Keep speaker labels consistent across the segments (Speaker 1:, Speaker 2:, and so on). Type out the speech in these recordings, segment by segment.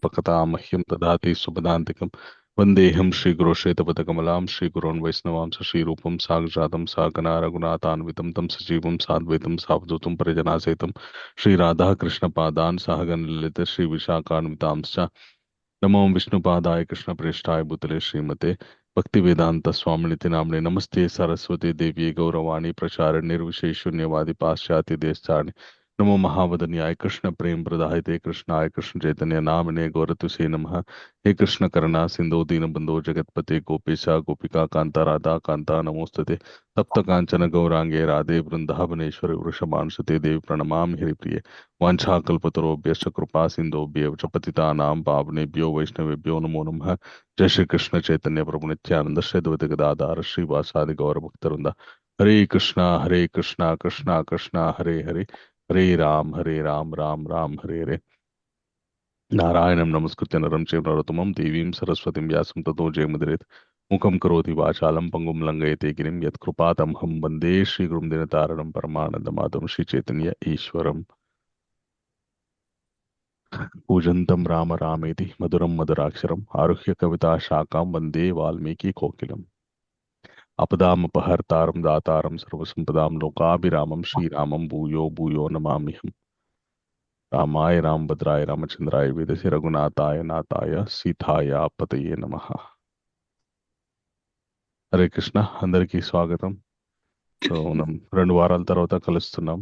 Speaker 1: स्वपकता मह्यं ददाति सुपदान्तिकं वन्देऽहं श्रीगुरो श्वेतपदकमलां श्रीगुरोन् वैष्णवांश श्रीरूपं साग्जातं सागना रघुनाथान्वितं तं सजीवं साद्वैतं सावधूतं परिजनासहितं श्रीराधाकृष्णपादान् सहगणललित श्रीविशाखान्वितांश्च नमो विष्णुपादाय कृष्णप्रेष्ठाय भूतले श्रीमते भक्तिवेदांत स्वामिनिति नाम्ने नमस्ते सरस्वती देवी गौरवाणी प्रचार निर्विशेषण्यवादी पाश्चात्य देशचारिणे नमो महावदन्याय कृष्ण प्रेम प्रदायते कृष्णाय कृष्ण चैतन्य नामने गौरतुसे नमः। हे कृष्ण करुणा सिंधु दीनबंधो जगतपते गोपेशा गोपिका कांता राधा कांता नमोस्तुते तप्त कांचन गौरांगे राधे वृंदावनेश्वरि वृषभानुसुते देवी प्रणमामि हरिप्रिये वाञ्छाकल्पतरुभ्यश्च कृपा सिन्धुभ्येव च पतितानां पावनेभ्यो वैष्णवेभ्यो नमो नमः। जय श्री कृष्ण चैतन्य प्रभु नित्यानंद श्री अद्वैत गदाधर श्रीवासादि गौर भक्तवृंद हरे कृष्णा कृष्णा कृष्णा हरे हरे हरे राम राम राम हरे हरे नारायणं नमस्कृत्य नरं चैव नरोत्तमं देवीं सरस्वतीं व्यासं ततो जयमुदीरयेत् मुखं करोति वाचालं पङ्गुं लङ्घयते गिरिं यत्कृपातमहं वन्दे श्रीगुरुं दीनतारणं परमानन्दमाधवं श्रीचैतन्य ईश्वरम् पूजन्तं राम रामेति मधुरं मधुराक्षरम् आरुह्य कविता शाखां वन्दे वाल्मीकि कोकिलम् अपदामपहर्तारं दातारं सर्वसम्पदां लोकाभिरामं श्रीरामं भूयो भूयो नमाम्यहम् रामाय रामभद्राय रामचंद्राय वेदसे रघुनाथाय नाथाय సీతాయ పతయే నమః। హరే కృష్ణ, అందరికీ స్వాగతం. సో మనం 2 వారాల తర్వాత కలుస్తున్నాం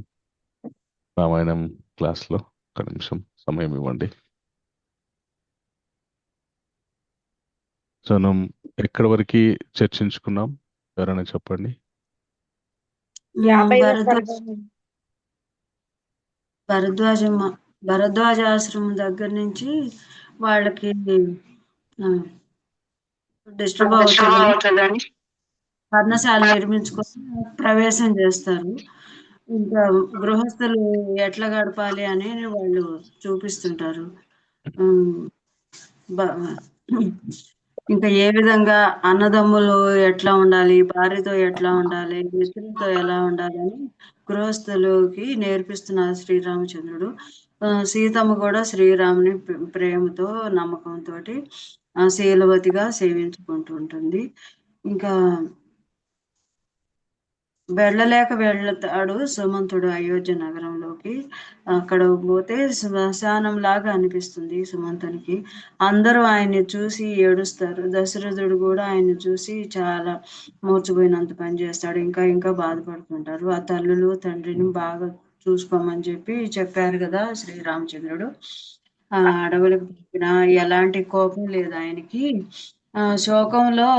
Speaker 1: రామాయణం క్లాస్లో. ఒక నిమిషం సమయం ఇవ్వండి. సో మనం ఎక్కడి వరకు చర్చించుకున్నాం, ఎవరైనా చెప్పండి.
Speaker 2: భరద్వాజ భరద్వాజ ఆశ్రమం దగ్గర నుంచి వాళ్ళకి డిస్టర్బ్ అవుతుందని పర్ణశాల నిర్మించుకొని ప్రవేశం చేస్తారు. ఇంకా గృహస్థులు ఎట్లా గడపాలి అని వాళ్ళు చూపిస్తుంటారు. ఇంకా ఏ విధంగా అన్నదమ్ములు ఎట్లా ఉండాలి, భార్యతో ఎట్లా ఉండాలి, మిత్రులతో ఎలా ఉండాలి అని గృహస్థులకి నేర్పిస్తున్నారు శ్రీరామచంద్రుడు. సీతమ్మ కూడా శ్రీరాముని ప్రేమతో నమ్మకంతో శీలవతిగా సేవించుకుంటూ ఉంటుంది. ఇంకా వెళ్తాడు సుమంతుడు అయోధ్య నగరంలోకి. అక్కడ పోతే శ్మశానం లాగా అనిపిస్తుంది సుమంతునికి. అందరూ ఆయన్ని చూసి ఏడుస్తారు. దశరథుడు కూడా ఆయన్ని చూసి చాలా మూర్చిపోయినంత పని చేస్తాడు. ఇంకా ఇంకా బాధపడుతుంటారు. ఆ తల్లులు తండ్రిని బాగా చూసుకోమని చెప్పారు కదా శ్రీరామచంద్రుడు. ఆ అడవులకు పంపిన ఎలాంటి కోపం లేదు ఆయనకి. శోకంలో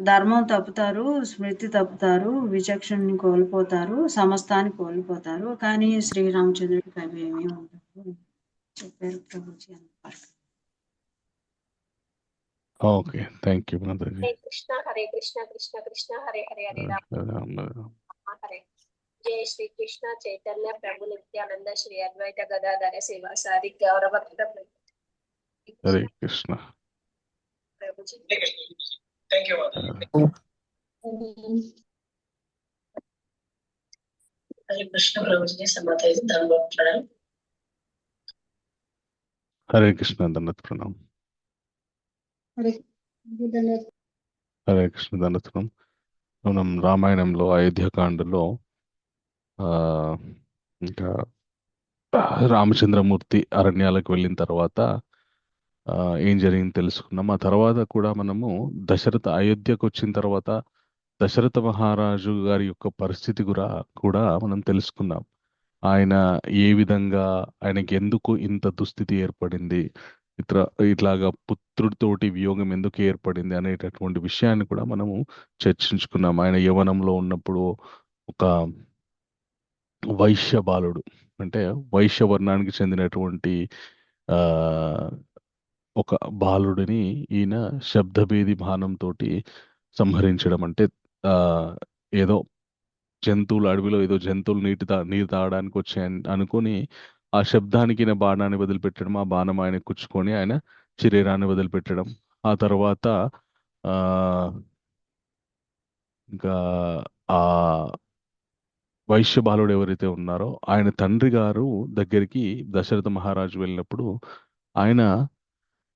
Speaker 2: ధర్మం తప్పుతారు, స్మృతి తప్పుతారు, విచక్షణని కోల్పోతారు, సమస్తాన్ని కోల్పోతారు. కానీ శ్రీరామచంద్రుడికి అవి ఏమీ ఉండవు చెప్పారు ప్రభుజీ అన్నమాట.
Speaker 1: Okay, thank you Mataji.
Speaker 3: Hare Krishna Krishna Krishna Hare Hare Hare Rama Hare. జయ శ్రీ కృష్ణ చైతన్య ప్రభు నిత్యానంద శ్రీ అద్వైత గదాధర శివాసాది గౌరభక్త
Speaker 1: హరే కృష్ణ.
Speaker 3: ప్రభుజీ.
Speaker 4: Thank you. హరే కృష్ణ ప్రభుజీ సమాధానం ధన్యవాదాలు.
Speaker 1: హరే కృష్ణ దండత్ ప్రణాం. హరే కృష్ణ దండత్ ప్రణాం. మనం రామాయణంలో అయోధ్యకాండలో ఇంకా రామచంద్రమూర్తి అరణ్యాలకు వెళ్ళిన తర్వాత ఏం జరిగింది తెలుసుకున్నాం. ఆ తర్వాత కూడా మనము అయోధ్యకు వచ్చిన తర్వాత దశరథ మహారాజు గారి యొక్క పరిస్థితి కూడా మనం తెలుసుకున్నాం. ఆయన ఏ విధంగా, ఆయనకి ఎందుకు ఇంత దుస్థితి ఏర్పడింది, ఇట్లాగా పుత్రుడితోటి వియోగం ఎందుకు ఏర్పడింది అనేటటువంటి విషయాన్ని కూడా మనము చర్చించుకున్నాం. ఆయన యవ్వనంలో ఉన్నప్పుడు ఒక వైశ్య బాలుడు, అంటే వైశ్య వర్ణానికి చెందినటువంటి ఒక బాలుడిని ఈయన శబ్దభేది బాణంతో సంహరించడం. అంటే ఏదో జంతువులు, అడవిలో ఏదో జంతువులు నీరు తాగడానికి వచ్చాయని అనుకుని ఆ శబ్దానికి ఈయన బాణాన్ని వదిలిపెట్టడం, ఆ బాణం ఆయన కుచ్చుకొని ఆయన శరీరాన్ని వదిలిపెట్టడం. ఆ తర్వాత ఇంకా ఆ వైశ్య బాలుడు ఎవరైతే ఉన్నారో ఆయన తండ్రి గారు దగ్గరికి దశరథ మహారాజు వెళ్ళినప్పుడు ఆయన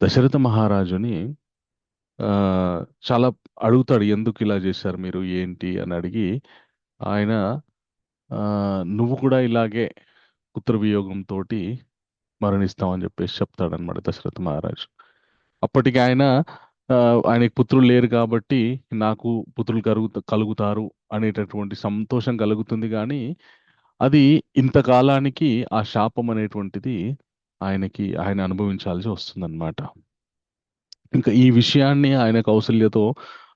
Speaker 1: దశరథ మహారాజుని ఆ, చాలా అడుగుతాడు, ఎందుకు ఇలా చేశారు మీరు, ఏంటి అని అడిగి ఆయన ఆ, నువ్వు కూడా ఇలాగే పుత్ర వియోగంతో మరణిస్తామని చెప్పేసి చెప్తాడనమాట దశరథ మహారాజు. అప్పటికి ఆయన ఆ, ఆయనకి పుత్రులు లేరు కాబట్టి నాకు పుత్రులు కలుగుతారు అనేటటువంటి సంతోషం కలుగుతుంది, కానీ అది ఇంతకాలానికి ఆ శాపం అనేటువంటిది ఆయన అనుభవించాల్సి వస్తుందన్నమాట. ఇంకా ఈ విషయాన్ని ఆయన కౌసల్యతో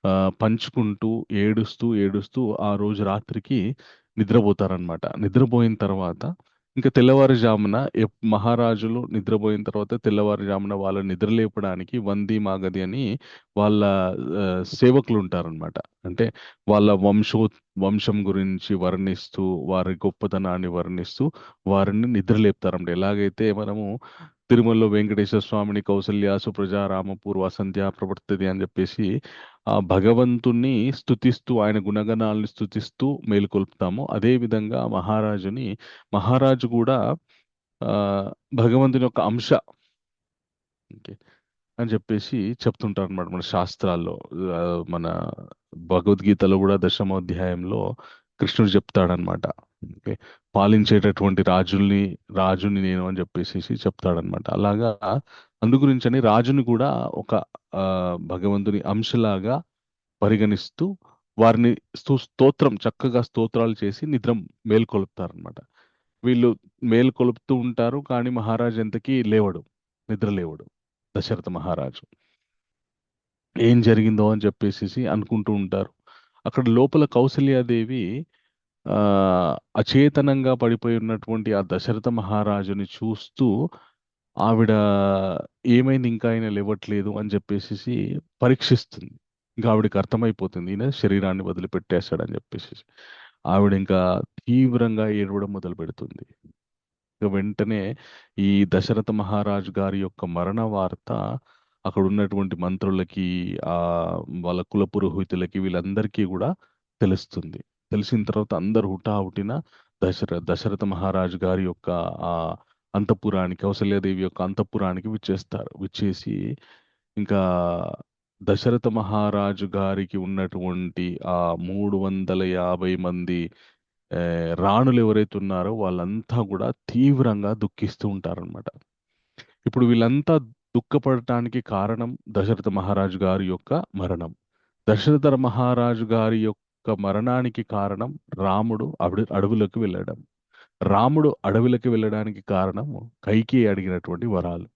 Speaker 1: ఆ, పంచుకుంటూ ఏడుస్తూ ఏడుస్తూ ఆ రోజు రాత్రికి నిద్రపోతారనమాట. నిద్రపోయిన తర్వాత ఇంకా తెల్లవారుజామున మహారాజులు నిద్రపోయిన తర్వాత తెల్లవారుజామున వాళ్ళ నిద్రలేపడానికి వంది మాగది అని వాళ్ళ ఆ, సేవకులు ఉంటారనమాట. అంటే వాళ్ళ వంశం గురించి వర్ణిస్తూ వారి గొప్పతనాన్ని వర్ణిస్తూ వారిని నిద్రలేపుతారంట. ఎలాగైతే మనము తిరుమలలో వెంకటేశ్వర స్వామిని కౌసల్య సుప్రజ రామ పూర్వ సంధ్య ప్రవర్తది అని చెప్పేసి ఆ భగవంతుణ్ణి స్తుతిస్తూ ఆయన గుణగణాలను స్తుతిస్తూ మేలుకొల్పుతాము. అదే విధంగా మహారాజు కూడా ఆ భగవంతుని యొక్క అంశ, ఓకే, అని చెప్పేసి చెప్తుంటారు అనమాట మన శాస్త్రాల్లో. ఆ, మన భగవద్గీతలో కూడా దశమోధ్యాయంలో కృష్ణుడు చెప్తాడనమాట. ఓకే, పాలించేటటువంటి రాజుని నేను అని చెప్పేసి చెప్తాడనమాట. అలాగా అందు గురించని రాజుని కూడా ఒక ఆ, భగవంతుని అంశలాగా పరిగణిస్తూ వారిని చక్కగా స్తోత్రాలు చేసి మేల్కొలుపుతారనమాట. వీళ్ళు మేల్కొలుపుతూ ఉంటారు, కానీ మహారాజు ఎంతకీ నిద్ర లేవడు దశరథ మహారాజు. ఏం జరిగిందో అని చెప్పేసి అనుకుంటూ ఉంటారు. అక్కడ లోపల కౌసల్యాదేవి ఆ అచేతనంగా పడిపోయి ఉన్నటువంటి ఆ దశరథ మహారాజుని చూస్తూ ఆవిడ ఏమైంది, ఇంకా ఆయన లేవట్లేదు అని చెప్పేసి పరీక్షిస్తుంది. ఇంకా ఆవిడకి అర్థమైపోతుంది ఈయన శరీరాన్ని వదిలిపెట్టేశాడని చెప్పేసి. ఆవిడ ఇంకా తీవ్రంగా ఏడవడం మొదలు పెడుతుంది. ఇక వెంటనే ఈ దశరథ మహారాజు గారి యొక్క మరణ వార్త అక్కడ ఉన్నటువంటి మంత్రులకి, ఆ వాళ్ళ కుల పురోహితులకి, వీళ్ళందరికీ కూడా తెలుస్తుంది. తెలిసిన తర్వాత అందరు హుటాహుటిన దశరథ మహారాజు గారి యొక్క ఆ అంతఃపురానికి, కౌసల్యాదేవి యొక్క అంతఃపురానికి విచ్చేసి ఇంకా దశరథ మహారాజు గారికి ఉన్నటువంటి ఆ 350 మంది ఆ, రాణులు ఎవరైతే ఉన్నారో వాళ్ళంతా కూడా తీవ్రంగా దుఃఖిస్తూ ఉంటారన్నమాట. ఇప్పుడు వీళ్ళంతా దుఃఖపడటానికి కారణం దశరథ మహారాజు గారి యొక్క మరణం. దశరథ మహారాజు గారి యొక్క మరణానికి కారణం రాముడు అడవులకు వెళ్ళడం. రాముడు అడవులకు వెళ్ళడానికి కారణం కైకేయి అడిగినటువంటి వరాలు.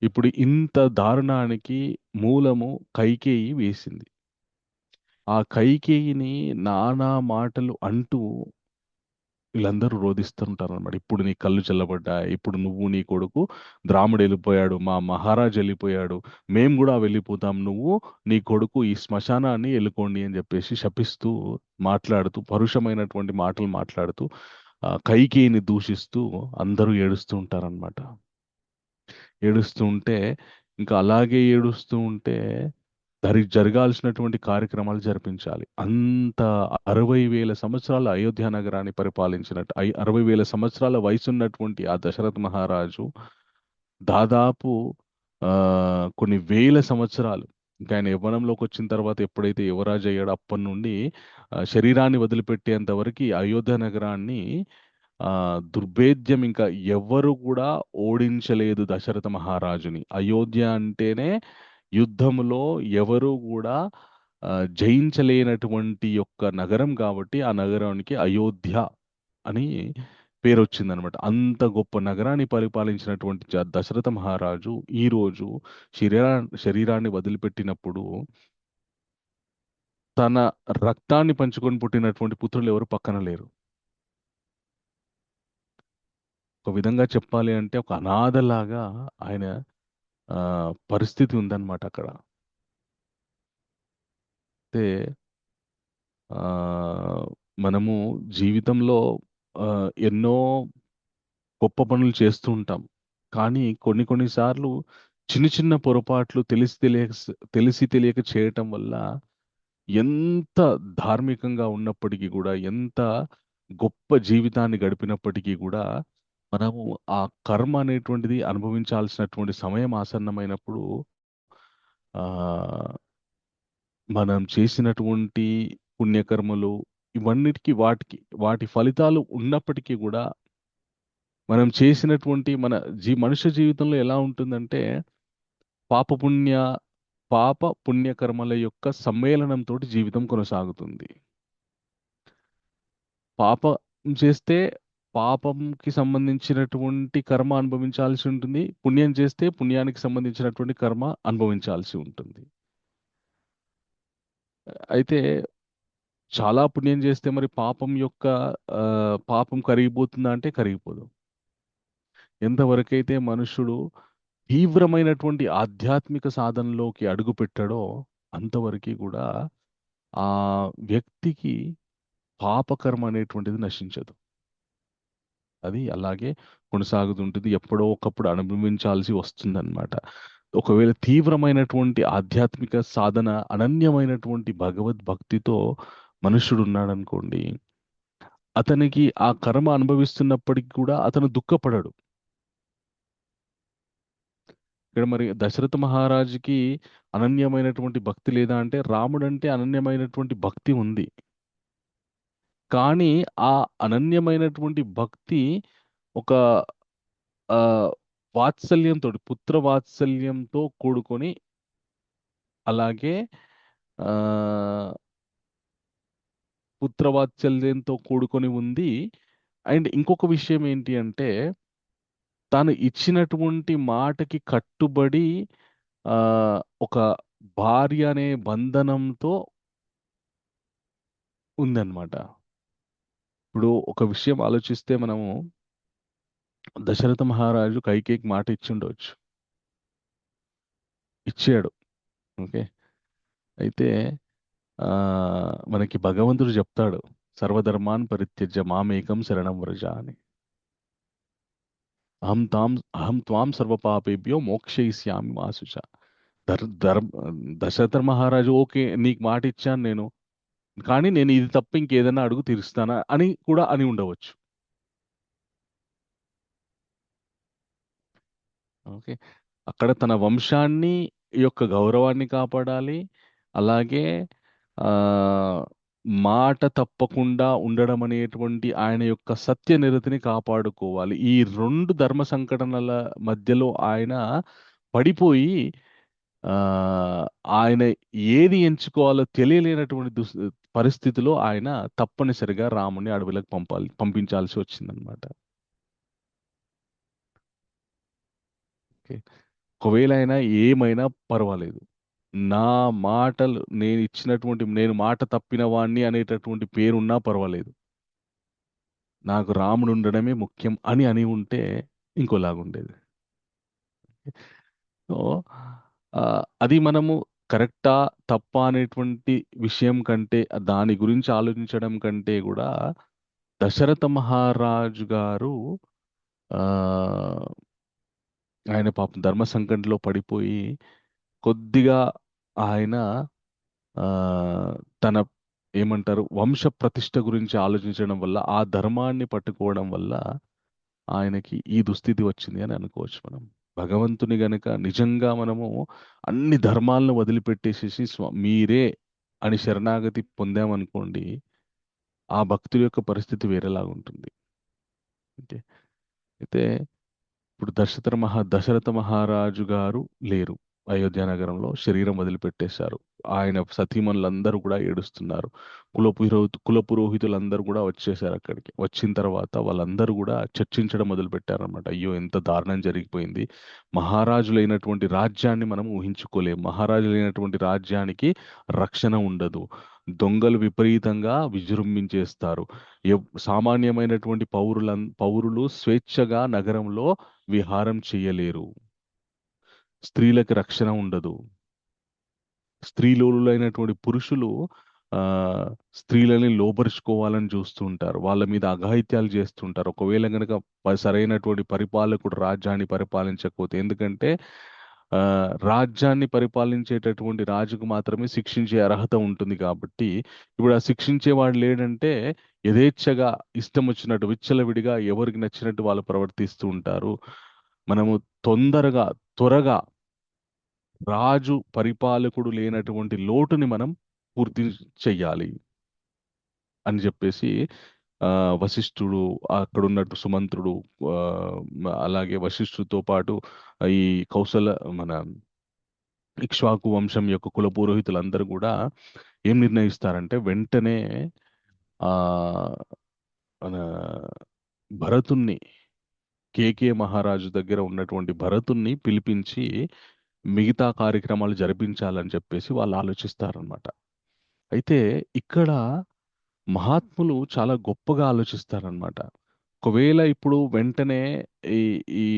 Speaker 1: ఇప్పుడు ఇంత దారుణానికి మూలము కైకేయి వేసింది. ఆ కైకేయిని నానా మాటలు అంటూ వీళ్ళందరూ రోధిస్తుంటారు అనమాట. ఇప్పుడు నీ కళ్ళు చల్లబడ్డాయి, ఇప్పుడు నువ్వు నీ కొడుకు రాముడు వెళ్ళిపోయాడు, మా మహారాజు వెళ్ళిపోయాడు, మేము కూడా వెళ్ళిపోతాం, నువ్వు నీ కొడుకు ఈ శ్మశానాన్ని వెళ్ళుకోండి అని చెప్పేసి శపిస్తూ మాట్లాడుతూ పరుషమైనటువంటి మాటలు మాట్లాడుతూ కైకేయిని దూషిస్తూ అందరూ ఏడుస్తూ ఉంటారనమాట. ఏడుస్తూ ఉంటే ఇంకా అలాగే ఏడుస్తూ ఉంటే జరగాల్సినటువంటి కార్యక్రమాలు జరిపించాలి. అంత 60,000 సంవత్సరాల అయోధ్య నగరాన్ని పరిపాలించినట్టు 60,000 సంవత్సరాల వయసున్నటువంటి ఆ దశరథ మహారాజు దాదాపు ఆ కొన్ని వేల సంవత్సరాలు ఇంకా ఆయన యవ్వనంలోకి వచ్చిన తర్వాత ఎప్పుడైతే యువరాజు అయ్యాడో అప్పటి నుండి శరీరాన్ని వదిలిపెట్టేంత వరకు అయోధ్య నగరాన్ని ఆ దుర్భేద్యం ఇంకా ఎవ్వరు కూడా ఓడించలేదు దశరథ మహారాజుని. అయోధ్య అంటేనే యుద్ధములో ఎవరు కూడా జయించలేనటువంటి యొక్క నగరం కాబట్టి ఆ నగరానికి అయోధ్య అని పేరు వచ్చిందనమాట. అంత గొప్ప నగరాన్ని పరిపాలించినటువంటి దశరథ మహారాజు ఈ రోజు శరీరాన్ని వదిలిపెట్టినప్పుడు తన రక్తాన్ని పంచుకొని పుట్టినటువంటి పుత్రులు ఎవరు పక్కన లేరు. ఒక విధంగా చెప్పాలి అంటే ఒక అనాథలాగా ఆయన పరిస్థితి ఉందన్నమాట అక్కడ. అయితే ఆ మనము జీవితంలో ఎన్నో గొప్ప పనులు చేస్తూ ఉంటాం, కానీ కొన్నిసార్లు చిన్న చిన్న పొరపాట్లు తెలిసి తెలియక చేయటం వల్ల ఎంత ధార్మికంగా ఉన్నప్పటికీ కూడా, ఎంత గొప్ప జీవితాన్ని గడిపినప్పటికీ కూడా మనము ఆ కర్మ అనేటువంటిది అనుభవించాల్సినటువంటి సమయం ఆసన్నమైనప్పుడు ఆ మనం చేసినటువంటి పుణ్యకర్మలు ఇవన్నిటికీ వాటి ఫలితాలు ఉన్నప్పటికీ కూడా మనం చేసినటువంటి మనుష్య జీవితంలో ఎలా ఉంటుందంటే పాపపుణ్య పుణ్యకర్మల యొక్క సమ్మేళనంతో జీవితం కొనసాగుతుంది. పాపం చేస్తే పాపంకి సంబంధించినటువంటి కర్మ అనుభవించాల్సి ఉంటుంది. పుణ్యం చేస్తే పుణ్యానికి సంబంధించినటువంటి కర్మ అనుభవించాల్సి ఉంటుంది. అయితే చాలా పుణ్యం చేస్తే మరి పాపం కరిగిపోతుందా అంటే కరిగిపోదు. ఎంతవరకైతే మనుషుడు తీవ్రమైనటువంటి ఆధ్యాత్మిక సాధనలోకి అడుగు పెట్టాడో అంతవరకు కూడా ఆ వ్యక్తికి పాపకర్మ అనేటువంటిది నశించదు. అది అలాగే కొనసాగుతుంటుంది. ఎప్పుడో ఒకప్పుడు అనుభవించాల్సి వస్తుందన్నమాట. ఒకవేళ తీవ్రమైనటువంటి ఆధ్యాత్మిక సాధన, అనన్యమైనటువంటి భగవద్భక్తితో మనుష్యుడు ఉన్నాడనుకోండి, అతనికి ఆ కర్మ అనుభవిస్తున్నప్పటికి కూడా అతను దుఃఖపడడు. ఇక్కడ మరి దశరథ మహారాజుకి అనన్యమైనటువంటి భక్తి లేదా అంటే, రాముడంటే అనన్యమైనటువంటి భక్తి ఉంది. కానీ ఆ అనన్యమైనటువంటి భక్తి ఒక ఆ వాత్సల్యంతో, పుత్ర వాత్సల్యంతో కూడుకొని, అలాగే ఆ పుత్రవాత్సల్యంతో కూడుకొని ఉంది. అండ్ ఇంకొక విషయం ఏంటి అంటే, తాను ఇచ్చినటువంటి మాటకి కట్టుబడి ఆ ఒక భార్య అనే బంధనంతో ఉందన్నమాట. ఇప్పుడు ఒక విషయం ఆలోచిస్తే మనము, దశరథ మహారాజు కైకేయికి మాట ఇచ్చి ఉండవచ్చు, ఇచ్చాడు. ఓకే. అయితే ఆ మనకి భగవంతుడు చెప్తాడు, సర్వధర్మాన్ పరిత్యజ్య మామేకం శరణం వ్రజ అని. అహం త్వాం సర్వపాపేభ్యో మోక్షయిష్యామి మా శుచ. దశరథ మహారాజు, ఓకే నీకు మాట ఇచ్చాను నేను, కానీ నేను ఇది తప్ప ఇంకేదైనా అడుగు తీరుస్తానా అని కూడా అని ఉండవచ్చు. ఓకే. అక్కడ తన వంశాన్ని యొక్క గౌరవాన్ని కాపాడాలి, అలాగే ఆ మాట తప్పకుండా ఉండడం అనేటువంటి ఆయన యొక్క సత్య నిరతిని కాపాడుకోవాలి. ఈ రెండు ధర్మ సంకటనల మధ్యలో ఆయన పడిపోయి ఆ ఆయన ఏది ఎంచుకోవాలో తెలియలేనటువంటి పరిస్థితిలో ఆయన తప్పనిసరిగా రాముని అడవులకు పంపించాల్సి వచ్చిందనమాట. ఓకే. ఒకవేళ అయినా ఏమైనా పర్వాలేదు, నా మాటలు నేను మాట తప్పిన వాణ్ణి అనేటటువంటి పేరున్నా పర్వాలేదు, నాకు రాముడు ఉండడమే ముఖ్యం అని ఉంటే ఇంకోలాగుండేది. సో అది మనము కరెక్టా తప్పా అనేటువంటి విషయం కంటే, దాని గురించి ఆలోచించడం కంటే కూడా దశరథ మహారాజు గారు ఆ ఆయన పాపం ధర్మ సంకటంలో పడిపోయి కొద్దిగా ఆయన ఆ తన ఏమంటారు వంశ ప్రతిష్ట గురించి ఆలోచించడం వల్ల, ఆ ధర్మాన్ని పట్టుకోవడం వల్ల ఆయనకి ఈ దుస్థితి వచ్చింది అని అనుకోవచ్చు మనం. భగవంతుని గనుక నిజంగా మనము అన్ని ధర్మాలను వదిలిపెట్టేసేసి మీరే అని శరణాగతి పొందామనుకోండి, ఆ భక్తుడి యొక్క పరిస్థితి వేరేలాగా ఉంటుంది. ఓకే. అయితే ఇప్పుడు దశరథ మహారాజు గారు లేరు అయోధ్య నగరంలో, శరీరం వదిలిపెట్టేశారు. ఆయన సతీమణులందరూ కూడా ఏడుస్తున్నారు. కుల పురోహితులందరూ కూడా వచ్చేసారు అక్కడికి. వచ్చిన తర్వాత వాళ్ళందరూ కూడా చర్చించడం మొదలు పెట్టారనమాట. అయ్యో ఎంత దారుణం జరిగిపోయింది, మహారాజులైనటువంటి రాజ్యాన్ని మనం ఊహించుకోలేం, మహారాజులైనటువంటి రాజ్యానికి రక్షణ ఉండదు, దొంగలు విపరీతంగా విజృంభించేస్తారు, సామాన్యమైనటువంటి పౌరులు స్వేచ్ఛగా నగరంలో విహారం చేయలేరు, స్త్రీలకు రక్షణ ఉండదు, స్త్రీలోలులైనటువంటి పురుషులు ఆ స్త్రీలని లోబరుచుకోవాలని చూస్తుంటారు, వాళ్ళ మీద అఘాయిత్యాలు చేస్తుంటారు. ఒకవేళ కనుక సరైనటువంటి పరిపాలకుడు రాజ్యాన్ని పరిపాలించకపోతే, ఎందుకంటే రాజ్యాన్ని పరిపాలించేటటువంటి రాజుకు మాత్రమే శిక్షించే అర్హత ఉంటుంది కాబట్టి ఇప్పుడు ఆ శిక్షించేవాడు లేడంటే యథేచ్ఛగా ఇష్టం వచ్చినట్టు విచ్చలవిడిగా ఎవరికి నచ్చినట్టు వాళ్ళు ప్రవర్తిస్తూ ఉంటారు. మనము తొందరగా త్వరగా రాజు పరిపాలకుడు లేనటువంటి లోటుని మనం పూర్తి చెయ్యాలి అని చెప్పేసి వశిష్ఠుడు అక్కడ ఉన్నట్టు సుమంత్రుడు, ఆ, అలాగే వశిష్ఠుడితో పాటు ఈ కౌసల మన ఇక్ష్వాకు వంశం యొక్క కుల పురోహితులందరూ కూడా ఏం నిర్ణయిస్తారంటే వెంటనే ఆ మన భరతుణ్ణి, కేకే మహారాజు దగ్గర ఉన్నటువంటి భరతుణ్ణి పిలిపించి మిగతా కార్యక్రమాలు జరిపించాలని చెప్పేసి వాళ్ళు ఆలోచిస్తారనమాట. అయితే ఇక్కడ మహాత్ములు చాలా గొప్పగా ఆలోచిస్తారనమాట. ఒకవేళ ఇప్పుడు వెంటనే ఈ ఈ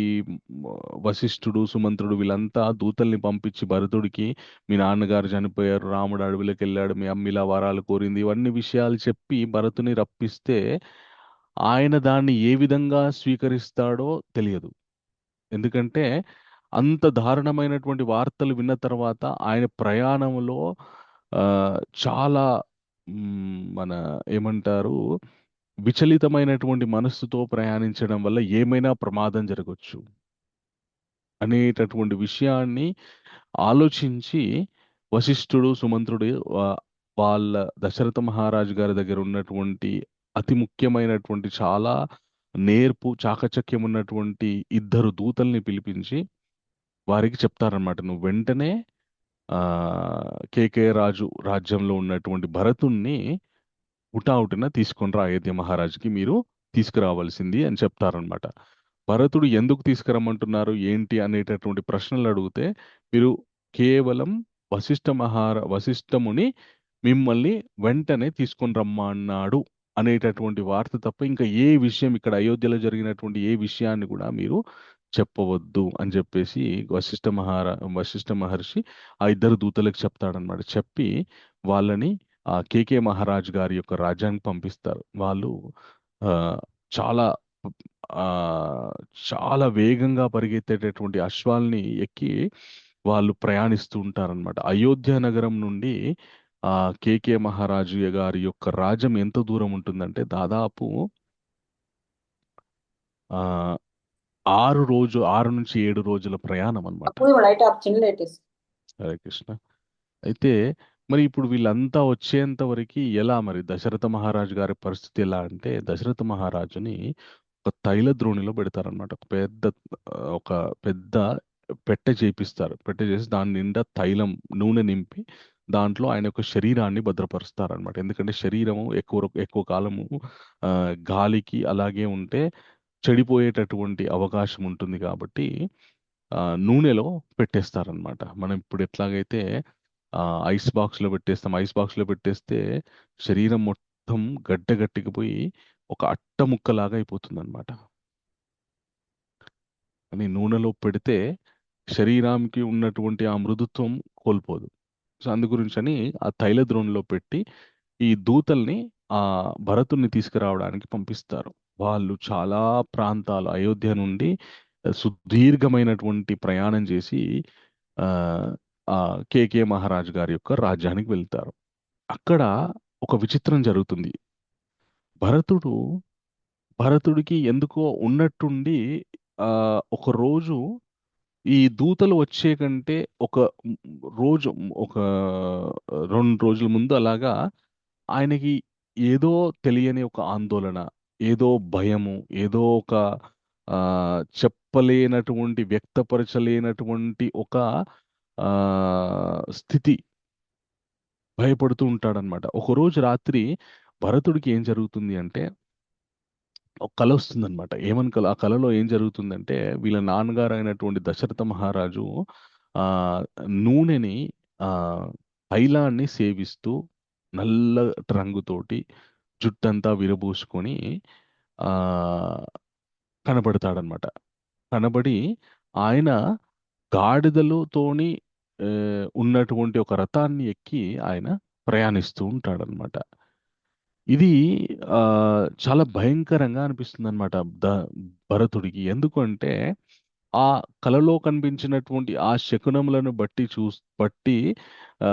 Speaker 1: వశిష్ఠుడు, సుమంత్రుడు వీళ్ళంతా దూతల్ని పంపించి భరతుడికి మీ నాన్నగారు చనిపోయారు, రాముడు అడవిలోకి వెళ్ళాడు, మీ అమ్మ ఇలా వరాలు కోరింది, ఇవన్నీ విషయాలు చెప్పి భరతుని రప్పిస్తే ఆయన దాన్ని ఏ విధంగా స్వీకరిస్తాడో తెలియదు. ఎందుకంటే అంత దారుణమైనటువంటి వార్తలు విన్న తర్వాత ఆయన ప్రయాణంలో ఆ, చాలా మన ఏమంటారు విచలితమైనటువంటి మనస్సుతో ప్రయాణించడం వల్ల ఏమైనా ప్రమాదం జరగవచ్చు అనేటటువంటి విషయాన్ని ఆలోచించి వశిష్ఠుడు, సుమంత్రుడు వాళ్ళ దశరథ మహారాజు గారి దగ్గర ఉన్నటువంటి అతి ముఖ్యమైనటువంటి చాలా నేర్పు చాకచక్యం ఉన్నటువంటి ఇద్దరు దూతల్ని పిలిపించి వారికి చెప్తారనమాట, నువ్వు వెంటనే ఆ కేకే రాజు రాజ్యంలో ఉన్నటువంటి భరతుణ్ణి హుటాహుటిన తీసుకొనిరా అయోధ్య మహారాజుకి మీరు తీసుకురావాల్సింది అని చెప్తారనమాట. భరతుడు ఎందుకు తీసుకురమ్మంటున్నారు ఏంటి అనేటటువంటి ప్రశ్నలు అడిగితే మీరు కేవలం వశిష్ఠముని మిమ్మల్ని వెంటనే తీసుకొని రమ్మన్నాడు అనేటటువంటి వార్త తప్ప ఇంకా ఏ విషయం ఇక్కడ అయోధ్యలో జరిగినటువంటి ఏ విషయాన్ని కూడా మీరు చెప్పవద్దు అని చెప్పేసి వశిష్ఠ మహర్షి ఆ ఇద్దరు దూతలకు చెప్తాడనమాట. చెప్పి వాళ్ళని ఆ కేకే మహారాజ్ గారి యొక్క రాజ్యానికి పంపిస్తారు. వాళ్ళు ఆ చాలా ఆ చాలా వేగంగా పరిగెత్తేటటువంటి అశ్వాల్ని ఎక్కి వాళ్ళు ప్రయాణిస్తూ ఉంటారనమాట. అయోధ్య నగరం నుండి ఆ కేకే మహారాజు గారి యొక్క రాజ్యం ఎంత దూరం ఉంటుందంటే దాదాపు ఆ 6 నుంచి 7 రోజుల ప్రయాణం అనమాట. హరే కృష్ణ. అయితే మరి ఇప్పుడు వీళ్ళంతా వచ్చేంత వరకు ఎలా, మరి దశరథ మహారాజు గారి పరిస్థితి ఎలా అంటే దశరథ మహారాజుని ఒక తైల ద్రోణిలో పెడతారనమాట. ఒక పెద్ద పెట్టె చేపిస్తారు. పెట్టె చేసి దాని నిండా తైలం నూనె నింపి దాంట్లో ఆయన యొక్క శరీరాన్ని భద్రపరుస్తారనమాట. ఎందుకంటే శరీరము ఎక్కువ కాలము గాలికి అలాగే ఉంటే చెడిపోయేటటువంటి అవకాశం ఉంటుంది కాబట్టి నూనెలో పెట్టేస్తారనమాట. మనం ఇప్పుడు ఎట్లాగైతే ఐస్ బాక్స్లో పెట్టేస్తాం, ఐస్ బాక్స్లో పెట్టేస్తే శరీరం మొత్తం గట్టికిపోయి ఒక అట్ట ముక్కలాగా అయిపోతుంది అనమాట. అని నూనెలో పెడితే శరీరానికి ఉన్నటువంటి ఆ మృదుత్వం కోల్పోదు. సో అందు గురించి అని ఆ తైల ద్రోణిలో పెట్టి ఈ దూతల్ని ఆ భరతుణ్ణి తీసుకురావడానికి పంపిస్తారు. వాళ్ళు చాలా ప్రాంతాలు అయోధ్య నుండి సుదీర్ఘమైనటువంటి ప్రయాణం చేసి ఆ ఆ కేకే మహారాజు గారి యొక్క రాజ్యానికి వెళ్తారు. అక్కడ ఒక విచిత్రం జరుగుతుంది. భరతుడికి ఎందుకో ఉన్నట్టుండి ఒక రోజు ఈ దూతలు వచ్చే కంటే ఒక రోజు, ఒక 2 రోజుల ముందు అలాగా ఆయనకి ఏదో తెలియని ఒక ఆందోళన, ఏదో భయము, ఏదో ఒక చెప్పలేనటువంటి వ్యక్తపరచలేనటువంటి ఒక స్థితి, భయపడుతూ ఉంటాడనమాట. ఒకరోజు రాత్రి భరతుడికి ఏం జరుగుతుంది అంటే ఒక కళ వస్తుందన్నమాట. ఏమని కళ? ఆ కళలో ఏం జరుగుతుందంటే వీళ్ళ నాన్నగారు అయినటువంటి దశరథ మహారాజు ఆ నూనెని ఆ తైలాన్ని సేవిస్తూ నల్ల రంగుతోటి జుట్టంతా విరబూసుకొని ఆ కనబడతాడనమాట. కనబడి ఆయన గాడిదలతోని ఉన్నటువంటి ఒక రథాన్ని ఎక్కి ఆయన ప్రయాణిస్తూ ఉంటాడనమాట. ఇది చాలా భయంకరంగా అనిపిస్తుంది అనమాట భరతుడికి. ఎందుకంటే ఆ కలలో కనిపించినటువంటి ఆ శకునములను బట్టి ఆ,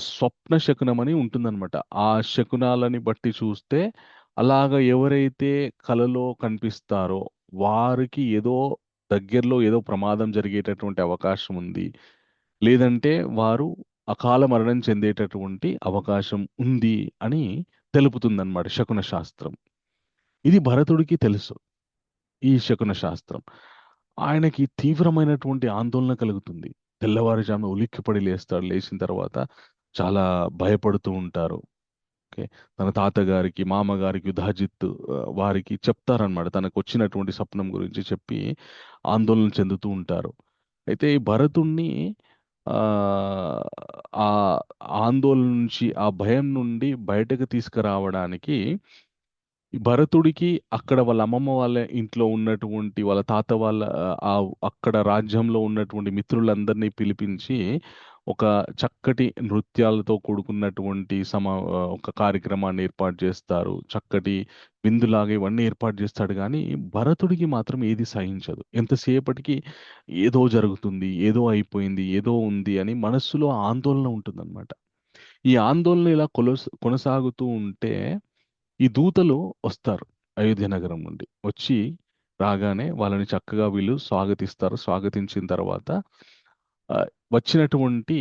Speaker 1: స్వప్న శకునం అని ఉంటుందన్నమాట. ఆ శకునాలని బట్టి చూస్తే అలాగ ఎవరైతే కలలో కనిపిస్తారో వారికి ఏదో దగ్గరలో ఏదో ప్రమాదం జరిగేటటువంటి అవకాశం ఉంది, లేదంటే వారు అకాల మరణం చెందేటటువంటి అవకాశం ఉంది అని తెలుపుతుందన్నమాట శకున శాస్త్రం. ఇది భరతుడికి తెలుసు, ఈ శకున శాస్త్రం. ఆయనకి తీవ్రమైనటువంటి ఆందోళన కలుగుతుంది. తెల్లవారుజామున ఉలిక్కిపడి లేస్తాడు. లేచిన తర్వాత చాలా భయపడుతూ ఉంటారు. ఓకే. తన తాతగారికి, మామగారికి, యుధాజిత్ వారికి చెప్తారనమాట. తనకు వచ్చినటువంటి స్వప్నం గురించి చెప్పి ఆందోళన చెందుతూ ఉంటారు. అయితే ఈ భరతుణ్ణి ఆ ఆ ఆందోళన నుంచి, ఆ భయం నుండి బయటకు తీసుకురావడానికి ఈ భరతుడికి అక్కడ వాళ్ళ అమ్మమ్మ వాళ్ళ ఇంట్లో ఉన్నటువంటి వాళ్ళ తాత వాళ్ళ అక్కడ రాజ్యంలో ఉన్నటువంటి మిత్రులందరినీ పిలిపించి ఒక చక్కటి నృత్యాలతో కూడుకున్నటువంటి ఒక కార్యక్రమాన్ని ఏర్పాటు చేస్తారు. చక్కటి విందులాగా ఇవన్నీ ఏర్పాటు చేస్తాడు. కానీ భరతుడికి మాత్రం ఏది సహించదు. ఎంతసేపటికి ఏదో జరుగుతుంది, ఏదో అయిపోయింది, ఏదో ఉంది అని మనస్సులో ఆందోళన ఉంటుందన్నమాట. ఈ ఆందోళన ఇలా కొనసాగుతూ ఉంటే ఈ దూతలు వస్తారు అయోధ్య నగరం నుండి. వచ్చి రాగానే వాళ్ళని చక్కగా వీళ్ళు స్వాగతిస్తారు. స్వాగతించిన తర్వాత ఆ, వచ్చినటువంటి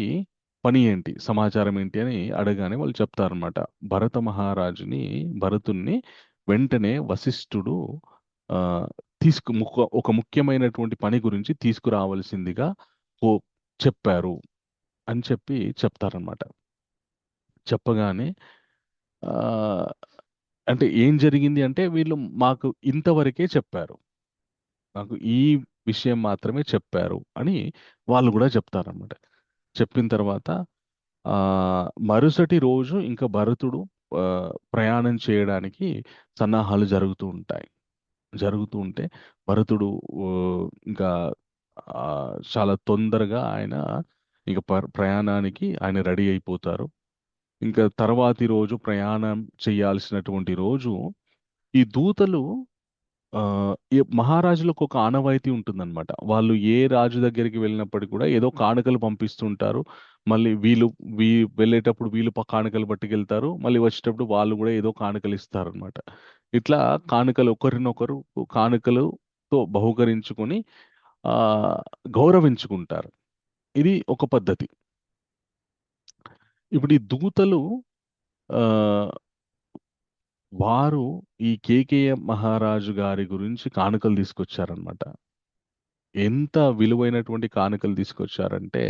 Speaker 1: పని ఏంటి, సమాచారం ఏంటి అని అడగానే వాళ్ళు చెప్తారనమాట. భరత మహారాజుని, భరతుణ్ణి వెంటనే వశిష్ఠుడు ఆ, ఒక ముఖ్యమైనటువంటి పని గురించి తీసుకురావలసిందిగా ఓ చెప్పారు అని చెప్పి చెప్తారనమాట. చెప్పగానే ఆ, అంటే ఏం జరిగింది అంటే వీళ్ళు మాకు ఇంతవరకే చెప్పారు, నాకు ఈ విషయం మాత్రమే చెప్పారు అని వాళ్ళు కూడా చెప్తారన్నమాట. చెప్పిన తర్వాత ఆ మరుసటి రోజు ఇంకా భరతుడు ఆ, ప్రయాణం చేయడానికి సన్నాహాలు జరుగుతూ ఉంటాయి. జరుగుతూ ఉంటే భరతుడు ఆ, ఇంకా ఆ, చాలా తొందరగా ఆయన ఇంకా ప్రయాణానికి ఆయన రెడీ అయిపోతారు. ఇంకా తర్వాతి రోజు ప్రయాణం చేయాల్సినటువంటి రోజు ఈ దూతలు ఈ మహారాజులకు ఒక ఆనవాయితీ ఉంటుందన్నమాట. వాళ్ళు ఏ రాజు దగ్గరికి వెళ్ళినప్పటికీ కూడా ఏదో కానుకలు పంపిస్తుంటారు. మళ్ళీ వెళ్ళేటప్పుడు వీళ్ళు కానుకలు పట్టుకెళ్తారు. మళ్ళీ వచ్చేటప్పుడు వాళ్ళు కూడా ఏదో కానుకలు ఇస్తారనమాట. ఇట్లా కానుకలు ఒకరినొకరు కానుకలతో బహుకరించుకొని ఆ గౌరవించుకుంటారు. ఇది ఒక పద్ధతి. ఇప్పుడు ఈ దూతలు ఆ వారు ఈ కేకేయ మహారాజు గారి గురించి కానుకలు తీసుకొచ్చారనమాట. ఎంత విలువైనటువంటి కానుకలు తీసుకొచ్చారంటే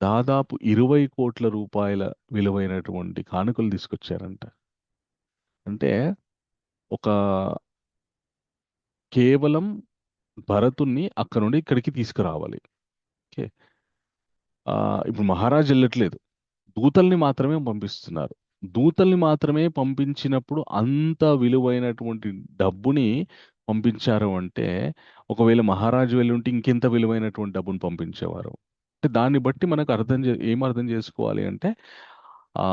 Speaker 1: దాదాపు 20 కోట్ల రూపాయల విలువైనటువంటి కానుకలు తీసుకొచ్చారంట. అంటే ఒక కేవలం భరతుణ్ణి అక్కడ నుండి ఇక్కడికి తీసుకురావాలి. ఓకే. ఇప్పుడు మహారాజు వెళ్ళట్లేదు, దూతల్ని మాత్రమే పంపిస్తున్నారు. దూతల్ని మాత్రమే పంపించినప్పుడు అంత విలువైనటువంటి డబ్బుని పంపించారు అంటే, ఒకవేళ మహారాజు వెళ్ళి ఉంటే ఇంకెంత విలువైనటువంటి డబ్బును పంపించేవారు. అంటే దాన్ని బట్టి మనకు ఏం అర్థం చేసుకోవాలి అంటే ఆ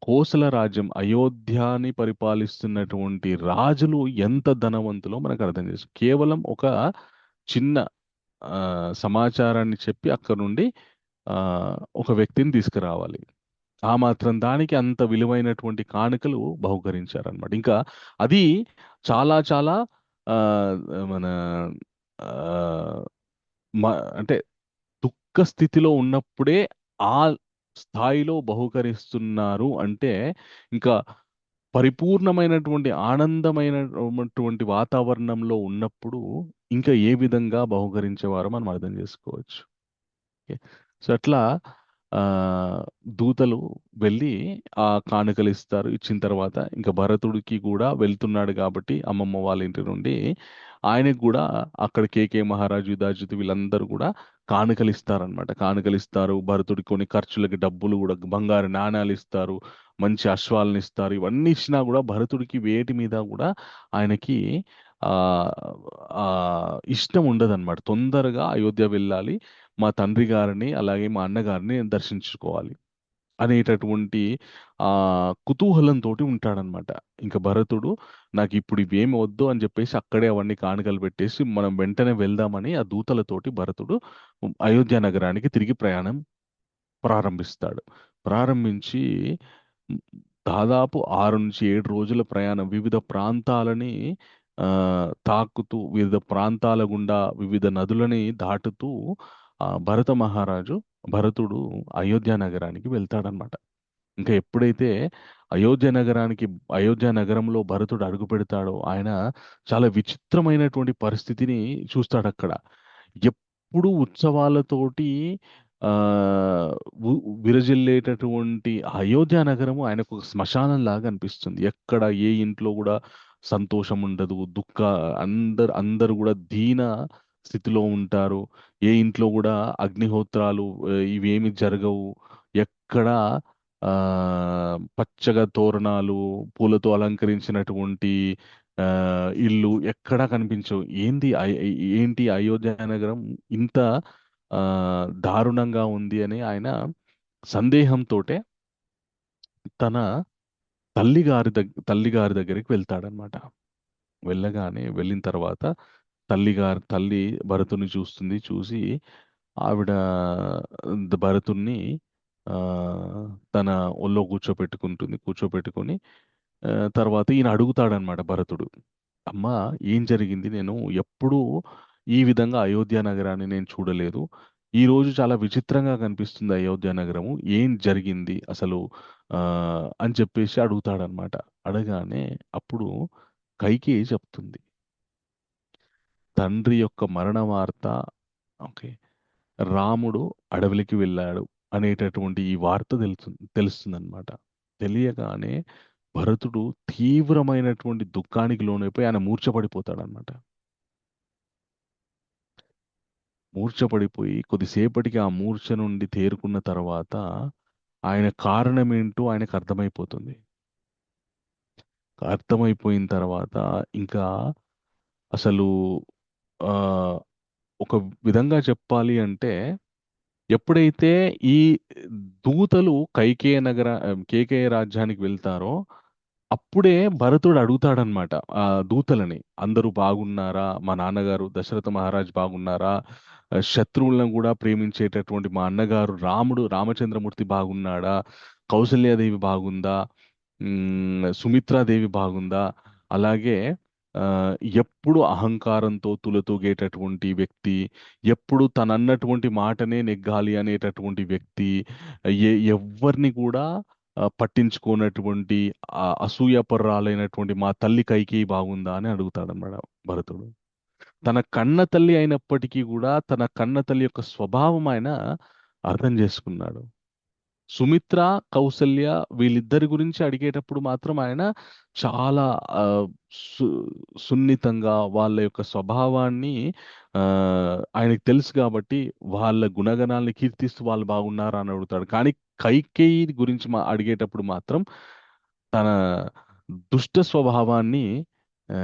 Speaker 1: కోసల రాజ్యం అయోధ్యని పరిపాలిస్తున్నటువంటి రాజులు ఎంత ధనవంతులో మనకు అర్థం కేవలం ఒక చిన్న ఆ, సమాచారాన్ని చెప్పి అక్కడ నుండి ఆ, ఒక వ్యక్తిని తీసుకురావాలి. ఆ మాత్రం దానికి అంత విలువైనటువంటి కానుకలు బహుకరించారనమాట. ఇంకా అది చాలా చాలా ఆ, మన ఆ, అంటే దుఃఖ స్థితిలో ఉన్నప్పుడే ఆ స్థాయిలో బహుకరిస్తున్నారు అంటే ఇంకా పరిపూర్ణమైనటువంటి ఆనందమైనటువంటి వాతావరణంలో ఉన్నప్పుడు ఇంకా ఏ విధంగా బహుకరించేవారో మనం అర్థం చేసుకోవచ్చు. ఓకే. సో అట్లా ఆ దూతలు వెళ్ళి ఆ కానుకలు ఇస్తారు. ఇచ్చిన తర్వాత ఇంకా భరతుడికి కూడా వెళ్తున్నాడు కాబట్టి అమ్మమ్మ వాళ్ళ ఇంటి నుండి ఆయనకు కూడా అక్కడ కేకే మహారాజు, యుధాజిత్ వీళ్ళందరూ కూడా కానుకలు ఇస్తారనమాట. కానుకలు ఇస్తారు. భరతుడికి కొన్ని ఖర్చులకి డబ్బులు కూడా, బంగారు నాణాలు ఇస్తారు. మంచి అశ్వాలను ఇస్తారు. ఇవన్నీ ఇచ్చినా కూడా భరతుడికి వేటి మీద కూడా ఆయనకి ఆ ఆ ఇష్టం ఉండదన్నమాట. తొందరగా అయోధ్య వెళ్ళాలి, మా తండ్రి గారిని అలాగే మా అన్నగారిని దర్శించుకోవాలి. అనేటటువంటి ఆ కుతూహలంతో ఉంటాడనమాట. ఇంకా భరతుడు నాకు ఇప్పుడు ఇవేమి వద్దు అని చెప్పేసి అక్కడే అవన్నీ కానుకలు పెట్టేసి మనం వెంటనే వెళ్దామని ఆ దూతలతోటి భరతుడు అయోధ్య నగరానికి తిరిగి ప్రయాణం ప్రారంభిస్తాడు. ప్రారంభించి మ్, దాదాపు 6 నుంచి 7 రోజుల ప్రయాణం వివిధ ప్రాంతాలని ఆ, తాకుతూ వివిధ ప్రాంతాల గుండా వివిధ నదులని దాటుతూ భరత మహారాజు భరతుడు అయోధ్య నగరానికి వెళ్తాడనమాట. ఇంకా ఎప్పుడైతే అయోధ్య నగరానికి అయోధ్య నగరంలో భరతుడు అడుగు పెడతాడో ఆయన చాలా విచిత్రమైనటువంటి పరిస్థితిని చూస్తాడు అక్కడ. ఎప్పుడు ఉత్సవాలతోటి ఆ విరజిల్లేటటువంటి అయోధ్య నగరము ఆయనకు ఒక శ్మశానం లాగా అనిపిస్తుంది. ఎక్కడ ఏ ఇంట్లో కూడా సంతోషం ఉండదు, అందరు కూడా దీన స్థితిలో ఉంటారు. ఏ ఇంట్లో కూడా అగ్నిహోత్రాలు ఇవేమి జరగవు. ఎక్కడ ఆ పచ్చగా తోరణాలు పూలతో అలంకరించినటువంటి ఆ ఇల్లు ఎక్కడా కనిపించవు. ఏంటి అయోధ్య నగరం ఇంత ఆ దారుణంగా ఉంది అని ఆయన సందేహంతోటే తన తల్లిగారి దగ్గరికి వెళ్తాడనమాట. వెళ్ళిన తర్వాత తల్లి భరతుని చూస్తుంది. చూసి ఆవిడ భరతుణ్ణి ఆ తన ఒళ్ళో కూర్చోపెట్టుకొని తర్వాత ఈయన అడుగుతాడనమాట భరతుడు, అమ్మా ఏం జరిగింది? నేను ఎప్పుడూ ఈ విధంగా అయోధ్య నగరాన్ని నేను చూడలేదు. ఈ రోజు చాలా విచిత్రంగా కనిపిస్తుంది అయోధ్య నగరము. ఏం జరిగింది అసలు ఆ అని చెప్పేసి అడుగుతాడనమాట. అడగానే అప్పుడు కైకేయి చెప్తుంది, తండ్రి యొక్క మరణ వార్త, ఓకే, రాముడు అడవికి వెళ్ళాడు అనేటటువంటి ఈ వార్త తెలుస్తుందన్నమాట. తెలియగానే భరతుడు తీవ్రమైనటువంటి దుఃఖానికి లోనైపోయి ఆయన మూర్ఛపడిపోతాడనమాట. మూర్ఛపడిపోయి కొద్దిసేపటికి ఆ మూర్ఛ నుండి తేరుకున్న తర్వాత ఆయన కారణమేంటో ఆయనకు అర్థమైపోతుంది. అర్థమైపోయిన తర్వాత ఇంకా అసలు ఆ, ఒక విధంగా చెప్పాలి అంటే ఎప్పుడైతే ఈ దూతలు కేకేయ రాజ్యానికి వెళ్తారో అప్పుడే భరతుడు అడుగుతాడనమాట ఆ దూతలని, అందరూ బాగున్నారా? మా నాన్నగారు దశరథ మహారాజ్ బాగున్నారా? శత్రువులను కూడా ప్రేమించేటటువంటి మా అన్నగారు రామచంద్రమూర్తి బాగున్నాడా? కౌసల్యాదేవి బాగుందా? సుమిత్రాదేవి బాగుందా? అలాగే ఆ, ఎప్పుడు అహంకారంతో తులతూగేటటువంటి వ్యక్తి, ఎప్పుడు తనన్నటువంటి మాటనే నెగ్గాలి అనేటటువంటి వ్యక్తి, ఎవ్వరిని కూడా పట్టించుకోనటువంటి అసూయపర్రాలైనటువంటి మా తల్లి కైకేయి బాగుందా అని అడుగుతాడన్నమాట భరతుడు. తన కన్న తల్లి అయినప్పటికీ కూడా తన కన్న తల్లి యొక్క స్వభావం ఆయన అర్థం చేసుకున్నాడు. సుమిత్ర, కౌసల్య వీళ్ళిద్దరి గురించి అడిగేటప్పుడు మాత్రం ఆయన చాలా ఆ, సు సున్నితంగా వాళ్ళ యొక్క స్వభావాన్ని ఆ, ఆయనకు తెలుసు కాబట్టి వాళ్ళ గుణగణాలని కీర్తిస్తూ వాళ్ళు బాగున్నారా అని అడుగుతాడు. కానీ కైకేయి గురించి అడిగేటప్పుడు మాత్రం తన దుష్ట స్వభావాన్ని ఆ,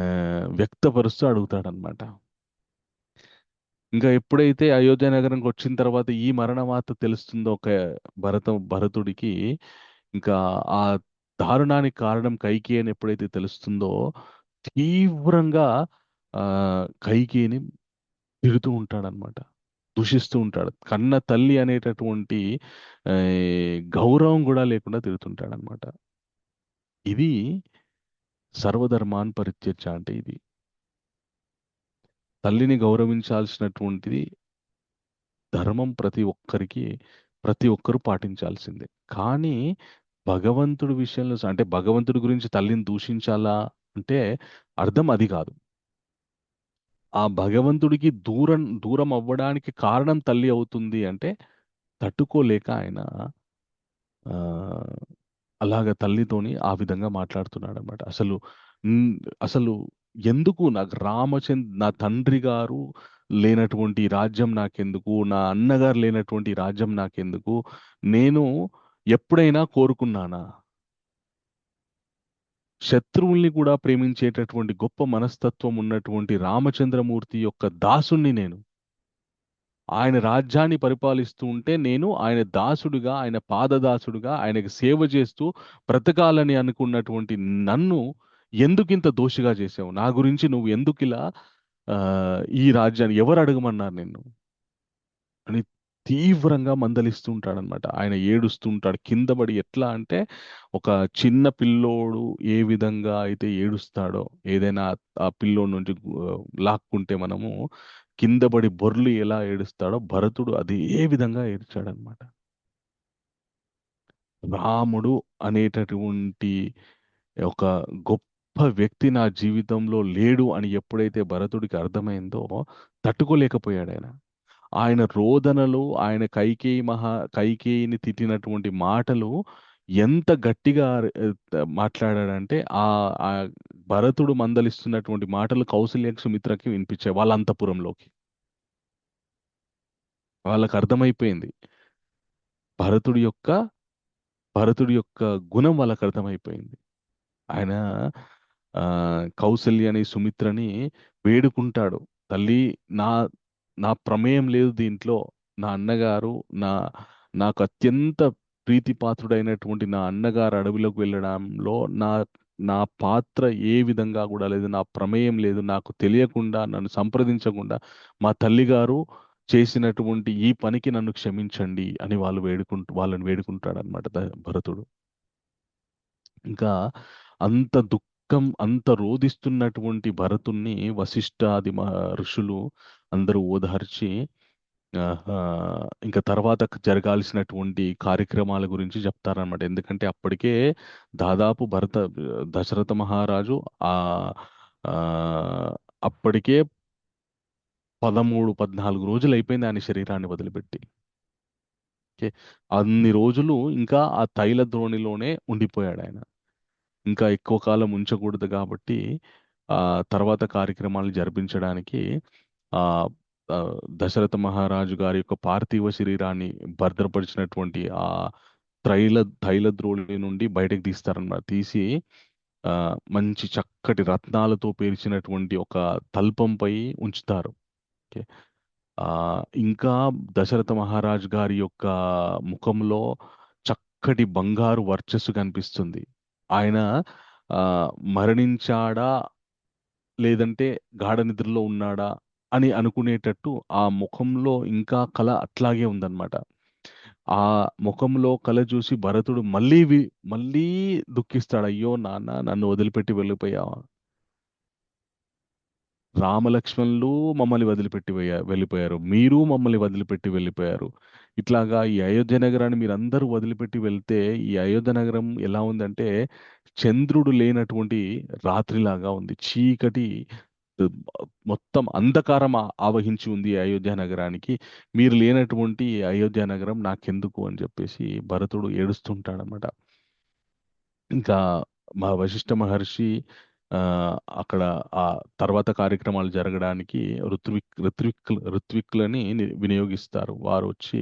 Speaker 1: వ్యక్తపరుస్తూ అడుగుతాడనమాట. ఇంకా ఎప్పుడైతే అయోధ్య నగరంకి వచ్చిన తర్వాత ఈ మరణ వార్త తెలుస్తుందో ఒక భరతుడికి, ఇంకా ఆ దారుణానికి కారణం కైకేయి అని ఎప్పుడైతే తెలుస్తుందో తీవ్రంగా ఆ కైకేయిని తిడుతూ ఉంటాడనమాట, దూషిస్తూ ఉంటాడు. కన్న తల్లి అనేటటువంటి ఆ, గౌరవం కూడా లేకుండా తిడుతుంటాడనమాట. ఇది సర్వధర్మాన్ పరిత్యజ్య అంటే ఇది. తల్లిని గౌరవించాల్సినటువంటిది ధర్మం, ప్రతి ఒక్కరూ పాటించాల్సిందే. కానీ భగవంతుడి విషయంలో అంటే భగవంతుడి గురించి తల్లిని దూషించాలా అంటే అర్థం అది కాదు. ఆ భగవంతుడికి దూరం అవ్వడానికి కారణం తల్లి అవుతుంది అంటే తట్టుకోలేక ఆయన ఆ అలాగ తల్లితోని ఆ విధంగా మాట్లాడుతున్నాడు అనమాట. న్- అసలు ఎందుకు నాకు నా తండ్రి గారు లేనటువంటి రాజ్యం నాకెందుకు, నా అన్నగారు లేనటువంటి రాజ్యం నాకెందుకు, నేను ఎప్పుడైనా కోరుకున్నానా? శత్రువుల్ని కూడా ప్రేమించేటటువంటి గొప్ప మనస్తత్వం ఉన్నటువంటి రామచంద్రమూర్తి యొక్క దాసుణ్ణి నేను. ఆయన రాజ్యాన్ని పరిపాలిస్తూ ఉంటే నేను ఆయన దాసుడిగా, ఆయన పాదదాసుడిగా ఆయనకి సేవ చేస్తూ బ్రతకాలని అనుకున్నటువంటి నన్ను ఎందుకింత దోషిగా చేసావు? నా గురించి నువ్వు ఎందుకిలా ఈ రాజ్యాన్ని ఎవరు అడగమన్నారు నిన్ను అని తీవ్రంగా మందలిస్తూ ఉంటాడనమాట. ఆయన ఏడుస్తూ ఉంటాడు. కింద పడి ఎట్లా అంటే ఒక చిన్న పిల్లోడు ఏ విధంగా అయితే ఏడుస్తాడో, ఏదైనా ఆ పిల్లోడి నుంచి లాక్కుంటే మనము కింద పడి బొర్లి ఎలా ఏడుస్తాడో భరతుడు అదే విధంగా ఏడ్చాడనమాట. రాముడు అనేటటువంటి ఒక గొప్ప వ్యక్తి నా జీవితంలో లేడు అని ఎప్పుడైతే భరతుడికి అర్థమైందో తట్టుకోలేకపోయాడు ఆయన. ఆయన రోదనలు, ఆయన కైకేయిని తిట్టినటువంటి మాటలు ఎంత గట్టిగా మాట్లాడాడంటే ఆ భరతుడు మందలిస్తున్నటువంటి మాటలు కౌసల్యకి, సుమిత్రకి వినిపించాయి వాళ్ళ అంతఃపురంలోకి. వాళ్ళకి అర్థమైపోయింది భరతుడి యొక్క భరతుడి యొక్క గుణం వాళ్ళకి అర్థమైపోయింది. ఆయన కౌసల్యని, సుమిత్రని వేడుకుంటాడు. తల్లి, నా నా ప్రమేయం లేదు దీంట్లో. నా అన్నగారు నా నాకు అత్యంత ప్రీతిపాత్రుడైనటువంటి నా అన్నగారు అడవిలోకి వెళ్ళడంలో నా నా పాత్ర ఏ విధంగా కూడా లేదు. నా ప్రమేయం లేదు. నాకు తెలియకుండా, నన్ను సంప్రదించకుండా మా తల్లిగారు చేసినటువంటి ఈ పనికి నన్ను క్షమించండి అని వాళ్ళని వేడుకుంటాడనమాట భరతుడు. ఇంకా అంత దుఃఖం, అంత రోదిస్తున్నటువంటి భరతుణ్ణి వశిష్ఠాది ఋషులు అందరూ ఓదార్చి ఇంకా తర్వాత జరగాల్సినటువంటి కార్యక్రమాల గురించి చెప్తారనమాట. ఎందుకంటే అప్పటికే దాదాపు దశరథ మహారాజు ఆ ఆ, అప్పటికే 13-14 రోజులు అయిపోయింది ఆయన శరీరాన్ని వదిలిపెట్టి. ఓకే, అన్ని రోజులు ఇంకా ఆ తైల ద్రోణిలోనే ఉండిపోయాడు ఆయన. ఇంకా ఎక్కువ కాలం ఉంచకూడదు కాబట్టి ఆ తర్వాత కార్యక్రమాలు జరిపించడానికి ఆ ఆ, దశరథ మహారాజు గారి యొక్క పార్థివ శరీరాన్ని భద్రపరిచినటువంటి ఆ తైల ద్రోణి నుండి బయటకు తీస్తారన్నమాట. తీసి ఆ మంచి చక్కటి రత్నాలతో పేర్చినటువంటి ఒక తల్పంపై ఉంచుతారు. ఓకే, ఆ ఇంకా దశరథ మహారాజు గారి యొక్క ముఖంలో చక్కటి బంగారు వర్చస్సు కనిపిస్తుంది. ఆయన ఆ మరణించాడా లేదంటే గాఢ నిద్రలో ఉన్నాడా అని అనుకునేటట్టు ఆ ముఖంలో ఇంకా కళ అట్లాగే ఉందన్నమాట. ఆ ముఖంలో కళ చూసి భరతుడు మళ్ళీ దుఃఖిస్తాడు. అయ్యో నాన్న, నన్ను వదిలిపెట్టి వెళ్ళిపోయావా? రామలక్ష్మణులు మమ్మల్ని వదిలిపెట్టి వెళ్ళిపోయారు. మీరు మమ్మల్ని వదిలిపెట్టి వెళ్ళిపోయారు. ఇట్లాగా ఈ అయోధ్య నగరాన్ని మీరందరూ వదిలిపెట్టి వెళ్తే ఈ అయోధ్య నగరం ఎలా ఉందంటే చంద్రుడు లేనటువంటి రాత్రిలాగా ఉంది. చీకటి ఆ, మొత్తం అంధకారం ఆవహించి ఉంది ఈ అయోధ్య నగరానికి. మీరు లేనటువంటి ఈ అయోధ్య నగరం నాకెందుకు అని చెప్పేసి భరతుడు ఏడుస్తుంటాడనమాట. ఇంకా మా వశిష్ఠ మహర్షి ఆ అక్కడ ఆ తర్వాత కార్యక్రమాలు జరగడానికి ఋత్విక్కులని వినియోగిస్తారు. వారు వచ్చి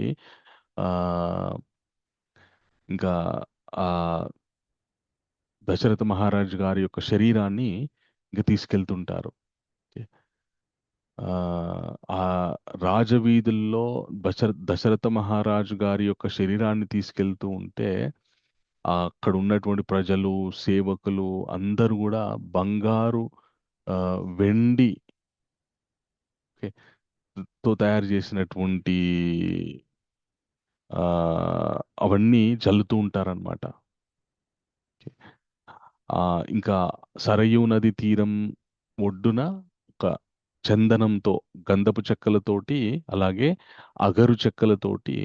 Speaker 1: ఆ ఇంకా ఆ దశరథ మహారాజు గారి యొక్క శరీరాన్ని ఇంకా తీసుకెళ్తుంటారు. ఆ ఆ రాజవీధుల్లో దశరథ మహారాజు గారి యొక్క శరీరాన్ని తీసుకెళ్తూ ఉంటే అక్కడ ఉన్నటువంటి ప్రజలు, సేవకులు అందరూ కూడా బంగారు, వెండి, ఓకే, తో తయారు చేసినటువంటి ఆ అవన్నీ చల్లుతూ ఉంటారనమాట. ఆ ఇంకా సరయూ నది తీరం ఒడ్డున ఒక చందనంతో, గంధపు చెక్కలతోటి, అలాగే అగరు చెక్కలతోటి,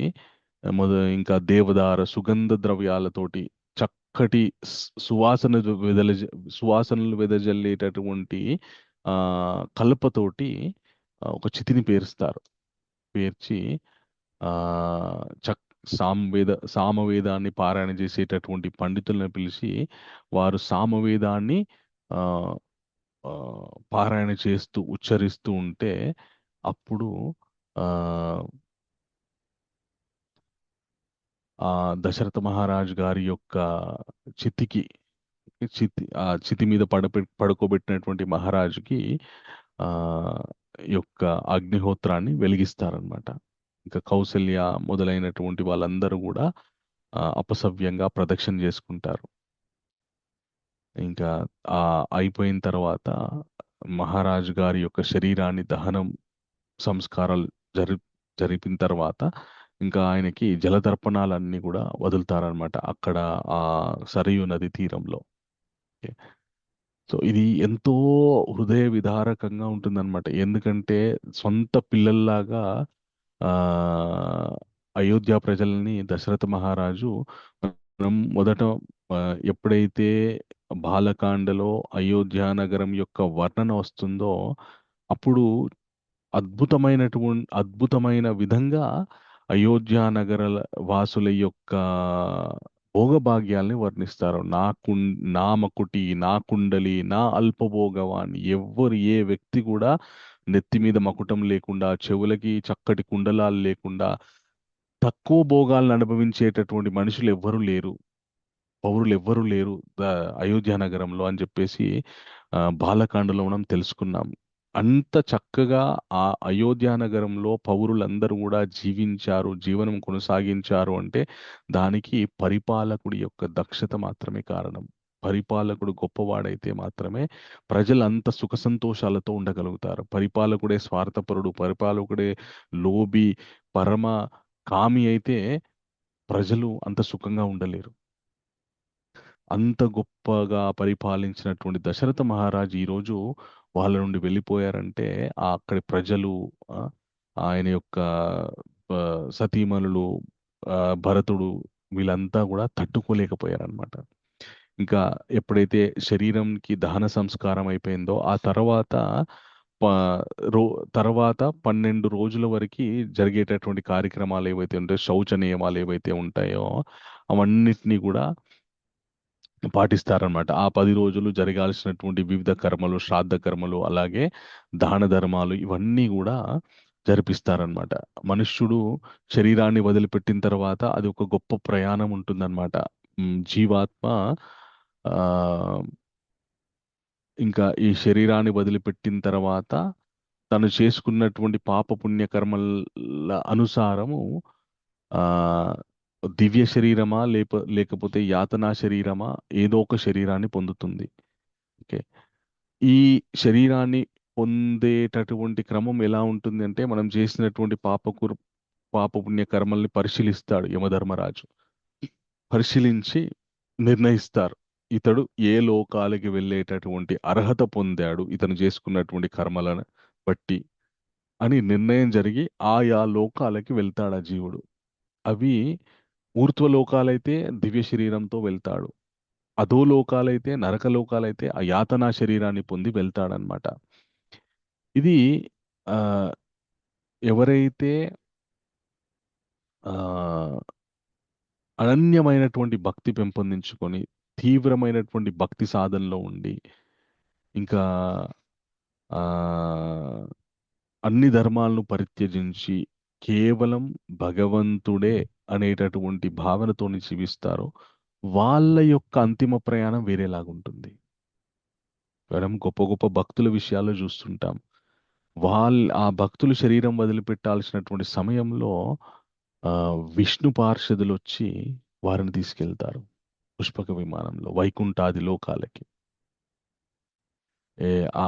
Speaker 1: ఇంకా దేవదార సుగంధ ద్రవ్యాలతోటి చక్కటి సువాసనలు వెదజల్లేటటువంటి ఆ కలపతోటి ఒక చితిని పేరుస్తారు. పేర్చి ఆ చక్ సామవేదాన్ని పారాయణ చేసేటటువంటి పండితులను పిలిచి వారు సామవేదాన్ని ఆ ఆ, పారాయణ చేస్తూ ఉచ్చరిస్తూ ఉంటే అప్పుడు ఆ ఆ దశరథ మహారాజు గారి యొక్క చితికి ఆ చితి మీద పడుకోబెట్టినటువంటి మహారాజుకి ఆ యొక్క అగ్నిహోత్రాన్ని వెలిగిస్తారనమాట. ఇంకా కౌసల్య మొదలైనటువంటి వాళ్ళందరూ కూడా అపసవ్యంగా ప్రదక్షిణ చేసుకుంటారు. ఇంకా అయిపోయిన తర్వాత మహారాజు గారి యొక్క శరీరాన్ని దహనం సంస్కారాలు జరి జరిపిన తర్వాత ఇంకా ఆయనకి జలదర్పణాలన్నీ కూడా వదులుతారనమాట అక్కడ ఆ సరియు నది తీరంలో. ఓకే. సో ఇది ఎంతో హృదయ విదారకంగా ఉంటుందన్నమాట. ఎందుకంటే సొంత పిల్లల్లాగా ఆ అయోధ్య ప్రజల్ని దశరథ మహారాజు మనం మొదట ఎప్పుడైతే బాలకాండలో అయోధ్య నగరం యొక్క వర్ణన వస్తుందో అప్పుడు అద్భుతమైన విధంగా అయోధ్య నగర వాసుల యొక్క భోగభాగ్యాల్ని వర్ణిస్తారు. నా మకుటి, నా కుండలి, నా అల్పభోగవాన్ని. ఎవ్వరు ఏ వ్యక్తి కూడా నెత్తి మీద మకుటం లేకుండా, చెవులకి చక్కటి కుండలాలు లేకుండా తక్కువ భోగాలను అనుభవించేటటువంటి మనుషులు ఎవ్వరూ లేరు, పౌరులు ఎవ్వరూ లేరు అయోధ్య నగరంలో అని చెప్పేసి బాలకాండలో మనం తెలుసుకున్నాం. అంత చక్కగా ఆ అయోధ్య నగరంలో పౌరులందరూ కూడా జీవించారు, జీవనం కొనసాగించారు అంటే దానికి పరిపాలకుడి యొక్క దక్షత మాత్రమే కారణం. పరిపాలకుడు గొప్పవాడైతే మాత్రమే ప్రజలు అంత సుఖ సంతోషాలతో ఉండగలుగుతారు. పరిపాలకుడే స్వార్థపరుడు, పరిపాలకుడే లోబి, పరమ కామి అయితే ప్రజలు అంత సుఖంగా ఉండలేరు. అంత గొప్పగా పరిపాలించినటువంటి దశరథ మహారాజు ఈరోజు వాళ్ళ నుండి వెళ్ళిపోయారంటే అక్కడి ప్రజలు, ఆ, ఆయన యొక్క సతీమణులు, భరతుడు, వీళ్ళంతా కూడా తట్టుకోలేకపోయారనమాట. ఇంకా ఎప్పుడైతే శరీరంకి దహన సంస్కారం అయిపోయిందో ఆ తర్వాత ప రో తర్వాత 12 రోజుల వరకు జరిగేటటువంటి కార్యక్రమాలు ఏవైతే ఉంటాయో, శౌచ నియమాలు ఏవైతే ఉంటాయో అవన్నిటినీ కూడా పాటిస్తారనమాట. ఆ 10 రోజులు జరగాల్సినటువంటి వివిధ కర్మలు, శ్రాద్ధ కర్మలు, అలాగే దాన ధర్మాలు ఇవన్నీ కూడా జరిపిస్తారనమాట. మనుష్యుడు శరీరాన్ని వదిలిపెట్టిన తర్వాత అది ఒక గొప్ప ప్రయాణం ఉంటుందన్నమాట. జీవాత్మ ఆ ఇంకా ఈ శరీరాన్ని వదిలిపెట్టిన తర్వాత తను చేసుకున్నటువంటి పాప పుణ్య కర్మల అనుసారము ఆ దివ్య శరీరమా లేకపోతే యాతనా శరీరమా, ఏదో ఒక శరీరాన్ని పొందుతుంది. ఓకే. ఈ శరీరాన్ని పొందేటటువంటి క్రమం ఎలా ఉంటుంది అంటే మనం చేసినటువంటి పాప పుణ్య కర్మల్ని పరిశీలిస్తాడు యమధర్మరాజు. పరిశీలించి నిర్ణయిస్తారు ఇతడు ఏ లోకాలకి వెళ్ళేటటువంటి అర్హత పొందాడు ఇతను చేసుకున్నటువంటి కర్మలను బట్టి అని నిర్ణయం జరిగి ఆయా లోకాలకి వెళ్తాడు ఆ జీవుడు. అవి ఊర్ధ్వ లోకాలైతే దివ్య శరీరంతో వెళ్తాడు, అధో లోకాలైతే నరక లోకాలైతే ఆ యాతనా శరీరాన్ని పొంది వెళ్తాడనమాట. ఇది ఆ ఎవరైతే ఆ అనన్యమైనటువంటి భక్తి పెంపొందించుకొని తీవ్రమైనటువంటి భక్తి సాధనలో ఉండి ఇంకా ఆ అన్ని ధర్మాలను పరిత్యజించి కేవలం భగవంతుడే అనేటటువంటి భావనతోని జీవిస్తారో వాళ్ళ యొక్క అంతిమ ప్రయాణం వేరేలాగుంటుంది. మనం గొప్ప గొప్ప భక్తుల విషయాల్లో చూస్తుంటాం. ఆ భక్తులు శరీరం వదిలిపెట్టాల్సినటువంటి సమయంలో విష్ణు పార్షదులు వచ్చి వారిని తీసుకెళ్తారు పుష్పక విమానంలో వైకుంఠాది లోకాలకి. ఆ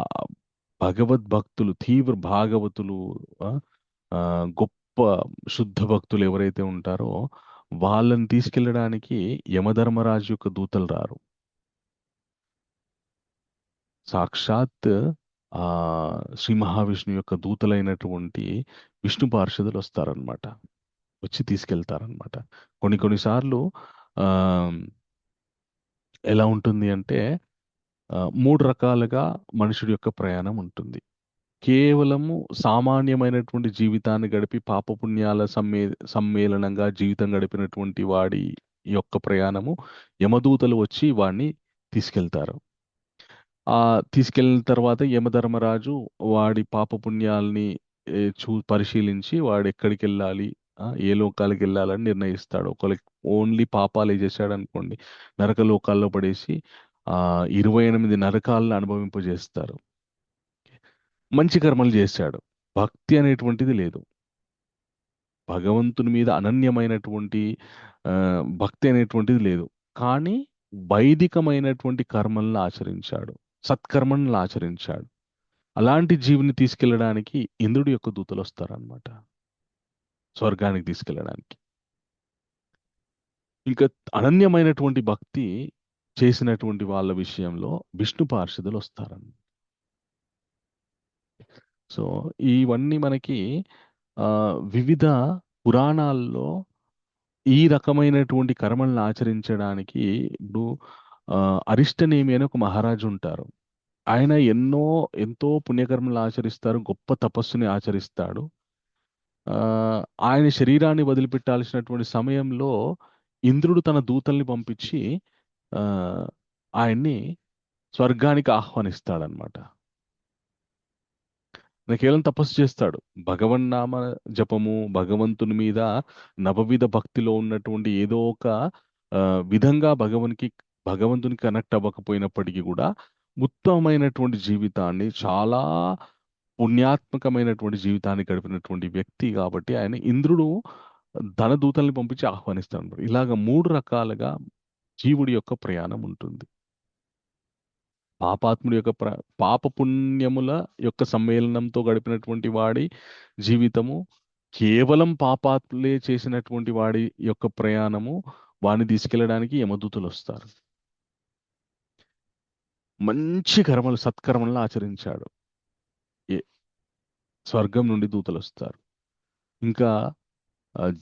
Speaker 1: భగవద్భక్తులు, తీవ్ర భాగవతులు, గొప్ప శుద్ధ భక్తులు ఎవరైతే ఉంటారో వాళ్ళని తీసుకెళ్ళడానికి యమధర్మరాజు యొక్క దూతలు రారు. సాక్షాత్ ఆ శ్రీ మహావిష్ణు యొక్క దూతలైనటువంటి విష్ణు పార్షదులు వస్తారనమాట, వచ్చి తీసుకెళ్తారనమాట. కొన్నిసార్లు ఆ ఎలా ఉంటుంది అంటే 3 రకాలుగా మనుషుడి యొక్క ప్రయాణం ఉంటుంది. కేవలము సామాన్యమైనటువంటి జీవితాన్ని గడిపి పాపపుణ్యాల సమ్మేళనంగా జీవితం గడిపినటువంటి వాడి యొక్క ప్రయాణము యమదూతలు వచ్చి వాడిని తీసుకెళ్తారు. తీసుకెళ్ళిన తర్వాత యమధర్మరాజు వాడి పాపపుణ్యాల్ని పరిశీలించి వాడు ఎక్కడికి వెళ్ళాలి, ఏ లోకాలకు వెళ్ళాలని నిర్ణయిస్తాడు. ఒకరికి ఓన్లీ పాపాలే చేశాడు అనుకోండి, నరక లోకాల్లో పడేసి 28 నరకాలను అనుభవింపజేస్తారు. మంచి కర్మలు చేశాడు, భక్తి అనేటువంటిది లేదు. భగవంతుని మీద అనన్యమైనటువంటి భక్తి అనేటువంటిది లేదు. కానీ వైదికమైనటువంటి కర్మలను ఆచరించాడు, సత్కర్మలను ఆచరించాడు. అలాంటి జీవిని తీసుకెళ్ళడానికి ఇంద్రుడి యొక్క దూతలు వస్తారనమాట, స్వర్గానికి తీసుకెళ్ళడానికి. ఇంకా అనన్యమైనటువంటి భక్తి చేసినటువంటి వాళ్ళ విషయంలో విష్ణు పార్షదులు వస్తారన్నమాట. సో ఇవన్నీ మనకి వివిధ పురాణాల్లో ఈ రకమైనటువంటి కర్మలను ఆచరించడానికి ఇప్పుడు అరిష్టనేమి అని ఒక మహారాజు ఉంటారు. ఆయన ఎంతో పుణ్యకర్మలు ఆచరిస్తారు, గొప్ప తపస్సుని ఆచరిస్తాడు. ఆయన శరీరాన్ని వదిలిపెట్టాల్సినటువంటి సమయంలో ఇంద్రుడు తన దూతల్ని పంపించి ఆయన్ని స్వర్గానికి ఆహ్వానిస్తాడనమాట. కేవలం తపస్సు చేస్తాడు. భగవన్నామ జపము, భగవంతుని మీద నవవిధ భక్తిలో ఉన్నటువంటి ఏదో ఒక విధంగా భగవంతుని కనెక్ట్ అవ్వకపోయినప్పటికీ కూడా ఉత్తమమైనటువంటి జీవితాన్ని, చాలా పుణ్యాత్మకమైనటువంటి జీవితాన్ని గడిపినటువంటి వ్యక్తి కాబట్టి ఆయన ఇంద్రుడు తన దూతల్ని పంపించి ఆహ్వానిస్తాడు. ఇలాగ 3 రకాలుగా జీవుడి యొక్క ప్రయాణం ఉంటుంది. పాపాత్ముడి యొక్క పాప పుణ్యముల యొక్క సమ్మేళనంతో గడిపినటువంటి వాడి జీవితము, కేవలం పాపాత్ములే చేసినటువంటి వాడి యొక్క ప్రయాణము, వాడిని తీసుకెళ్ళడానికి యమదూతలు వస్తారు. మంచి కర్మలు, సత్కర్మలను ఆచరించాడు, స్వర్గం నుండి దూతలు వస్తారు. ఇంకా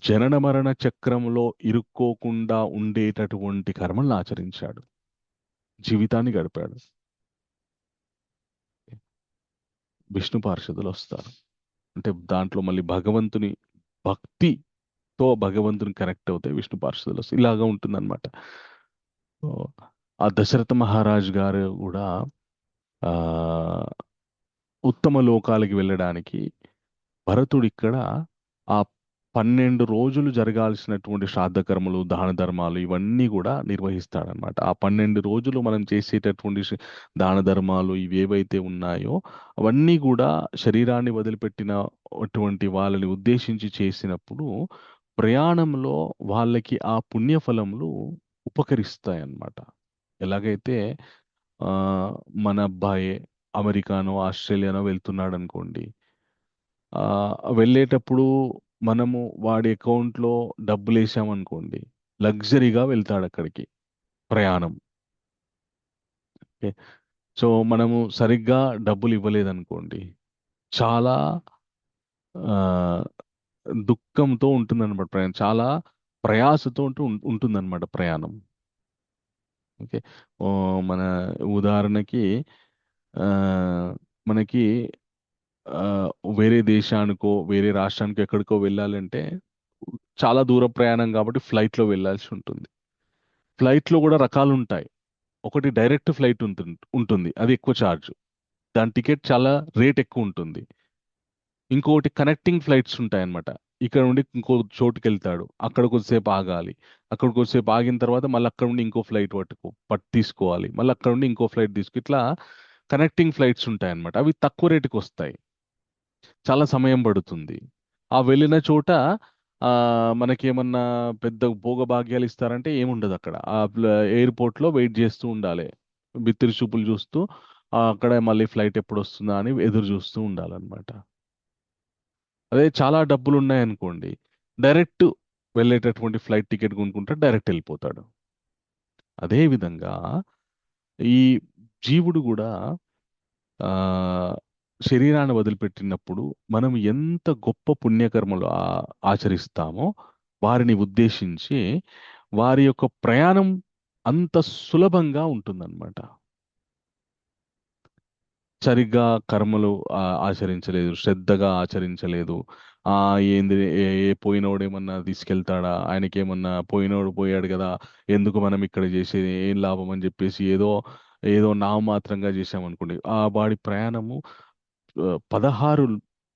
Speaker 1: జనన మరణ చక్రంలో ఇరుక్కోకుండా ఉండేటటువంటి కర్మలను ఆచరించాడు, జీవితాన్ని గడిపాడు. విష్ణు పార్షదులు వస్తారు. అంటే దాంట్లో మళ్ళీ భగవంతుని భక్తితో భగవంతుని కనెక్ట్ అవుతాయి విష్ణు పార్షదులు వస్తారు. ఇలాగా ఉంటుందన్నమాట. ఆ దశరథ మహారాజు గారు కూడా ఉత్తమ లోకాలకి వెళ్ళడానికి భరతుడు ఇక్కడ ఆ 12 రోజులు జరగాల్సినటువంటి శ్రాద్ధకర్మలు, దాన ధర్మాలు ఇవన్నీ కూడా నిర్వహిస్తాడనమాట. ఆ 12 రోజులు మనం చేసేటటువంటి దాన ధర్మాలు ఇవేవైతే ఉన్నాయో అవన్నీ కూడా శరీరాన్ని వదిలిపెట్టినటువంటి వాళ్ళని ఉద్దేశించి చేసినప్పుడు ప్రయాణంలో వాళ్ళకి ఆ పుణ్యఫలములు ఉపకరిస్తాయన్నమాట. ఎలాగైతే మన అబ్బాయి అమెరికానో ఆస్ట్రేలియానో వెళ్తున్నాడు అనుకోండి, వెళ్ళేటప్పుడు మనము వాడి అకౌంట్లో డబ్బులు వేసామనుకోండి, లగ్జరీగా వెళ్తాడు అక్కడికి ప్రయాణం. ఓకే, సో మనము సరిగ్గా డబ్బులు ఇవ్వలేదనుకోండి, చాలా దుఃఖంతో ఉంటుందన్నమాట ప్రయాణం, చాలా ప్రయాసతో ఉంటుందన్నమాట ప్రయాణం. ఓకే, మన ఉదాహరణకి మనకి వేరే దేశానికో వేరే రాష్ట్రానికో ఎక్కడికో వెళ్ళాలంటే చాలా దూర ప్రయాణం కాబట్టి ఫ్లైట్లో వెళ్ళాల్సి ఉంటుంది. ఫ్లైట్లో కూడా రకాలు ఉంటాయి. ఒకటి డైరెక్ట్ ఫ్లైట్ ఉంటుంది, అది ఎక్కువ ఛార్జ్, దాని టికెట్ చాలా రేట్ ఎక్కువ ఉంటుంది. ఇంకొకటి కనెక్టింగ్ ఫ్లైట్స్ ఉంటాయన్నమాట. ఇక్కడ నుండి ఇంకో చోటుకి వెళ్తాడు, అక్కడ కొద్దిసేపు ఆగాలి, అక్కడ కొద్దిసేపు ఆగిన తర్వాత మళ్ళీ అక్కడ నుండి ఇంకో ఫ్లైట్ తీసుకోవాలి, మళ్ళీ అక్కడ నుండి ఇంకో ఫ్లైట్ ఇట్లా కనెక్టింగ్ ఫ్లైట్స్ ఉంటాయన్నమాట. అవి తక్కువ రేటుకి వస్తాయి, చాలా సమయం పడుతుంది. ఆ వెళ్ళిన చోట మనకేమన్నా పెద్ద భోగభాగ్యాలు ఇస్తారంటే ఏముండదు అక్కడ. ఆ ఎయిర్పోర్ట్లో వెయిట్ చేస్తూ ఉండాలి, బిత్తిరి చూపులు చూస్తూ అక్కడ మళ్ళీ ఫ్లైట్ ఎప్పుడు వస్తుందా అని ఎదురు చూస్తూ ఉండాలన్నమాట. అదే చాలా డబ్బులు ఉన్నాయనుకోండి, డైరెక్ట్ వెళ్ళేటటువంటి ఫ్లైట్ టికెట్ కొనుక్కుంటే డైరెక్ట్ వెళ్ళిపోతాడు. అదేవిధంగా ఈ జీవుడు కూడా శరీరాన్ని వదిలిపెట్టినప్పుడు మనం ఎంత గొప్ప పుణ్యకర్మలు ఆచరిస్తామో వారిని ఉద్దేశించి వారి యొక్క ప్రయాణం అంత సులభంగా ఉంటుందన్నమాట. సరిగ్గా కర్మలు ఆచరించలేదు, శ్రద్ధగా ఆచరించలేదు, ఏంది పోయినోడేమన్నా తీసుకెళ్తాడా, ఆయనకేమన్నా పోయినోడు పోయాడు కదా, ఎందుకు మనం ఇక్కడ చేసేది, ఏం లాభం అని చెప్పేసి ఏదో నామమాత్రంగా చేసామనుకోండి, వాడి ప్రయాణము 16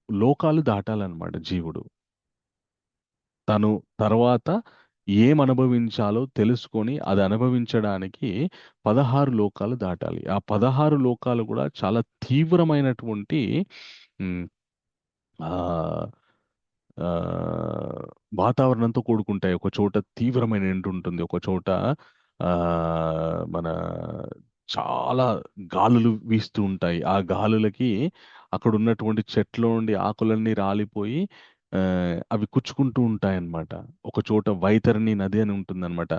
Speaker 1: లోకాలు దాటాలన్నమాట జీవుడు. తను తర్వాత ఏం అనుభవించాలో తెలుసుకొని అది అనుభవించడానికి 16 లోకాలు దాటాలి. ఆ 16 లోకాలు కూడా చాలా తీవ్రమైనటువంటి ఆ, వాతావరణంతో కూడుకుంటాయి. ఒక చోట తీవ్రమైన ఎండ ఉంటుంది, ఒక చోట ఆ, మన చాలా గాలులు వీస్తూ ఉంటాయి. ఆ గాలులకి అక్కడ ఉన్నటువంటి చెట్ల నుండి ఆకులన్నీ రాలిపోయి అవి కుచ్చుకుంటూ ఉంటాయన్నమాట. ఒక చోట వైతరణి నది అని ఉంటుందన్నమాట.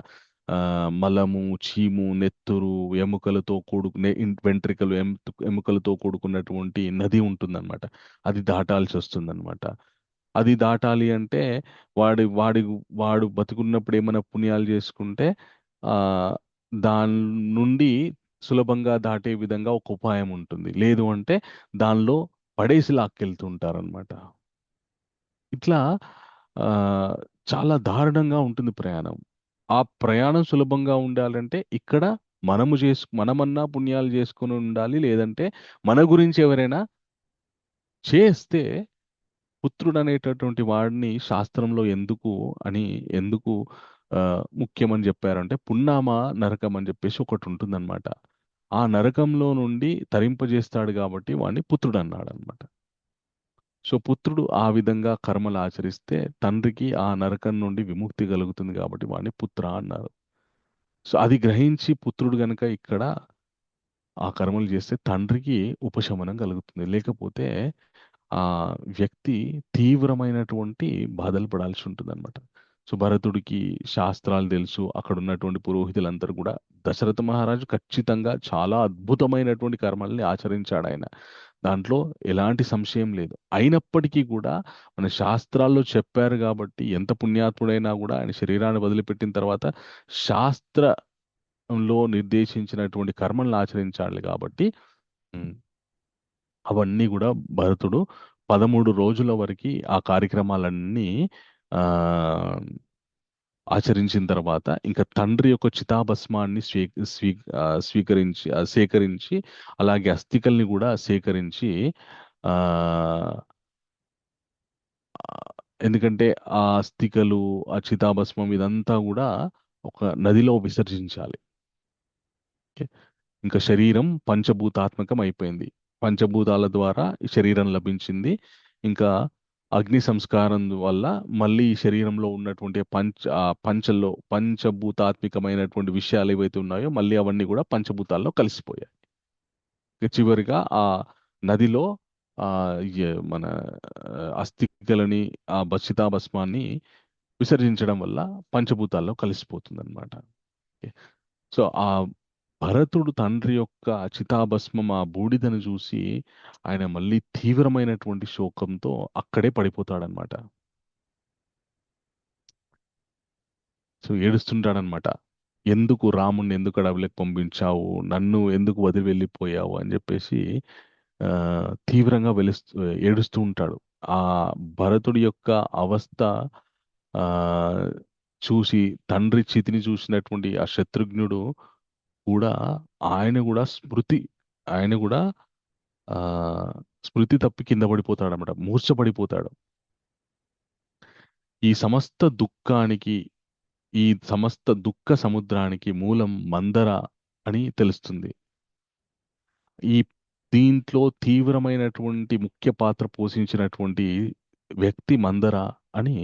Speaker 1: ఆ, మలము, చీము, నెత్తురు, ఎముకలతో వెంట్రికలు, ఎముకలతో కూడుకున్నటువంటి నది ఉంటుందన్నమాట. అది దాటాల్సి వస్తుందన్నమాట. అది దాటాలి అంటే వాడి వాడి వాడు బతుకున్నప్పుడు ఏమైనా పుణ్యాలు చేసుకుంటే ఆ దాని నుండి సులభంగా దాటే విధంగా ఒక ఉపాయం ఉంటుంది. లేదు అంటే దానిలో పడేసి లాక్కెళ్తూ ఉంటారనమాట. ఇట్లా ఆ, చాలా దారుణంగా ఉంటుంది ప్రయాణం. ఆ ప్రయాణం సులభంగా ఉండాలంటే ఇక్కడ మనమన్నా పుణ్యాలు చేసుకొని ఉండాలి. లేదంటే మన గురించి ఎవరైనా చేస్తే పుత్రుడు అనేటటువంటి వాడిని శాస్త్రంలో అని ఎందుకు ఆ, ముఖ్యమని చెప్పారంటే పున్నామ నరకం అని చెప్పేసి ఒకటి ఉంటుందన్నమాట. ఆ నరకంలో నుండి తరింపజేస్తాడు కాబట్టి వాడిని పుత్రుడు అన్నాడు అనమాట. సో పుత్రుడు ఆ విధంగా కర్మలు ఆచరిస్తే తండ్రికి ఆ నరకం నుండి విముక్తి కలుగుతుంది కాబట్టి వాడిని పుత్ర అన్నారు. సో అది గ్రహించి పుత్రుడు గనుక ఇక్కడ ఆ కర్మలు చేస్తే తండ్రికి ఉపశమనం కలుగుతుంది. లేకపోతే ఆ వ్యక్తి తీవ్రమైనటువంటి బాధలు పడాల్సి ఉంటుందన్నమాట. సో భరతుడికి శాస్త్రాలు తెలుసు. అక్కడ ఉన్నటువంటి పురోహితులందరూ కూడా దశరథ మహారాజు ఖచ్చితంగా చాలా అద్భుతమైనటువంటి కర్మల్ని ఆచరించాడు ఆయన. దాంట్లో ఎలాంటి సంశయం లేదు. అయినప్పటికీ కూడా మన శాస్త్రాల్లో చెప్పారు కాబట్టి ఎంత పుణ్యాత్ముడైనా కూడా ఆయన శరీరాన్ని వదిలిపెట్టిన తర్వాత శాస్త్రంలో నిర్దేశించినటువంటి కర్మల్ని ఆచరించాలి కాబట్టి ఉమ్, అవన్నీ కూడా భరతుడు 13 రోజుల వరకు ఆ కార్యక్రమాలన్నీ ఆ ఆచరించిన తర్వాత ఇంకా తండ్రి యొక్క చితాభస్మాన్ని సేకరించి అలాగే అస్థికల్ని కూడా సేకరించి ఆ ఎందుకంటే ఆ అస్థికలు, ఆ చితాభస్మం ఇదంతా కూడా ఒక నదిలో విసర్జించాలి. ఓకే. ఇంకా శరీరం పంచభూతాత్మకం అయిపోయింది. పంచభూతాల ద్వారా ఈ శరీరం లభించింది. ఇంకా అగ్ని సంస్కారం వల్ల మళ్ళీ ఈ శరీరంలో ఉన్నటువంటి పంచభూతాత్మికమైనటువంటి విషయాలు ఏవైతే ఉన్నాయో మళ్ళీ అవన్నీ కూడా పంచభూతాల్లో కలిసిపోయాయి. ఇక చివరిగా ఆ నదిలో ఆ మన అస్థికలని చితాభస్మాన్ని విసర్జించడం వల్ల పంచభూతాల్లో కలిసిపోతుంది అనమాట. సో ఆ భరతుడు తండ్రి యొక్క చితాభస్మం ఆ బూడిదను చూసి ఆయన మళ్ళీ తీవ్రమైనటువంటి శోకంతో అక్కడే పడిపోతాడనమాట. సో ఏడుస్తుంటాడనమాట. రాముణ్ణి ఎందుకు అడవిలోకి పంపించావు, నన్ను ఎందుకు వదిలి వెళ్ళిపోయావు అని చెప్పేసి ఆ తీవ్రంగా ఏడుస్తూ ఉంటాడు. ఆ భరతుడి యొక్క అవస్థ ఆ చూసి తండ్రి చితిని చూసినటువంటి ఆ శత్రుఘ్నుడు కూడా ఆయన కూడా ఆ స్మృతి తప్పి కింద పడిపోతాడు అనమాట. మూర్ఛపడిపోతాడు. ఈ సమస్త దుఃఖానికి ఈ సమస్త దుఃఖ సముద్రానికి మూలం మందర అని తెలుస్తుంది. ఈ దీంట్లో తీవ్రమైనటువంటి ముఖ్య పాత్ర పోషించినటువంటి వ్యక్తి మందర అని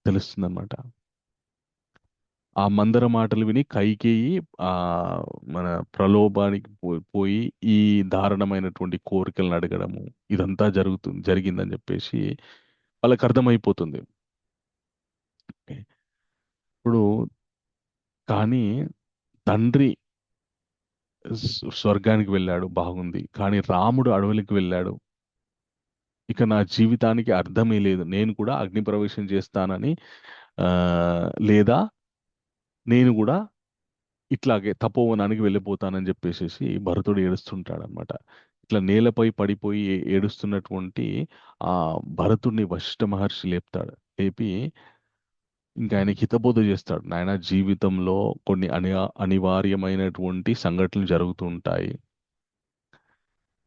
Speaker 1: తెలుస్తుందన్నమాట. ఆ మందర మాటలు విని కైకేయి ఆ మన ప్రలోభానికి పోయి ఈ దారుణమైనటువంటి కోరికలను అడగడము ఇదంతా జరిగిందని చెప్పేసి వాళ్ళకి అర్థమైపోతుంది. ఓకే. ఇప్పుడు కానీ తండ్రి స్వర్గానికి వెళ్ళాడు, బాగుంది. కానీ రాముడు అడవులకు వెళ్ళాడు. ఇక నా జీవితానికి అర్థమే లేదు. నేను కూడా అగ్ని ప్రవేశం చేస్తానని ఆ లేదా నేను కూడా ఇట్లాగే తపోవనానికి వెళ్ళిపోతానని చెప్పేసి భరతుడు ఏడుస్తుంటాడనమాట. ఇట్లా నేలపై పడిపోయి ఏడుస్తున్నటువంటి ఆ భరతుడిని వశిష్ఠ మహర్షి లేపి ఇంకా ఆయనకి హితబోధ చేస్తాడు. నాయన జీవితంలో కొన్ని అనివార్యమైనటువంటి సంఘటనలు జరుగుతూ ఉంటాయి.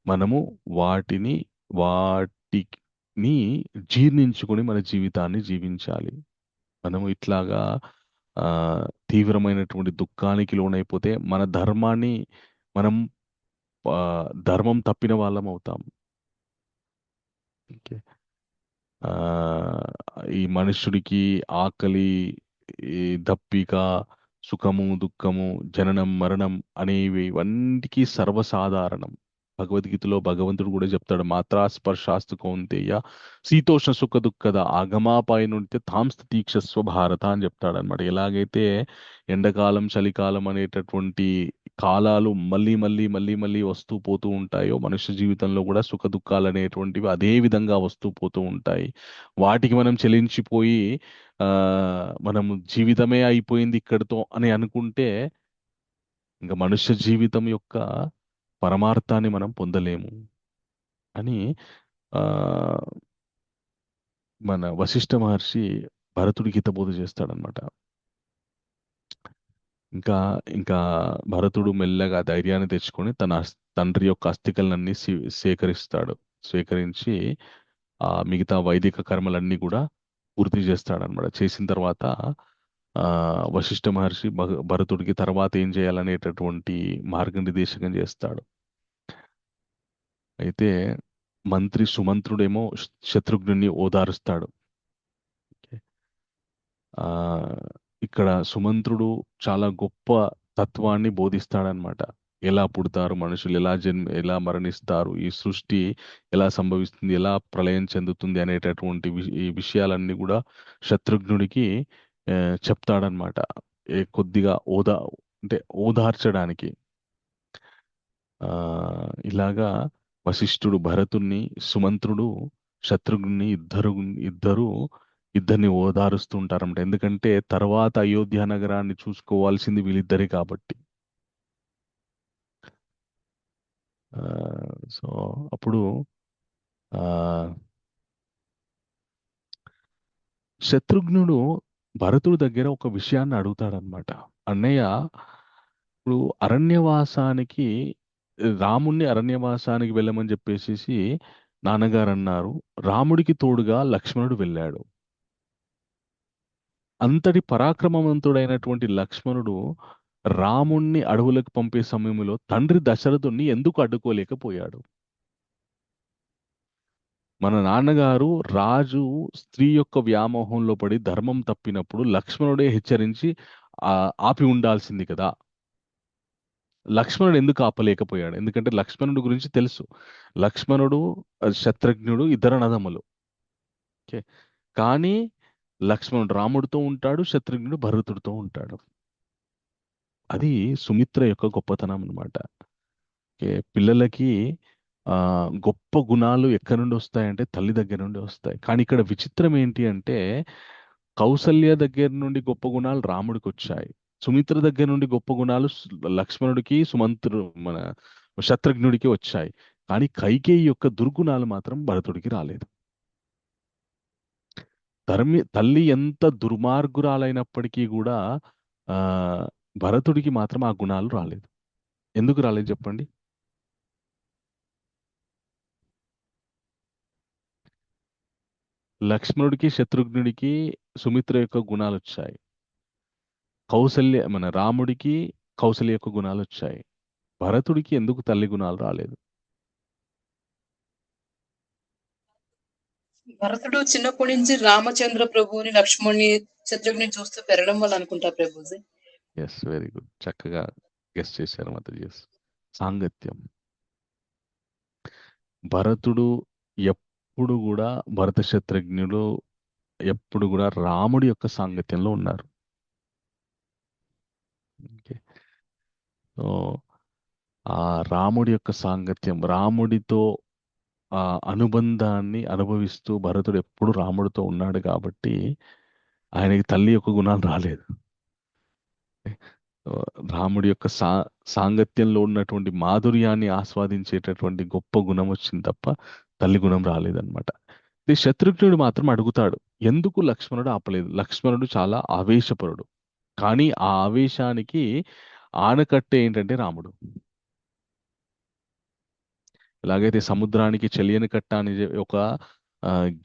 Speaker 1: మనము వాటిని జీర్ణించుకొని మన జీవితాన్ని జీవించాలి. మనము ఇట్లాగా ఆ తీవ్రమైనటువంటి దుఃఖానికి లోనైపోతే మన ధర్మాన్ని మనం ధర్మం తప్పిన వాళ్ళం అవుతాం. ఓకే. ఆ, ఈ మనుష్యుడికి ఆకలి, ఈ దప్పిక, సుఖము దుఃఖము, జననం మరణం అనేవి ఇవన్నిటికీ సర్వసాధారణం. భగవద్గీతలో భగవంతుడు కూడా చెప్తాడు, మాత్రా స్పర్శాస్తు కౌంతేయ శీతోష్ణ సుఖ దుఃఖద ఆగమాపాయ నుండి తాంస్త తీక్షస్వ భారత అని చెప్తాడు అనమాట. ఎలాగైతే ఎండాకాలం చలికాలం అనేటటువంటి కాలాలు మళ్ళీ మళ్ళీ మళ్ళీ మళ్ళీ వస్తూ పోతూ ఉంటాయో, మనుష్య జీవితంలో కూడా సుఖ దుఃఖాలు అనేటువంటివి అదే విధంగా వస్తూ పోతూ ఉంటాయి. వాటికి మనం చెలించిపోయి ఆ మనము జీవితమే అయిపోయింది ఇక్కడితో అని అనుకుంటే ఇంకా మనుష్య జీవితం యొక్క పరమార్థాన్ని మనం పొందలేము అని ఆ మన వశిష్ఠ మహర్షి భరతుడికి హితబోధ చేస్తాడనమాట. ఇంకా ఇంకా భరతుడు మెల్లగా ధైర్యాన్ని తెచ్చుకొని తన తండ్రి యొక్క అస్థికలన్నీ సేకరిస్తాడు. స్వీకరించి ఆ మిగతా వైదిక కర్మలన్నీ కూడా పూర్తి చేస్తాడనమాట. చేసిన తర్వాత ఆ వశిష్ఠ మహర్షి భరతుడికి తర్వాత ఏం చేయాలనేటటువంటి మార్గనిర్దేశకం చేస్తాడు. అయితే మంత్రి సుమంత్రుడేమో శత్రుఘ్నుని ఓదారుస్తాడు. ఆ ఇక్కడ సుమంత్రుడు చాలా గొప్ప తత్వాన్ని బోధిస్తాడనమాట. ఎలా పుడతారు మనుషులు, ఎలా మరణిస్తారు, ఈ సృష్టి ఎలా సంభవిస్తుంది, ఎలా ప్రళయం చెందుతుంది అనేటటువంటి ఈ విషయాలన్నీ కూడా శత్రుఘ్నుడికి ఆ, చెప్తాడనమాట. కొద్దిగా అంటే ఓదార్చడానికి. ఆ ఇలాగా వశిష్ఠుడు భరతుణ్ణి, సుమంత్రుడు శత్రుఘ్ని ఇద్దరు ఇద్దరిని ఓదారుస్తూ ఉంటారన్నమాట. ఎందుకంటే తర్వాత అయోధ్య నగరాన్ని చూసుకోవాల్సింది వీళ్ళిద్దరే కాబట్టి. ఆ, సో అప్పుడు ఆ శత్రుఘ్నుడు భరతుడి దగ్గర ఒక విషయాన్ని అడుగుతాడనమాట. అన్నయ్య, ఇప్పుడు అరణ్యవాసానికి రాముణ్ణి అరణ్యవాసానికి వెళ్ళమని చెప్పేసి నాన్నగారు అన్నారు. రాముడికి తోడుగా లక్ష్మణుడు వెళ్ళాడు. అంతటి పరాక్రమవంతుడైనటువంటి లక్ష్మణుడు రాముణ్ణి అడవులకు పంపే సమయంలో తండ్రి దశరథుణ్ణి ఎందుకు అడ్డుకోలేకపోయాడు? మన నాన్నగారు రాజు స్త్రీ యొక్క వ్యామోహంలో పడి ధర్మం తప్పినప్పుడు లక్ష్మణుడే హెచ్చరించి ఆపి ఉండాల్సింది కదా. లక్ష్మణుడు ఎందుకు ఆపలేకపోయాడు? ఎందుకంటే లక్ష్మణుడు గురించి తెలుసు. లక్ష్మణుడు శత్రుఘ్నుడు ఇద్దరు అన్నదమ్ములు. ఓకే, కానీ లక్ష్మణుడు రాముడితో ఉంటాడు, శత్రుఘ్నుడు భరతుడితో ఉంటాడు. అది సుమిత్ర యొక్క గొప్పతనం అనమాట. ఓకే, పిల్లలకి గొప్ప గుణాలు ఎక్కడి నుండి వస్తాయంటే తల్లి దగ్గర నుండి వస్తాయి. కానీ ఇక్కడ విచిత్రం ఏంటి అంటే కౌసల్య దగ్గర నుండి గొప్ప గుణాలు రాముడికి వచ్చాయి. సుమిత్ర దగ్గర నుండి గొప్ప గుణాలు లక్ష్మణుడికి, మన శత్రుఘ్నుడికి వచ్చాయి. కానీ కైకేయి యొక్క దుర్గుణాలు మాత్రం భరతుడికి రాలేదు. తల్లి ఎంత దుర్మార్గురాలైనప్పటికీ కూడా ఆ భరతుడికి మాత్రం ఆ గుణాలు రాలేదు. ఎందుకు రాలేదు చెప్పండి? లక్ష్మణుడికి, శత్రుఘ్నుడికి సుమిత్ర యొక్క గుణాలు వచ్చాయి. మన రాముడికి కౌసల్య యొక్క గుణాలు వచ్చాయి. భరతుడికి ఎందుకు తల్లి గుణాలు రాలేదు?
Speaker 5: భరతుడు చిన్నప్పటి నుంచి రామచంద్ర ప్రభువుని, లక్ష్మణుని, శత్రుఘ్ని చూస్తూ పెరగడం వల్ల అనుకుంటా ప్రభుజీ.
Speaker 1: ఎస్, వెరీ గుడ్, చక్కగా గెస్ చేశారు మాతాజీ. ఎస్, సాంగత్యం. భరతుడు ఎప్పుడు కూడా భరత శత్రుఘ్నులు ఎప్పుడు కూడా రాముడి యొక్క సాంగత్యంలో ఉన్నారు. ఓకే, సో ఆ రాముడి యొక్క సాంగత్యం, రాముడితో ఆ అనుబంధాన్ని అనుభవిస్తూ భరతుడు ఎప్పుడు రాముడితో ఉన్నాడు కాబట్టి ఆయనకి తల్లి యొక్క గుణాలు రాలేదు. రాముడి యొక్క సాంగత్యంలో ఉన్నటువంటి మాధుర్యాన్ని ఆస్వాదించేటటువంటి గొప్ప గుణం వచ్చింది తప్ప తల్లి గుణం రాలేదన్నమాట. శత్రుఘ్నుడు మాత్రం అడుగుతాడు, ఎందుకు లక్ష్మణుడు ఆపలేదు? లక్ష్మణుడు చాలా ఆవేశపరుడు, కానీ ఆ ఆవేశానికి ఆనకట్టే ఏంటంటే రాముడు. ఎలాగైతే సముద్రానికి చెలియని కట్ట అని ఒక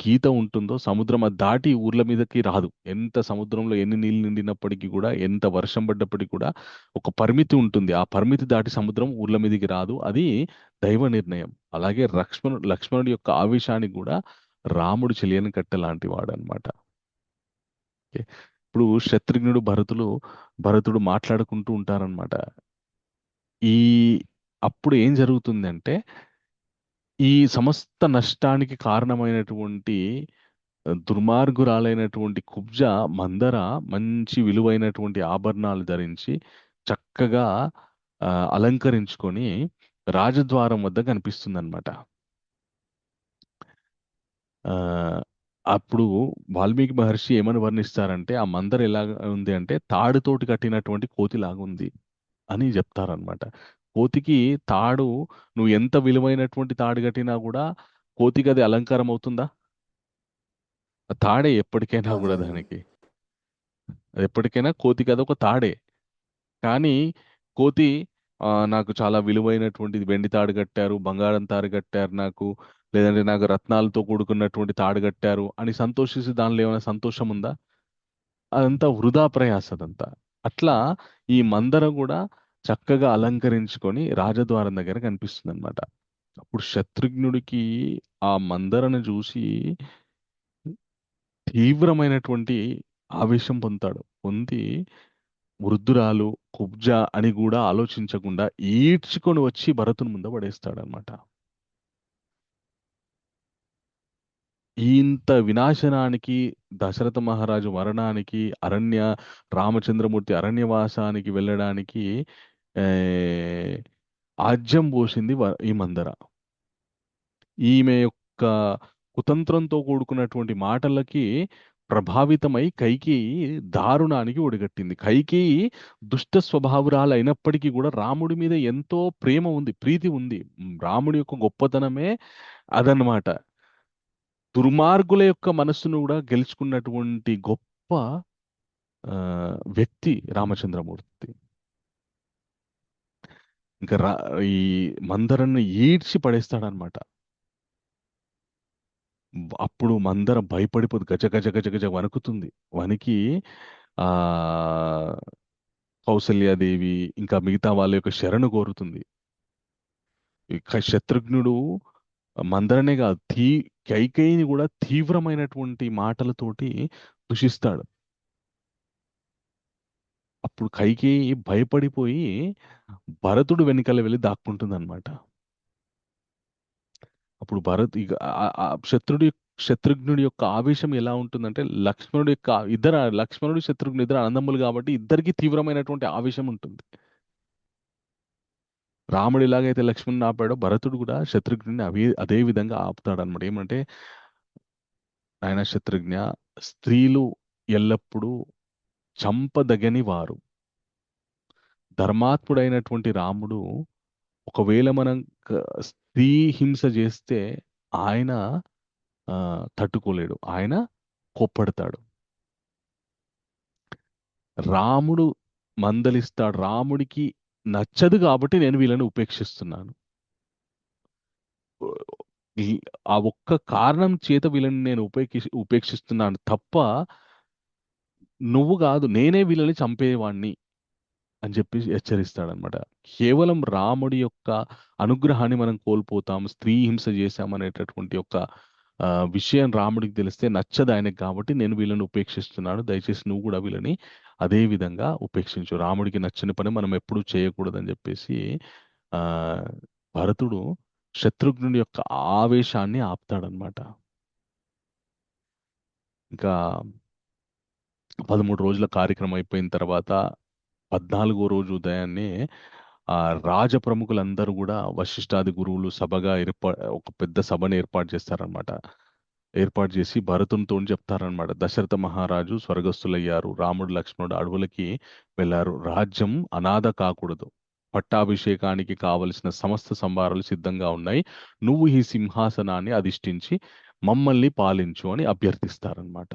Speaker 1: గీత ఉంటుందో, సముద్రం అది దాటి ఊర్ల మీదకి రాదు. ఎంత సముద్రంలో ఎన్ని నీళ్ళు నిండినప్పటికీ కూడా, ఎంత వర్షం పడ్డప్పటికీ కూడా ఒక పరిమితి ఉంటుంది. ఆ పరిమితి దాటి సముద్రం ఊర్ల మీదకి రాదు. అది దైవ నిర్ణయం. అలాగే లక్ష్మణుడి యొక్క ఆవేశానికి కూడా రాముడు చెలియని కట్టె లాంటి వాడు అనమాట. ఇప్పుడు శత్రుఘ్నుడు భరతుడు మాట్లాడుకుంటూ ఉంటారనమాట. ఈ అప్పుడు ఏం జరుగుతుందంటే, ఈ సమస్త నష్టానికి కారణమైనటువంటి దుర్మార్గురాలైనటువంటి కుబ్జ మందర మంచి విలువైనటువంటి ఆభరణాలు ధరించి చక్కగా అలంకరించుకొని రాజద్వారం వద్ద కనిపిస్తుందన్నమాట. ఆ, అప్పుడు వాల్మీకి మహర్షి ఏమని వర్ణిస్తారంటే, ఆ మందర ఎలా ఉంది అంటే తాడుతోటి కట్టినటువంటి కోతిలాగా ఉంది అని చెప్తారనమాట. కోతికి తాడు, నువ్వు ఎంత విలువైనటువంటి తాడు కట్టినా కూడా కోతికి అది అలంకారం అవుతుందా? ఆ తాడే ఎప్పటికైనా కూడా
Speaker 2: అవునండి.
Speaker 1: దానికి, అది ఎప్పటికైనా కోతికి అదొక తాడే. కానీ కోతి నాకు చాలా విలువైనటువంటిది వెండి తాడు కట్టారు, బంగారం తాడు కట్టారు నాకు, లేదంటే నాకు రత్నాలతో కూడుకున్నటువంటి తాడు కట్టారు అని సంతోషిస్తే దానిలో ఏమైనా సంతోషం ఉందా? అదంతా వృధా ప్రయాస అదంతా. అట్లా ఈ మందర కూడా చక్కగా అలంకరించుకొని రాజద్వారం దగ్గర కనిపిస్తుంది అనమాట. అప్పుడు శత్రుఘ్నుడికి ఆ మందరను చూసి తీవ్రమైనటువంటి ఆవేశం పొంది వృద్ధురాలు కుబ్జ అని కూడా ఆలోచించకుండా ఈడ్చుకొని వచ్చి భరతుని ముందు పడేస్తాడనమాట. ఇంత వినాశనానికి, దశరథ మహారాజు మరణానికి, రామచంద్రమూర్తి అరణ్యవాసానికి వెళ్ళడానికి ఏ, ఆజ్యం పోసింది ఈ మందర. ఈమె యొక్క కుతంత్రంతో కూడుకున్నటువంటి మాటలకి ప్రభావితమై కైకేయి దారుణానికి ఒడిగట్టింది. కైకేయి దుష్ట స్వభావురాలు అయినప్పటికీ కూడా రాముడి మీద ఎంతో ప్రేమ ఉంది, ప్రీతి ఉంది. రాముడి యొక్క గొప్పతనమే అదనమాట. దుర్మార్గుల యొక్క మనస్సును కూడా గెలుచుకున్నటువంటి గొప్ప ఆ, వ్యక్తి రామచంద్రమూర్తి. ఇంకా ఈ మందరను ఈడ్చి పడేస్తాడనమాట. అప్పుడు మందర భయపడిపోతుంది, గజ గజ గజ గజ వణుకుతుంది. వణికి ఆ కౌసల్యాదేవి ఇంకా మిగతా వాళ్ళ యొక్క శరణు కోరుతుంది. ఇక శత్రుఘ్నుడు మందరనే కాదు, కైకేయిని కూడా తీవ్రమైనటువంటి మాటలతోటి దూషిస్తాడు. అప్పుడు కైకేయి భయపడిపోయి భరతుడు వెనకాల వెళ్ళి దాక్కుంటుంది అనమాట. అప్పుడు భరత్ ఇక శత్రుఘ్నుడి యొక్క ఆవేశం ఎలా ఉంటుందంటే, లక్ష్మణుడు శత్రుఘ్నుడు ఇద్దరు అన్నదమ్ములు కాబట్టి ఇద్దరికి తీవ్రమైనటువంటి ఆవేశం ఉంటుంది. రాముడు ఎలాగైతే లక్ష్మణుని ఆపాడో భరతుడు కూడా శత్రుఘ్నుడిని అదే విధంగా ఆపుతాడనమాట. ఏమంటే, ఆయన శత్రుఘ్న, స్త్రీలు ఎల్లప్పుడూ చంపదగని వారు. ధర్మాత్ముడైనటువంటి రాముడు ఒకవేళ మనం స్త్రీ హింస చేస్తే ఆయన తట్టుకోలేడు, ఆయన కోప్పడతాడు. రాముడు మందలిస్తాడు, రాముడికి నచ్చదు కాబట్టి నేను వీళ్ళని ఉపేక్షిస్తున్నాను. ఆ ఒక్క కారణం చేత వీళ్ళని నేను ఉపేక్షిస్తున్నాను తప్ప నువ్వు కాదు, నేనే వీళ్ళని చంపేవాణ్ణి అని చెప్పి హెచ్చరిస్తాడనమాట. కేవలం రాముడి యొక్క అనుగ్రహాన్ని మనం కోల్పోతాం, స్త్రీ హింస చేశామనేటటువంటి ఒక విషయం రాముడికి తెలిస్తే నచ్చదు ఆయనకి, కాబట్టి నేను వీళ్ళని ఉపేక్షిస్తున్నాను, దయచేసి నువ్వు కూడా వీళ్ళని అదే విధంగా ఉపేక్షించు. రాముడికి నచ్చని పని మనం ఎప్పుడూ చేయకూడదని చెప్పేసి ఆ భరతుడు శత్రుఘ్నుడి యొక్క ఆవేశాన్ని ఆపుతాడనమాట. ఇంకా 13 రోజుల కార్యక్రమం అయిపోయిన తర్వాత 14వ రోజు ఉదయాన్నే ఆ రాజ ప్రముఖులందరూ కూడా వశిష్ఠాది గురువులు సభగా ఒక పెద్ద సభను ఏర్పాటు చేస్తారనమాట. ఏర్పాటు చేసి భరతునితో చెప్తారనమాట, దశరథ మహారాజు స్వర్గస్థులయ్యారు, రాముడు లక్ష్మణుడు అడవులకి వెళ్ళారు, రాజ్యం అనాథ కాకూడదు, పట్టాభిషేకానికి కావలసిన సమస్త సంభారాలు సిద్ధంగా ఉన్నాయి, నువ్వు ఈ సింహాసనాన్ని అధిష్ఠించి మమ్మల్ని పాలించు అని అభ్యర్థిస్తారనమాట.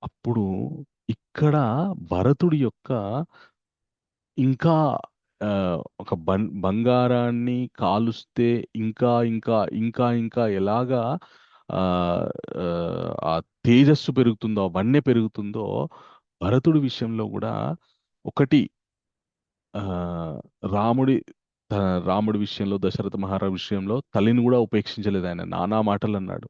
Speaker 1: అప్పుడు ఇక్కడ భరతుడి యొక్క ఇంకా ఒక బంగారాన్ని కాలుస్తే ఇంకా ఇంకా ఇంకా ఇంకా ఎలాగా ఆ ఆ, ఆ తేజస్సు పెరుగుతుందో, వన్నె పెరుగుతుందో, భరతుడి విషయంలో కూడా ఒకటి ఆ రాముడి రాముడి విషయంలో, దశరథ మహారాజు విషయంలో తల్లిని కూడా ఉపేక్షించలేదు ఆయన. నానా మాటలు అన్నాడు.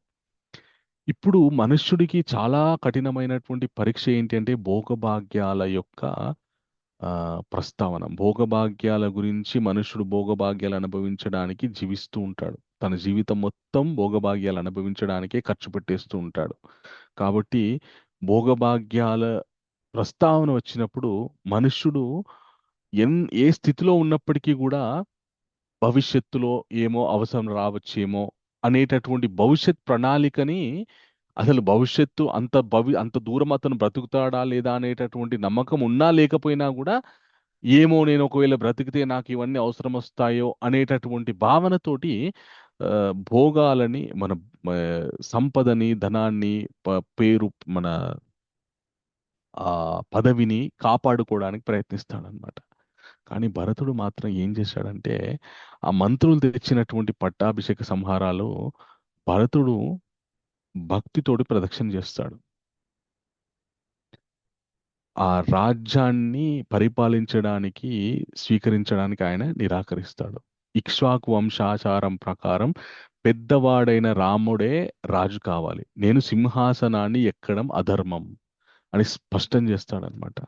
Speaker 1: ఇప్పుడు మనుష్యుడికి చాలా కఠినమైనటువంటి పరీక్ష ఏంటి అంటే భోగభాగ్యాల యొక్క ప్రస్తావన. భోగభాగ్యాల గురించి మనుష్యుడు భోగభాగ్యాలు అనుభవించడానికి జీవిస్తూ ఉంటాడు. తన జీవితం మొత్తం భోగభాగ్యాలు అనుభవించడానికే ఖర్చు పెట్టేస్తూ ఉంటాడు. కాబట్టి భోగభాగ్యాల ప్రస్తావన వచ్చినప్పుడు మనుష్యుడు ఏ స్థితిలో ఉన్నప్పటికీ కూడా భవిష్యత్తులో ఏమో అవసరం రావచ్చేమో అనేటటువంటి భవిష్యత్ ప్రణాళికని, అసలు భవిష్యత్తు అంత దూరం అతను బ్రతుకుతాడా లేదా అనేటటువంటి నమ్మకం ఉన్నా లేకపోయినా కూడా ఏమో నేను ఒకవేళ బ్రతికితే నాకు ఇవన్నీ అవసరం వస్తాయో అనేటటువంటి భావనతోటి భోగాలని, మన ఆ, సంపదని, ధనాన్ని, పేరు, మన ఆ పదవిని కాపాడుకోవడానికి ప్రయత్నిస్తాడనమాట. కానీ భరతుడు మాత్రం ఏం చేశాడంటే ఆ మంత్రులు తెచ్చినటువంటి పట్టాభిషేక సంహారాలు భరతుడు భక్తితోటి ప్రదక్షిణ చేస్తాడు. ఆ రాజ్యాన్ని పరిపాలించడానికి, స్వీకరించడానికి ఆయన నిరాకరిస్తాడు. ఇక్ష్వాకు వంశాచారం ప్రకారం పెద్దవాడైన రాముడే రాజు కావాలి, నేను సింహాసనాన్ని ఎక్కడం అధర్మం అని స్పష్టం చేస్తాడనమాట.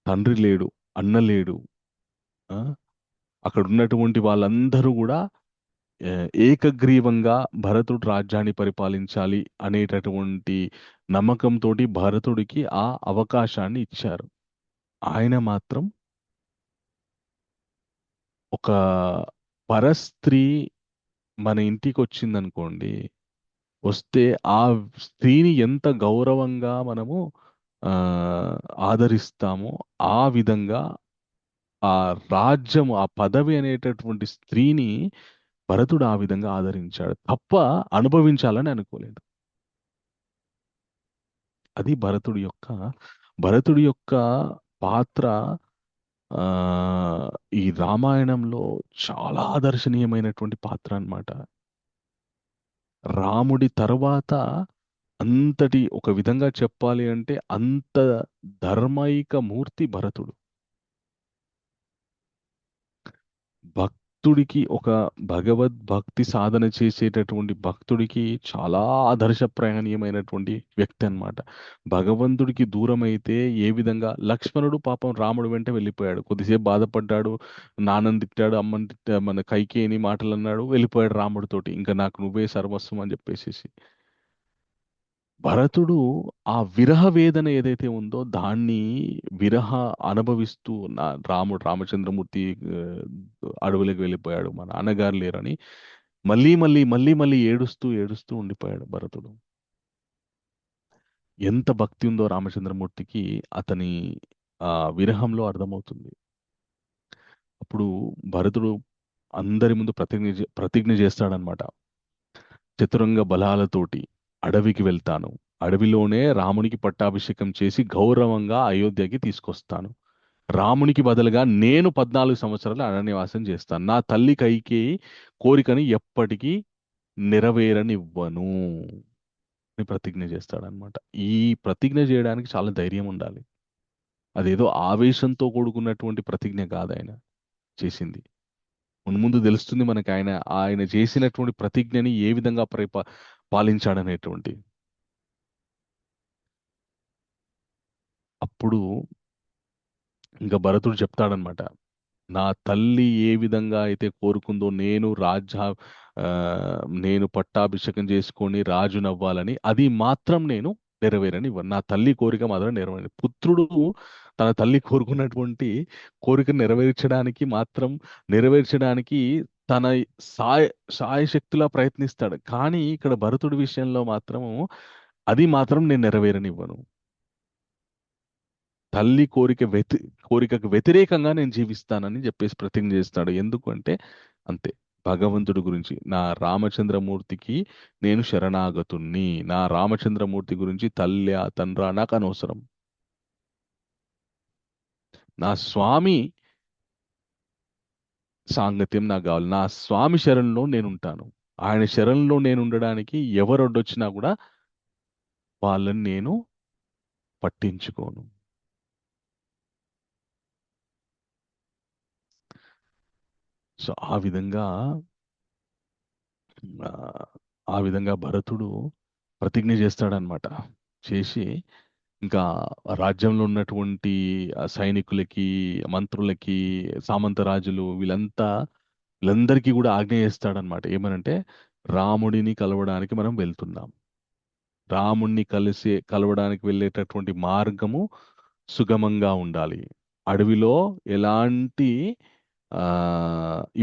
Speaker 1: తండ్రి లేడు, అన్న లేడు, ఆ, అక్కడ ఉన్నటువంటి వాళ్ళందరూ కూడా ఏకగ్రీవంగా భరతుడు రాజ్యాన్ని పరిపాలించాలి అనేటటువంటి నమ్మకంతో భరతుడికి ఆ అవకాశాన్ని ఇచ్చారు. ఆయన మాత్రం ఒక పరస్త్రీ మన ఇంటికి వచ్చిందనుకోండి, వస్తే ఆ స్త్రీని ఎంత గౌరవంగా మనము ఆ ఆదరిస్తామో ఆ విధంగా ఆ రాజ్యము, ఆ పదవి అనేటటువంటి స్త్రీని భరతుడు ఆ విధంగా ఆదరించాడు తప్ప అనుభవించాలని అనుకోలేదు. అది భరతుడి యొక్క పాత్ర ఆ ఈ రామాయణంలో చాలా ఆదర్శనీయమైనటువంటి పాత్ర అన్నమాట. రాముడి తర్వాత అంతటి, ఒక విధంగా చెప్పాలి అంటే అంత ధర్మైక మూర్తి భరతుడు. భక్తుడికి, ఒక భగవద్భక్తి సాధన చేసేటటువంటి భక్తుడికి చాలా ఆదర్శప్రాయణీయమైనటువంటి వ్యక్తి అన్నమాట. భగవంతుడికి దూరం అయితే ఏ విధంగా, లక్ష్మణుడు పాపం రాముడు వెంట వెళ్ళిపోయాడు, కొద్దిసేపు బాధపడ్డాడు, నాన్నని తిట్టాడు, అమ్మని మన కైకేయిని మాటలు అన్నాడు, వెళ్ళిపోయాడు రాముడితోటి, ఇంకా నాకు నువ్వే సర్వస్వం అని చెప్పేసి. భరతుడు ఆ విరహ వేదన ఏదైతే ఉందో దాన్ని అనుభవిస్తూ, రామచంద్రమూర్తి అడవులకు వెళ్ళిపోయాడు, మా నాన్నగారు లేరని మళ్ళీ మళ్ళీ మళ్ళీ మళ్ళీ ఏడుస్తూ ఏడుస్తూ ఉండిపోయాడు భరతుడు. ఎంత భక్తి ఉందో రామచంద్రమూర్తికి అతని ఆ విరహంలో అర్థమవుతుంది. అప్పుడు భరతుడు అందరి ముందు ప్రతిజ్ఞ చేస్తాడనమాట. చతురంగ బలాలతోటి అడవికి వెళ్తాను, అడవిలోనే రామునికి పట్టాభిషేకం చేసి గౌరవంగా అయోధ్యకి తీసుకొస్తాను, రామునికి బదులుగా నేను 14 సంవత్సరాలు అరణ్యవాసం చేస్తాను, నా తల్లి కైకేయి కోరికని ఎప్పటికీ నెరవేరనివ్వను అని ప్రతిజ్ఞ చేస్తాడనమాట. ఈ ప్రతిజ్ఞ చేయడానికి చాలా ధైర్యం ఉండాలి. అదేదో ఆవేశంతో కూడుకున్నటువంటి ప్రతిజ్ఞ కాదు ఆయన చేసింది. ముందు తెలుస్తుంది మనకి ఆయన చేసినటువంటి ప్రతిజ్ఞని ఏ విధంగా పాలించాడనేటువంటి. అప్పుడు ఇంకా భరతుడు చెప్తాడనమాట, నా తల్లి ఏ విధంగా అయితే కోరుకుందో ఆ, నేను పట్టాభిషేకం చేసుకొని రాజునవ్వాలని, అది మాత్రం నేను నెరవేరనివ్వను, నా తల్లి కోరిక మాత్రం నెరవేరని. పుత్రుడు తన తల్లి కోరుకున్నటువంటి కోరిక నెరవేర్చడానికి తన సాయశక్తులా ప్రయత్నిస్తాడు. కానీ ఇక్కడ భరతుడి విషయంలో మాత్రము అది మాత్రం నేను నెరవేరనివ్వను, తల్లి కోరికకు వ్యతిరేకంగా నేను జీవిస్తానని చెప్పేసి ప్రతిజ్ఞ చేస్తాడు. ఎందుకంటే అంతే, భగవంతుడి గురించి, నా రామచంద్రమూర్తికి నేను శరణాగతుణ్ణి, నా రామచంద్రమూర్తి గురించి తల్లి తండ్రా నాకు అనవసరం, నా స్వామి సాంగత్యం నాకు కావాలి, నా స్వామి శరణంలో నేను ఉంటాను, ఆయన శరణంలో నేను ఉండడానికి ఎవరొడ్డొచ్చినా కూడా వాళ్ళని నేను పట్టించుకోను. సో ఆ, ఆ విధంగా భరతుడు ప్రతిజ్ఞ చేస్తాడనమాట. చేసి ఇంకా రాజ్యంలో ఉన్నటువంటి సైనికులకి, మంత్రులకి, సామంత రాజులు వీళ్ళందరికీ కూడా ఆజ్ఞ చేస్తాడనమాట. ఏమనంటే, రాముడిని కలవడానికి మనం వెళ్తున్నాం. రాముణ్ణి కలవడానికి వెళ్ళేటటువంటి మార్గము సుగమంగా ఉండాలి. అడవిలో ఎలాంటి ఆ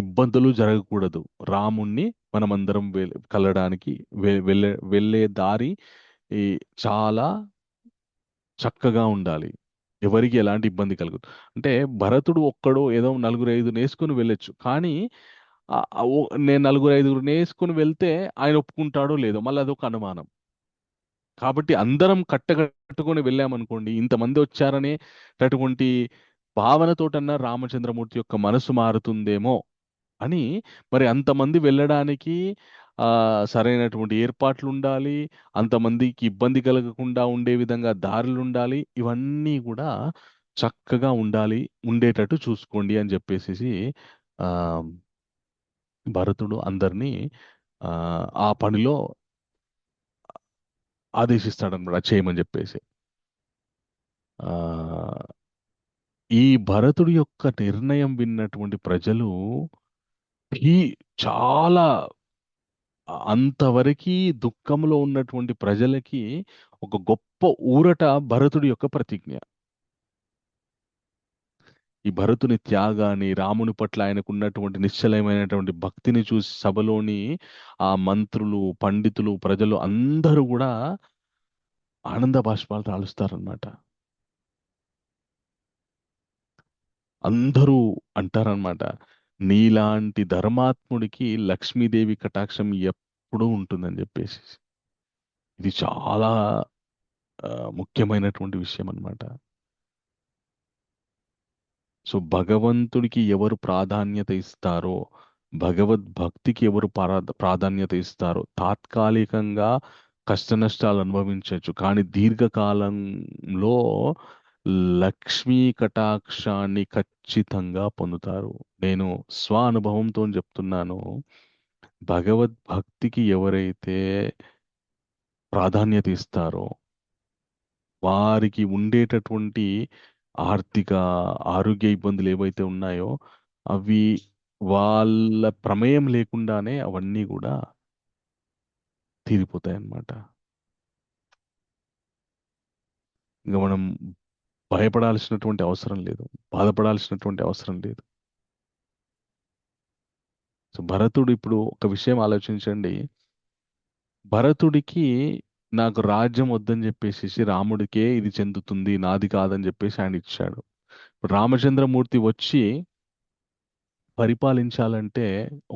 Speaker 1: ఇబ్బందులు జరగకూడదు. రాముణ్ణి మనమందరం కలవడానికి వెళ్ళే దారి ఈ చాలా చక్కగా ఉండాలి. ఎవరికి ఎలాంటి ఇబ్బంది కలగదు. అంటే భరతుడు ఒక్కడు ఏదో నలుగురు ఐదుగురు నేసుకొని వెళ్ళొచ్చు. కానీ నేను నలుగురు ఐదుగురు నేసుకొని వెళ్తే ఆయన ఒప్పుకుంటాడో లేదో మళ్ళీ అదొక అనుమానం. కాబట్టి అందరం కట్టుకొని వెళ్ళామనుకోండి, ఇంతమంది వచ్చారనేటటువంటి భావనతోటన్నా రామచంద్రమూర్తి యొక్క మనసు మారుతుందేమో అని. మరి అంతమంది వెళ్ళడానికి సరైనటువంటి ఏర్పాట్లు ఉండాలి. అంతమందికి ఇబ్బంది కలగకుండా ఉండే విధంగా దారులు ఉండాలి. ఇవన్నీ కూడా చక్కగా ఉండేటట్టు చూసుకోండి అని చెప్పేసి ఆ భరతుడు అందరినీ ఆ ఆ పనిలో ఆదేశిస్తాడన్నమాట, చేయమని చెప్పేసి. ఆ ఈ భరతుడి యొక్క నిర్ణయం విన్నటువంటి ప్రజలు ఈ చాలా అంతవరకు దుఃఖంలో ఉన్నటువంటి ప్రజలకి ఒక గొప్ప ఊరట భరతుడి యొక్క ప్రతిజ్ఞ. ఈ భరతుని త్యాగాన్ని, రాముని పట్ల ఆయనకు ఉన్నటువంటి నిశ్చలమైనటువంటి భక్తిని చూసి సభలోని ఆ మంత్రులు, పండితులు, ప్రజలు అందరూ కూడా ఆనంద బాష్పాలు రాలుస్తారనమాట. అందరూ అంటారనమాట, నీలాంటి ధర్మాత్ముడికి లక్ష్మీదేవి కటాక్షం ఎప్పుడూ ఉంటుందని చెప్పేసి. ఇది చాలా ముఖ్యమైనటువంటి విషయం అన్నమాట. సో భగవంతుడికి ఎవరు ప్రాధాన్యత ఇస్తారో, భగవద్భక్తికి ఎవరు ప్రాధాన్యత ఇస్తారో, తాత్కాలికంగా కష్ట నష్టాలు అనుభవించవచ్చు, కానీ దీర్ఘకాలంలో లక్ష్మీ కటాక్షాన్ని ఖచ్చితంగా పొందుతారు. నేను స్వ అనుభవంతో చెప్తున్నాను. భగవద్భక్తికి ఎవరైతే ప్రాధాన్యత ఇస్తారో వారికి ఉండేటటువంటి ఆర్థిక, ఆరోగ్య ఇబ్బందులు ఏవైతే ఉన్నాయో అవి వాళ్ళ ప్రమేయం లేకుండానే అవన్నీ కూడా తీరిపోతాయి అన్నమాట. ఇంకా మనం భయపడాల్సినటువంటి అవసరం లేదు, బాధపడాల్సినటువంటి అవసరం లేదు. సో భరతుడు ఇప్పుడు ఒక విషయం ఆలోచించండి. భరతుడికి నాకు రాజ్యం వద్దని చెప్పేసి రాముడికే ఇది చెందుతుంది, నాది కాదని చెప్పేసి ఆయన ఇచ్చాడు. రామచంద్రమూర్తి వచ్చి పరిపాలించాలంటే,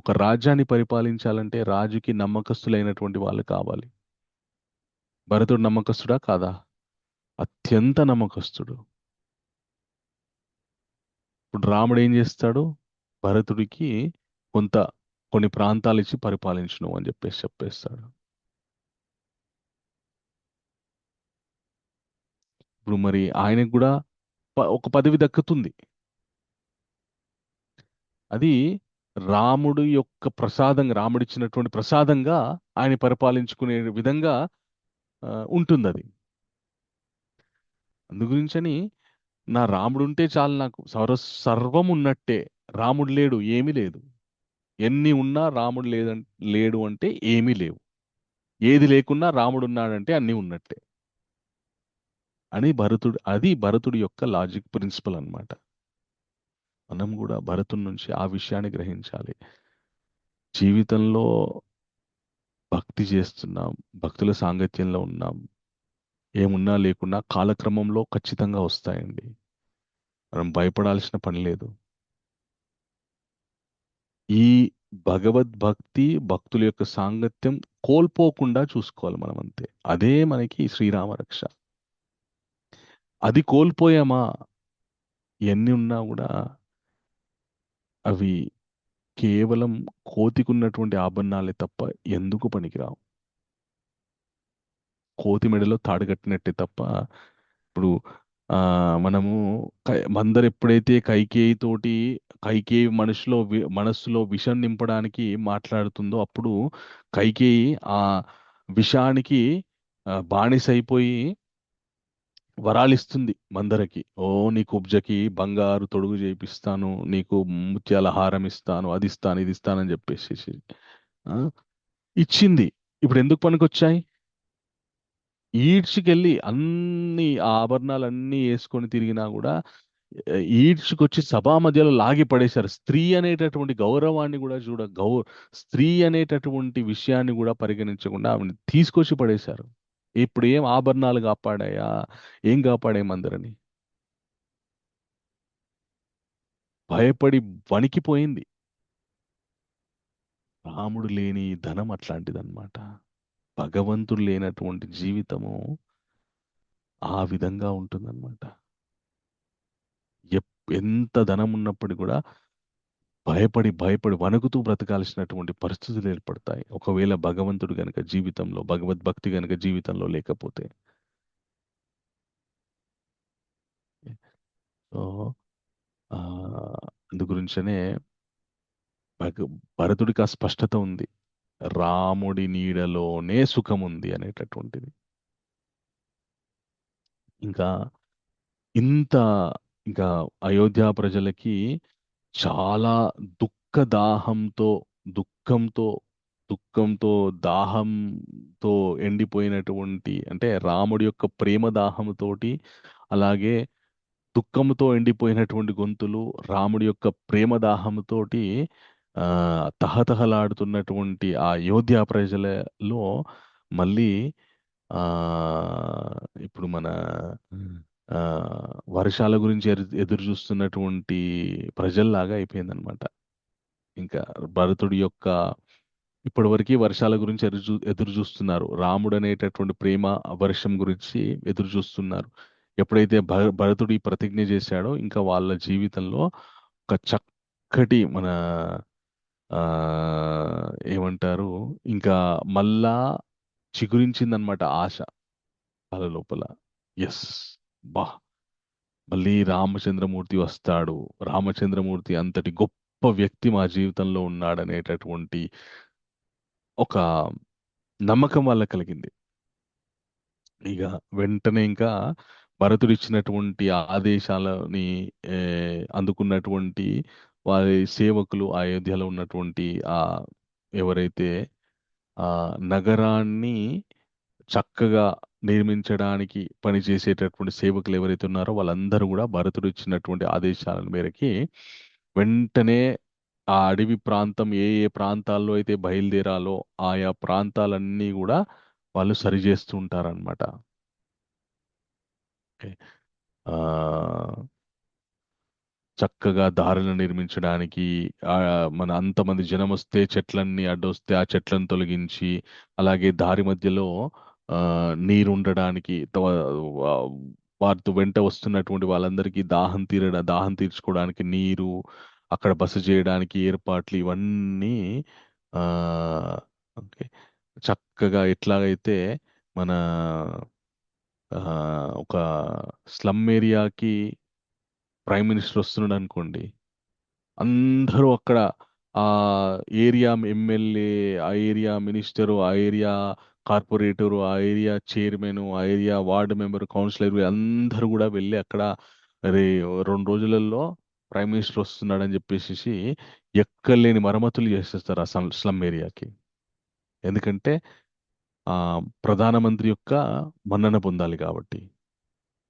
Speaker 1: ఒక రాజ్యాన్ని పరిపాలించాలంటే రాజుకి నమ్మకస్తులైనటువంటి వాళ్ళు కావాలి. భరతుడు నమ్మకస్తుడా కాదా? అత్యంత నమ్మకస్తుడు. ఇప్పుడు రాముడు ఏం చేస్తాడు? భరతుడికి కొన్ని ప్రాంతాలు ఇచ్చి పరిపాలించును అని చెప్పేస్తాడు. ఇప్పుడు మరి ఆయనకు కూడా ఒక పదవి దక్కుతుంది. అది రాముడు యొక్క ప్రసాదంగా, రాముడిచ్చినటువంటి ప్రసాదంగా ఆయన పరిపాలించుకునే విధంగా ఉంటుంది అది. అందు గురించని నా రాముడు ఉంటే చాలు, నాకు సర్వం ఉన్నట్టే. రాముడు లేడు, ఏమీ లేదు. ఎన్ని ఉన్నా రాముడు లేడు అంటే ఏమీ లేవు. ఏది లేకున్నా రాముడు ఉన్నాడంటే అన్నీ ఉన్నట్టే అని భరతుడి యొక్క లాజిక్ ప్రిన్సిపల్ అన్నమాట. మనం కూడా భరతుడి నుంచి ఆ విషయాన్ని గ్రహించాలి. జీవితంలో భక్తి చేస్తున్నాం, భక్తుల సాంగత్యంలో ఉన్నాం, ఏమున్నా లేకున్నా కాలక్రమంలో ఖచ్చితంగా వస్తాయండి. మనం భయపడాల్సిన పని లేదు. ఈ భగవద్భక్తి, భక్తుల యొక్క సాంగత్యం కోల్పోకుండా చూసుకోవాలి మనం, అంతే. అదే మనకి శ్రీరామ రక్ష. అది కోల్పోయామా, ఎన్ని ఉన్నా కూడా అవి కేవలం కోతికున్నటువంటి ఆభరణాలే తప్ప ఎందుకు పనికిరావు. కోతి మెడలో తాడు కట్టినట్టే తప్ప ఇప్పుడు మనము మందరు ఎప్పుడైతే కైకేయి తోటి కైకేయి మనస్సులో విషం నింపడానికి మాట్లాడుతుందో అప్పుడు కైకేయి ఆ విషానికి బానిసైపోయి వరాలిస్తుంది మందరకి. ఓ నీకు కుబ్జకి బంగారు తొడుగు చేపిస్తాను, నీకు ముత్యాల హారం ఇస్తాను, అది ఇస్తాను, ఇది ఇస్తానని చెప్పేసి ఆ, ఇచ్చింది. ఇప్పుడు ఎందుకు పనికొచ్చాయి? ఈడ్చుకెళ్ళి అన్ని ఆ ఆభరణాలన్నీ వేసుకొని తిరిగినా కూడా ఈడ్చుకొచ్చి సభా మధ్యలో లాగి పడేశారు. స్త్రీ అనేటటువంటి గౌరవాన్ని కూడా స్త్రీ అనేటటువంటి విషయాన్ని కూడా పరిగణించకుండా ఆవిడని తీసుకొచ్చి పడేశారు. ఇప్పుడు ఏం ఆభరణాలు కాపాడాయా? ఏం కాపాడాయి మందరని? భయపడి వణికిపోయింది. రాముడు లేని ధనం అట్లాంటిదన్నమాట. భగవంతుడు లేనటువంటి జీవితము ఆ విధంగా ఉంటుందన్నమాట. ఎంత ధనం ఉన్నప్పటికీ కూడా భయపడి వణుకుతూ బ్రతకాల్సినటువంటి పరిస్థితులు ఏర్పడతాయి ఒకవేళ భగవంతుడు గనుక జీవితంలో, భగవద్భక్తి గనుక జీవితంలో లేకపోతే. సో ఆ, అందు గురించనే భగ భరతుడికి ఆ స్పష్టత ఉంది. రాముడి నీడలోనే సుఖం ఉంది అనేటటువంటిది. ఇంకా ఇంత ఇంకా అయోధ్య ప్రజలకి చాలా దుఃఖదాహంతో దుఃఖంతో దుఃఖంతో దాహంతో ఎండిపోయినటువంటి, అంటే రాముడి యొక్క ప్రేమ దాహంతోటి, అలాగే దుఃఖంతో ఎండిపోయినటువంటి గొంతులు రాముడి యొక్క ప్రేమ దాహంతోటి ఆ తహతహలాడుతున్నటువంటి ఆ అయోధ్య ప్రజలలో మళ్ళీ ఆ ఇప్పుడు మన ఆ వర్షాల గురించి ఎదురు చూస్తున్నటువంటి ప్రజల్లాగా అయిపోయిందనమాట. ఇంకా భరతుడి యొక్క ఇప్పటివరకు వర్షాల గురించి ఎదురు చూస్తున్నారు. రాముడు అనేటటువంటి ప్రేమ వర్షం గురించి ఎదురు చూస్తున్నారు. ఎప్పుడైతే భరతుడు ఈ ప్రతిజ్ఞ చేశాడో ఇంకా వాళ్ళ జీవితంలో ఒక చక్కటి మన ఆ ఏమంటారు, ఇంకా మళ్ళా చిగురించిందనమాట ఆశ వాళ్ళ లోపల. ఎస్, బా, మళ్ళీ రామచంద్రమూర్తి వస్తాడు, రామచంద్రమూర్తి అంతటి గొప్ప వ్యక్తి మా జీవితంలో ఉన్నాడనేటటువంటి ఒక నమ్మకం వాళ్ళకి కలిగింది. ఇక వెంటనే ఇంకా భరతుడు ఇచ్చినటువంటి ఆదేశాలని ఏ, అందుకున్నటువంటి వారి సేవకులు అయోధ్యలో ఉన్నటువంటి ఆ ఎవరైతే ఆ నగరాన్ని చక్కగా నిర్మించడానికి పనిచేసేటటువంటి సేవకులు ఎవరైతే ఉన్నారో వాళ్ళందరూ కూడా భరతుడు ఇచ్చినటువంటి ఆదేశాల మేరకి వెంటనే ఆ అడవి ప్రాంతం ఏ ఏ ప్రాంతాల్లో అయితే బయలుదేరాలో ఆయా ప్రాంతాలన్నీ కూడా వాళ్ళు సరి చేస్తూ ఉంటారనమాట. ఓకే. ఆ చక్కగా దారులను నిర్మించడానికి ఆ మన అంతమంది జనం వస్తే చెట్లన్నీ అడ్డొస్తే ఆ చెట్లను తొలగించి, అలాగే దారి మధ్యలో నీరు ఉండడానికి వారితో వెంట వస్తున్నటువంటి వాళ్ళందరికీ దాహం తీర్చుకోవడానికి నీరు, అక్కడ బస చేయడానికి ఏర్పాట్లు, ఇవన్నీ ఆ ఓకే చక్కగా ఎట్లాగైతే మన ఆ, ఒక స్లమ్ ఏరియాకి ప్రైమ్ మినిస్టర్ వస్తున్నాడు అనుకోండి, అందరూ అక్కడ ఆ ఏరియా ఎమ్మెల్యే, ఆ ఏరియా మినిస్టరు, ఆ ఏరియా కార్పొరేటరు, ఆ ఏరియా చైర్మన్, ఆ ఏరియా వార్డు మెంబర్, కౌన్సిలర్ అందరూ కూడా వెళ్ళి అక్కడ అరే 2 రోజులలో ప్రైమ్ మినిస్టర్ వస్తున్నాడని చెప్పేసి ఎక్కలేని మరమ్మతులు చేసేస్తారు ఆ స్లమ్ ఏరియాకి. ఎందుకంటే ఆ ప్రధానమంత్రి యొక్క మన్నన పొందాలి కాబట్టి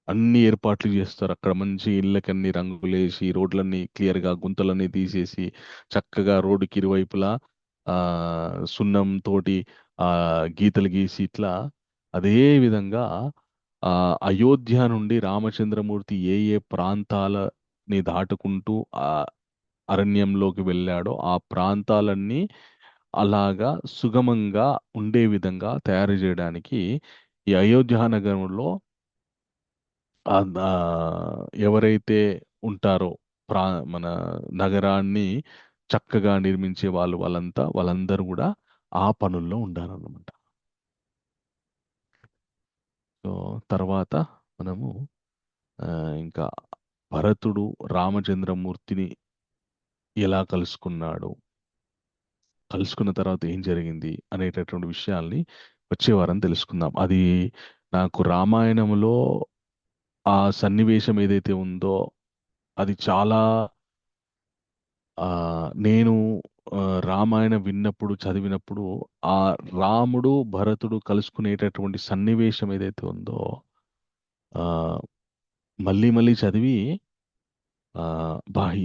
Speaker 1: అన్ని ఏర్పాట్లు చేస్తారు. అక్కడ మంచి ఇళ్ళకన్ని రంగులేసి రోడ్లన్నీ క్లియర్గా గుంతలన్నీ తీసేసి చక్కగా రోడ్డుకి ఇరువైపులా ఆ సున్నం తోటి ఆ గీతలు గీసి ఇట్లా అదే విధంగా ఆ అయోధ్య నుండి రామచంద్రమూర్తి ఏ ఏ ప్రాంతాలని దాటుకుంటూ ఆ అరణ్యంలోకి వెళ్ళాడో ఆ ప్రాంతాలన్నీ అలాగా సుగమంగా ఉండే విధంగా తయారు చేయడానికి ఈ అయోధ్య నగరంలో ఆ ఎవరైతే ఉంటారో ప్రా మన నగరాన్ని చక్కగా నిర్మించే వాళ్ళందరూ కూడా ఆ పనుల్లో ఉండాలన్నమాట. సో తర్వాత మనము ఇంకా భరతుడు రామచంద్రమూర్తిని ఎలా కలుసుకున్నాడు, కలుసుకున్న తర్వాత ఏం జరిగింది అనేటటువంటి విషయాల్ని వచ్చే వారం తెలుసుకుందాం. అది నాకు రామాయణంలో ఆ సన్నివేశం ఏదైతే ఉందో అది చాలా ఆ, నేను రామాయణం విన్నప్పుడు చదివినప్పుడు ఆ రాముడు భరతుడు కలుసుకునేటటువంటి సన్నివేశం ఏదైతే ఉందో ఆ, మళ్ళీ మళ్ళీ చదివి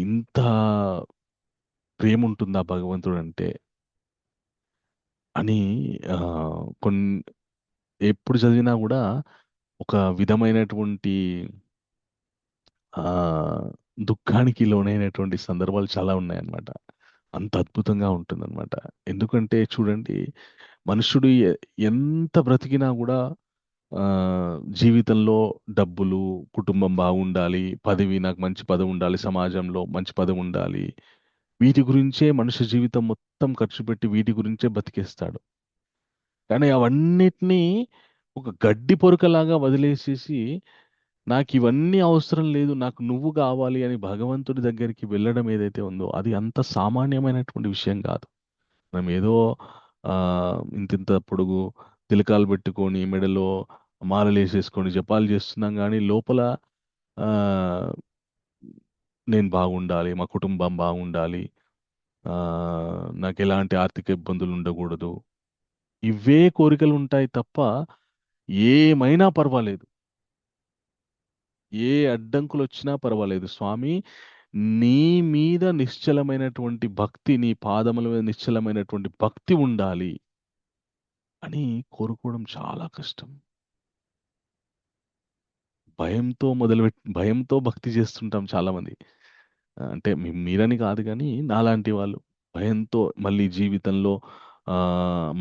Speaker 1: ఇంత ప్రేమ ఉంటుందా భగవంతుడు అంటే అని ఆ, కొన్ని ఎప్పుడు చదివినా కూడా ఒక విధమైనటువంటి ఆ దుఃఖానికి లోనైనటువంటి సందర్భాలు చాలా ఉన్నాయన్నమాట. అంత అద్భుతంగా ఉంటుందన్నమాట. ఎందుకంటే చూడండి, మనుషుడు ఎంత బ్రతికినా కూడా ఆ జీవితంలో డబ్బులు, కుటుంబం బాగుండాలి, పదవి, నాకు మంచి పదవి ఉండాలి, సమాజంలో మంచి పదవి ఉండాలి, వీటి గురించే మనిషి జీవితం మొత్తం ఖర్చు పెట్టి వీటి గురించే బతికేస్తాడు. కానీ అవన్నిటినీ ఒక గడ్డి పొరకలాగా వదిలేసేసి నాకు ఇవన్నీ అవసరం లేదు, నాకు నువ్వు కావాలి అని భగవంతుడి దగ్గరికి వెళ్ళడం ఏదైతే ఉందో అది అంత సామాన్యమైనటువంటి విషయం కాదు. మనం ఏదో ఆ ఇంతింత పొడుగు తిలకాలు పెట్టుకొని మెడలో మాలలు వేసేసుకొని జపాలు చేస్తున్నాం, కానీ లోపల ఆ నేను బాగుండాలి, మా కుటుంబం బాగుండాలి, ఆ నాకు ఎలాంటి ఆర్థిక ఇబ్బందులు ఉండకూడదు, ఇవే కోరికలు ఉంటాయి తప్ప ఏమైనా పర్వాలేదు, ఏ అడ్డంకులు వచ్చినా పర్వాలేదు స్వామి, నీ మీద నిశ్చలమైనటువంటి భక్తి, నీ పాదముల మీద నిశ్చలమైనటువంటి భక్తి ఉండాలి అని కోరుకోవడం చాలా కష్టం. భయంతో భక్తి చేస్తుంటాం చాలా మంది. అంటే మీరని కాదు కానీ నాలాంటి వాళ్ళు భయంతో మళ్ళీ జీవితంలో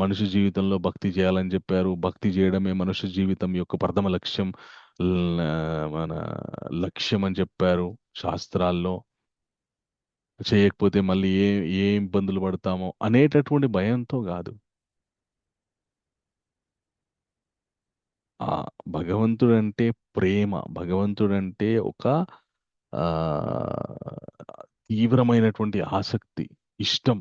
Speaker 1: మనిషి జీవితంలో భక్తి చేయాలని చెప్పారు. భక్తి చేయడమే మనుష్య జీవితం యొక్క ప్రథమ లక్ష్యం, మన లక్ష్యం అని చెప్పారు శాస్త్రాల్లో. చేయకపోతే మళ్ళీ ఏ ఇబ్బందులు పడతామో అనేటటువంటి భయంతో కాదు. ఆ భగవంతుడంటే ప్రేమ, భగవంతుడంటే ఒక ఆ తీవ్రమైనటువంటి ఆసక్తి, ఇష్టం.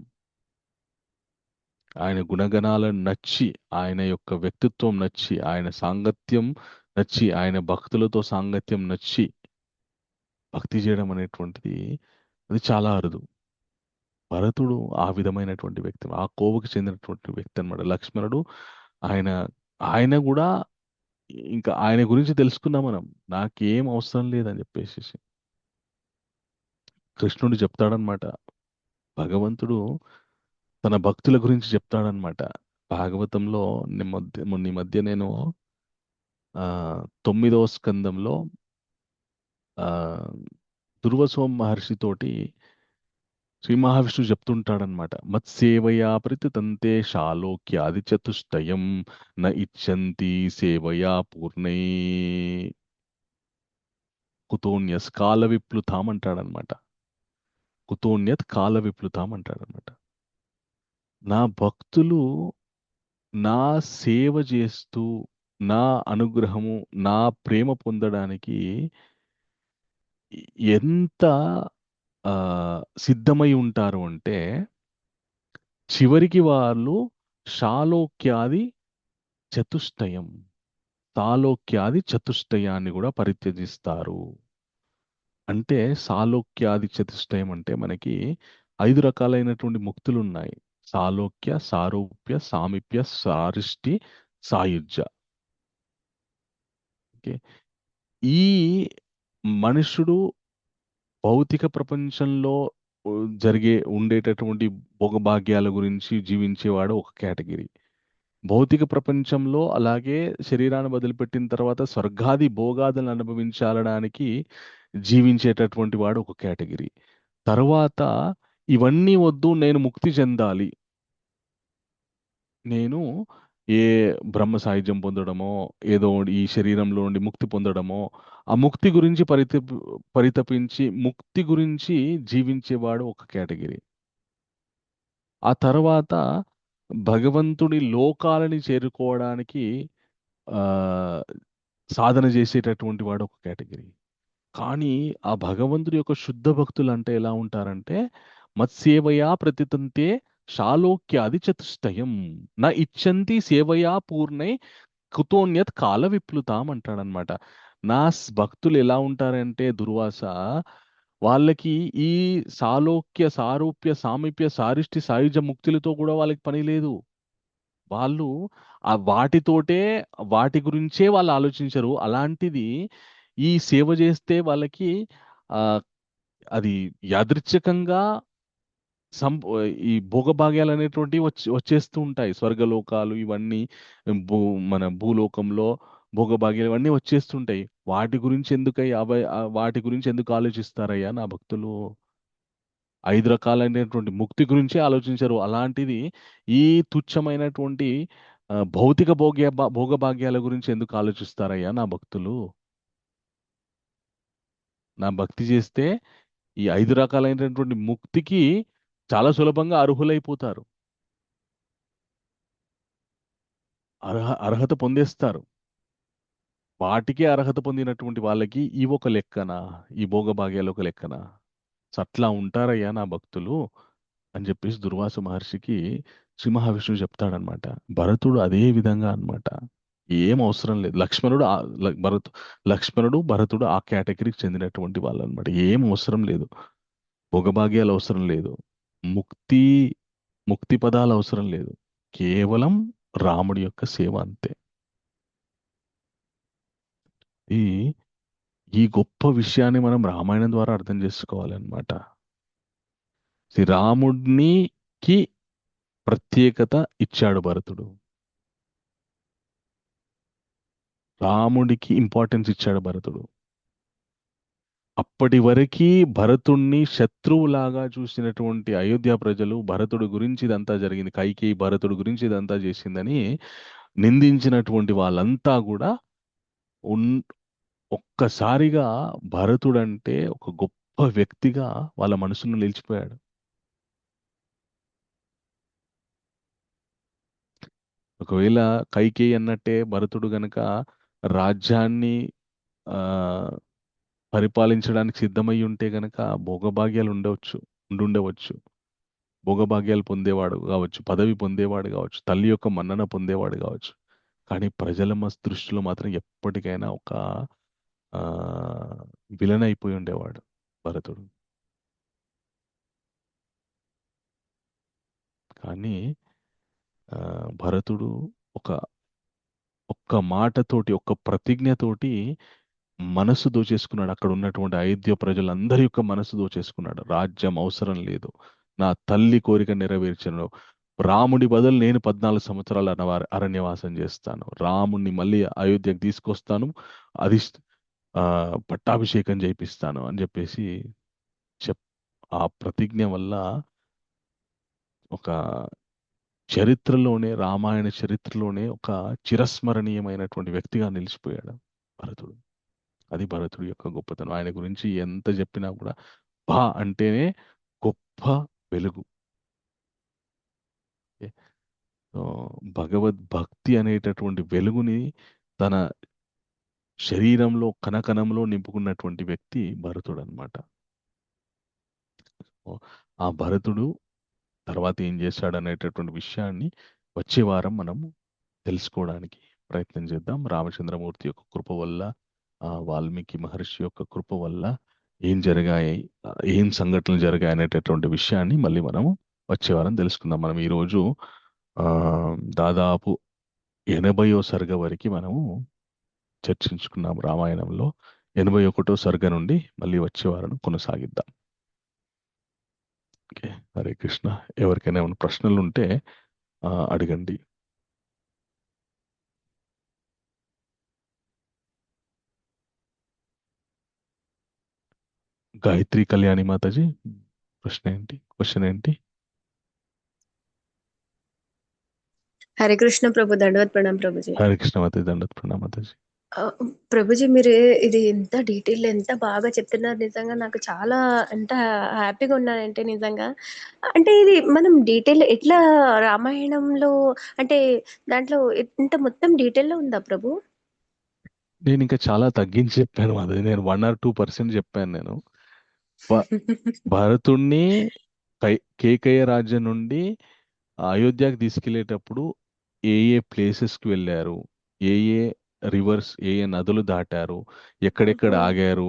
Speaker 1: ఆయన గుణగణాలను నచ్చి, ఆయన యొక్క వ్యక్తిత్వం నచ్చి, ఆయన సాంగత్యం నచ్చి, ఆయన భక్తులతో సాంగత్యం నచ్చి భక్తి చేయడం అనేటువంటిది అది చాలా అరుదు. భరతుడు ఆ విధమైనటువంటి వ్యక్తి, ఆ కోవకు చెందినటువంటి వ్యక్తి అన్నమాట. లక్ష్మణుడు ఆయన ఆయన కూడా ఇంకా ఆయన గురించి తెలుసుకున్నాం మనం, నాకేం అవసరం లేదని చెప్పేసి కృష్ణుడు చెప్తాడనమాట. భగవంతుడు తన భక్తుల గురించి చెప్తాడనమాట భాగవతంలో. ఈ మధ్య నేను 9వ స్కందంలో ఆ దుర్వసోమ మహర్షితోటి శ్రీ మహావిష్ణువు చెప్తుంటాడనమాట. మత్సేవయా ప్రతితంతే శాలోక్యాది చతుష్టయం న ఇచ్చంతి సేవయా పూర్ణై కుతోన్యస్ కాల విప్లుతాం అంటాడనమాట. కుతోన్యత్ కాల విప్లుతాం అంటాడనమాట. నా భక్తులు నా సేవ చేస్తూ నా అనుగ్రహము, నా ప్రేమ పొందడానికి ఎంత సిద్ధమై ఉంటారు అంటే చివరికి వాళ్ళు శాలోక్యాది చతుష్టయం, సాలోక్యాది చతుష్టయాన్ని కూడా పరిత్యజిస్తారు. అంటే సాలోక్యాది చతుష్టయం అంటే మనకి 5 రకాలైనటువంటి ముక్తులు ఉన్నాయి. సాలోక్య, సారూప్య, సామీప్య, సారిష్టి, సాయుజ్య. ఓకే, ఈ మనుషుడు భౌతిక ప్రపంచంలో ఉండేటటువంటి భోగభాగ్యాల గురించి జీవించేవాడు ఒక కేటగిరీ. భౌతిక ప్రపంచంలో అలాగే శరీరాన్ని వదిలిపెట్టిన తర్వాత స్వర్గాది భోగాదులను అనుభవించాలడానికి జీవించేటటువంటి వాడు ఒక కేటగిరీ. తర్వాత ఇవన్నీ వద్దు, నేను ముక్తి చెందాలి, నేను ఏ బ్రహ్మ సాయుధ్యం పొందడమో, ఏదో ఈ శరీరంలో నుండి ముక్తి పొందడమో, ఆ ముక్తి గురించి పరితపించి ముక్తి గురించి జీవించేవాడు ఒక కేటగిరీ. ఆ తర్వాత భగవంతుడి లోకాలని చేరుకోవడానికి ఆ సాధన చేసేటటువంటి వాడు ఒక కేటగిరీ. కానీ ఆ భగవంతుడి యొక్క శుద్ధ భక్తులు అంటే ఎలా ఉంటారంటే మత్సేవయా ప్రతితంతే శాలోక్యాది చతుష్టయం నా ఇచ్చంతి సేవయా పూర్ణై కుతోన్యత్ కాల విప్లుతాం అంటాడనమాట. భక్తులు ఎలా ఉంటారంటే దుర్వాస వాళ్ళకి ఈ సాలోక్య సారూప్య సామీప్య సారిష్టి సాయుజ ముక్తులతో కూడా వాళ్ళకి పని లేదు. వాళ్ళు ఆ వాటితోటే వాటి గురించే వాళ్ళు ఆలోచించరు. అలాంటిది ఈ సేవ చేస్తే వాళ్ళకి ఆ అది యాదృచ్ఛికంగా సం ఈ భోగభాగ్యాలు అనేటువంటివి వచ్చేస్తూ ఉంటాయి. స్వర్గలోకాలు ఇవన్నీ భూ మన భూలోకంలో భోగభాగ్యాలు ఇవన్నీ వచ్చేస్తుంటాయి. వాటి గురించి ఎందుకు ఆలోచిస్తారయ్యా నా భక్తులు? 5 రకాలైనటువంటి ముక్తి గురించే ఆలోచించరు. అలాంటిది ఈ తుచ్చమైనటువంటి భౌతిక భోగభాగ్యాల గురించి ఎందుకు ఆలోచిస్తారయ్యా నా భక్తులు? నా భక్తి చేస్తే ఈ 5 రకాలైనటువంటి ముక్తికి చాలా సులభంగా అర్హులైపోతారు. అర్హత పొందేస్తారు. వాటికే అర్హత పొందినటువంటి వాళ్ళకి ఇవి ఒక లెక్కనా? ఈ భోగభాగ్యాలు ఒక లెక్కనా? అట్లా ఉంటారయ్యా నా భక్తులు అని చెప్పేసి దుర్వాస మహర్షికి శ్రీ మహావిష్ణువు చెప్తాడనమాట. భరతుడు అదే విధంగా అన్నమాట. ఏం అవసరం లేదు. లక్ష్మణుడు భరతుడు ఆ కేటగిరీకి చెందినటువంటి వాళ్ళు అనమాట. ఏం అవసరం లేదు. భోగభాగ్యాలు అవసరం లేదు. ముక్తి ముక్తి పదాలు అవసరం లేదు. కేవలం రాముడి యొక్క సేవ అంతే. ఈ ఈ గొప్ప విషయాన్ని మనం రామాయణం ద్వారా అర్థం చేసుకోవాలన్నమాట. శ్రీరాముడికి ప్రత్యేకత ఇచ్చాడు భరతుడు. రాముడికి ఇంపార్టెన్స్ ఇచ్చాడు భరతుడు. అప్పటి వరకు భరతుణ్ణి శత్రువులాగా చూసినటువంటి అయోధ్య ప్రజలు భరతుడి గురించి ఇదంతా జరిగింది, కైకేయి భరతుడి గురించి ఇదంతా చేసిందని నిందించినటువంటి వాళ్ళంతా కూడా ఒక్కసారిగా భరతుడంటే ఒక గొప్ప వ్యక్తిగా వాళ్ళ మనసును నిలిచిపోయాడు. ఒకవేళ కైకేయి అన్నట్టే భరతుడు గనక రాజ్యాన్ని ఆ పరిపాలించడానికి సిద్ధమై ఉంటే గనక భోగభాగ్యాలు ఉండుండవచ్చు. భోగభాగ్యాలు పొందేవాడు కావచ్చు, పదవి పొందేవాడు కావచ్చు, తల్లి యొక్క మన్నన పొందేవాడు కావచ్చు. కానీ ప్రజల దృష్టిలో మాత్రం ఎప్పటికైనా ఒక విలన్ అయిపోయి ఉండేవాడు భరతుడు. కానీ భరతుడు ఒక్క మాటతోటి, ఒక్క ప్రతిజ్ఞతోటి మనసు దోచేసుకున్నాడు. అక్కడ ఉన్నటువంటి అయోధ్య ప్రజలందరి యొక్క మనసు దోచేసుకున్నాడు. రాజ్యం అవసరం లేదు, నా తల్లి కోరిక నెరవేర్చను, రాముడి బదులు నేను 14 సంవత్సరాలు అరణ్యవాసం చేస్తాను, రాముణ్ణి మళ్ళీ అయోధ్యకు తీసుకొస్తాను, అది పట్టాభిషేకం చేయిస్తాను అని చెప్పేసి ఆ ప్రతిజ్ఞ వల్ల ఒక చరిత్రలోనే, రామాయణ చరిత్రలోనే ఒక చిరస్మరణీయమైనటువంటి వ్యక్తిగా నిలిచిపోయాడు భరతుడు. అది భరతుడి యొక్క గొప్పతనం. ఆయన గురించి ఎంత చెప్పినా కూడా భా అంటేనే గొప్ప వెలుగు. భగవద్భక్తి అనేటటువంటి వెలుగుని తన శరీరంలో కణకణంలో నింపుకున్నటువంటి వ్యక్తి భరతుడు అనమాట. ఆ భరతుడు తర్వాత ఏం చేశాడు అనేటటువంటి విషయాన్ని వచ్చే వారం మనము తెలుసుకోవడానికి ప్రయత్నం చేద్దాం. రామచంద్రమూర్తి యొక్క కృప వల్ల, వాల్మీకి మహర్షి యొక్క కృప వల్ల ఏం సంఘటనలు జరిగాయి అనేటటువంటి విషయాన్ని మళ్ళీ మనము వచ్చే వారం తెలుసుకుందాం. మనం ఈరోజు దాదాపు 80వ సర్గ వరకు మనము చర్చించుకున్నాం రామాయణంలో. 81వ సర్గ నుండి మళ్ళీ వచ్చే వారం కొనసాగిద్దాం. ఓకే, హరే కృష్ణ. ఎవరికైనా ఏమైనా ప్రశ్నలు ఉంటే అడగండి. గాయత్రి కళ్యాణి మాతాజీ, క్వశ్చన్ ఏంటి?
Speaker 6: హరే కృష్ణ ప్రభు, దండవత్ ప్రణాం ప్రభుజీ.
Speaker 1: హరే కృష్ణ మాతాజీ, దండవత్ ప్రణాం మాతాజీ.
Speaker 6: ప్రభుజీ, మీరు ఇది ఎంత డీటెయిల్, ఎంత బాగా చెప్తున్నారు. నిజంగా నాకు చాలా ఎంత హ్యాపీగా ఉన్నానంటే నిజంగా. అంటే ఇది మనం డీటెయిల్ ఎట్లా రామాయణంలో అంటే దాంట్లో ఇంత మొత్తం డీటెయిల్లో ఉందా ప్రభు?
Speaker 1: నేను ఇంకా చాలా తగ్గించి చెప్పాను మాతాజీ. నేను 1 or 2% చెప్పాను నేను. భరతుణ్ణి కేకయ్య రాజ్యం నుండి అయోధ్యకి తీసుకెళ్లేటప్పుడు ఏ ఏ ప్లేసెస్కి వెళ్ళారు, ఏ ఏ రివర్స్, ఏ ఏ నదులు దాటారు, ఎక్కడెక్కడ ఆగారు,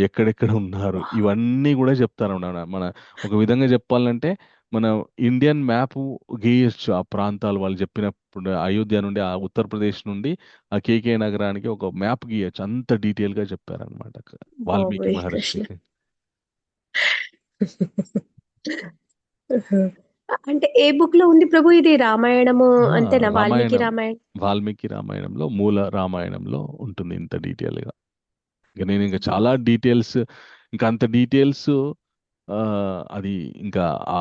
Speaker 1: ఎక్కడెక్కడ ఉన్నారు, ఇవన్నీ కూడా చెప్తారు. మన ఒక విధంగా చెప్పాలంటే మన ఇండియన్ మ్యాప్ గీయచ్చు. ఆ ప్రాంతాలు వాళ్ళు చెప్పినప్పుడు అయోధ్య నుండి, ఆ ఉత్తరప్రదేశ్ నుండి ఆ కేకే నగరానికి ఒక మ్యాప్ గీయచ్చు. అంత డీటెయిల్ గా చెప్పారనమాట వాల్మీకి
Speaker 6: బాబోయ్
Speaker 1: మహర్షి.
Speaker 6: కృష్ణ. అంటే ఏ బుక్ లో ఉంది ప్రభు ఇది? రామాయణము
Speaker 1: ఆ,
Speaker 6: అంతేనా? వాల్మీకి
Speaker 1: రామాయణం,
Speaker 6: రామాయణం.
Speaker 1: వాల్మీకి రామాయణంలో, మూల రామాయణంలో ఉంటుంది ఇంత డీటెయిల్ గా. ఇంకా నేను ఇంకా చాలా డీటెయిల్స్, ఇంకా అంత డీటెయిల్స్ అది ఇంకా ఆ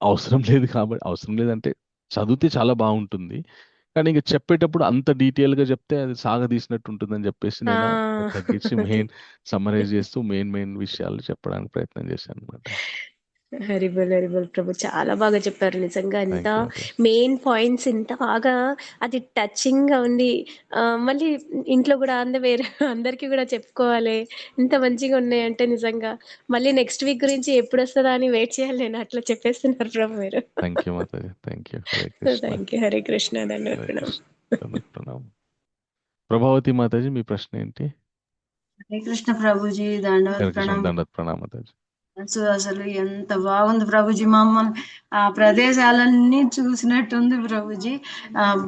Speaker 1: అవసరం లేదు. కాబట్టి అవసరం లేదంటే చదివితే చాలా బాగుంటుంది, కానీ ఇంకా చెప్పేటప్పుడు అంత డీటెయిల్ గా చెప్తే అది సాగదీసినట్టు ఉంటుందని చెప్పేసి
Speaker 6: ఆ
Speaker 1: నేను తగ్గించి మెయిన్ సమ్మరైజ్ చేస్తూ మెయిన్ విషయాలు చెప్పడానికి ప్రయత్నం చేశాను అనమాట.
Speaker 6: హరిబోల్ హరిబోల్ ప్రభు, చాలా బాగా చెప్పారు నిజంగా. ఎంత
Speaker 1: thank you Mataji.
Speaker 6: Main points ఇంత బాగా, అది టచింగ్ గా ఉంది. మళ్ళీ ఇంట్లో కూడా వేరే అందరికీ కూడా చెప్పుకోవాలి, ఇంత మంచిగా ఉన్నాయంటే నిజంగా. మళ్ళీ నెక్స్ట్ వీక్ గురించి ఎప్పుడు వస్తుందా అని వెయిట్ చేయాలి నేను, అట్లా చెప్పేస్తున్నారు ప్రభు మీరు.
Speaker 1: Thank you Mataji. Thank you. Hare Krishna.
Speaker 6: Thank you. Hare Krishna.
Speaker 1: Hare
Speaker 6: ధన్యవాదాలు.
Speaker 1: కృష్ణ. దండవత్ ప్రణామం. ప్రభావతి మాతాజీ, మీ ప్రశ్న ఏంటి?
Speaker 2: హరే కృష్ణ ప్రభుజీ, దండవత్
Speaker 1: హరే కృష్ణ.
Speaker 2: ప్రణామం.
Speaker 1: దండవత్ ప్రణామం మాతాజీ.
Speaker 2: అసలు ఎంత బాగుంది ప్రభుజీ, మమ్మల్ని ఆ ప్రదేశాలన్నీ చూసినట్టుంది ప్రభుజీ.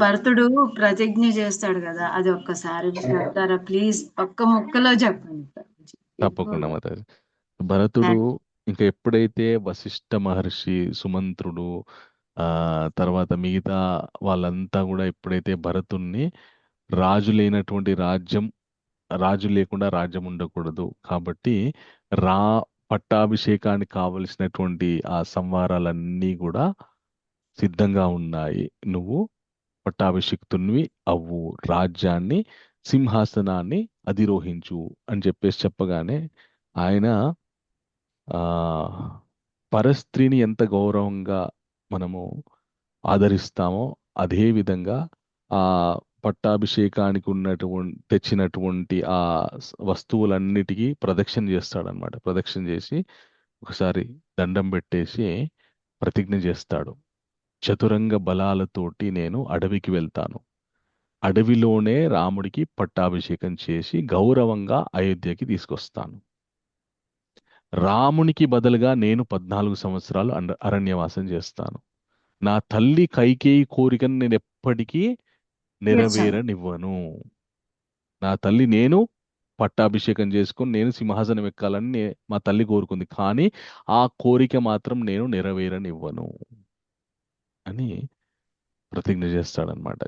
Speaker 2: భరతుడు ప్రతిజ్ఞ చేస్తాడు కదా, అది ఒక్కసారి చెప్తారా ప్లీజ్? ఒక్క ముక్కలో చెప్పండి ప్రభుజీ.
Speaker 1: తప్పకుండా మాతాజీ. భరతుడు ఇంకా ఎప్పుడైతే వశిష్ఠ మహర్షి, సుమంత్రుడు, తర్వాత మిగతా వాళ్ళంతా కూడా ఎప్పుడైతే భరతుణ్ణి రాజు లేనటువంటి రాజు లేకుండా రాజ్యం ఉండకూడదు కాబట్టి రా పట్టాభిషేకానికి కావలసినటువంటి ఆ సంవారాలన్నీ కూడా సిద్ధంగా ఉన్నాయి, నువ్వు పట్టాభిషిక్తునివి అవ్వు, రాజ్యాన్ని, సింహాసనాన్ని అధిరోహించు అని చెప్పేసి చెప్పగానే ఆయన ఆ పరస్త్రీని ఎంత గౌరవంగా మనము ఆదరిస్తామో అదే విధంగా ఆ పట్టాభిషేకానికి తెచ్చినటువంటి ఆ వస్తువులన్నిటికీ ప్రదక్షిణ చేస్తాడనమాట. ప్రదక్షిణ చేసి ఒకసారి దండం పెట్టేసి ప్రతిజ్ఞ చేస్తాడు. చతురంగ బలాలతోటి నేను అడవికి వెళ్తాను, అడవిలోనే రాముడికి పట్టాభిషేకం చేసి గౌరవంగా అయోధ్యకి తీసుకొస్తాను. రామునికి బదులుగా నేను 14 సంవత్సరాలు అరణ్యవాసం చేస్తాను. నా తల్లి కైకేయి కోరికను నేను ఎప్పటికీ నెరవేరనివ్వను. నా తల్లి నేను పట్టాభిషేకం చేసుకొని నేను సింహాసనం ఎక్కాలని మా తల్లి కోరుకుంది, కానీ ఆ కోరిక మాత్రం నేను నెరవేరనివ్వను అని ప్రతిజ్ఞ చేస్తాడనమాట.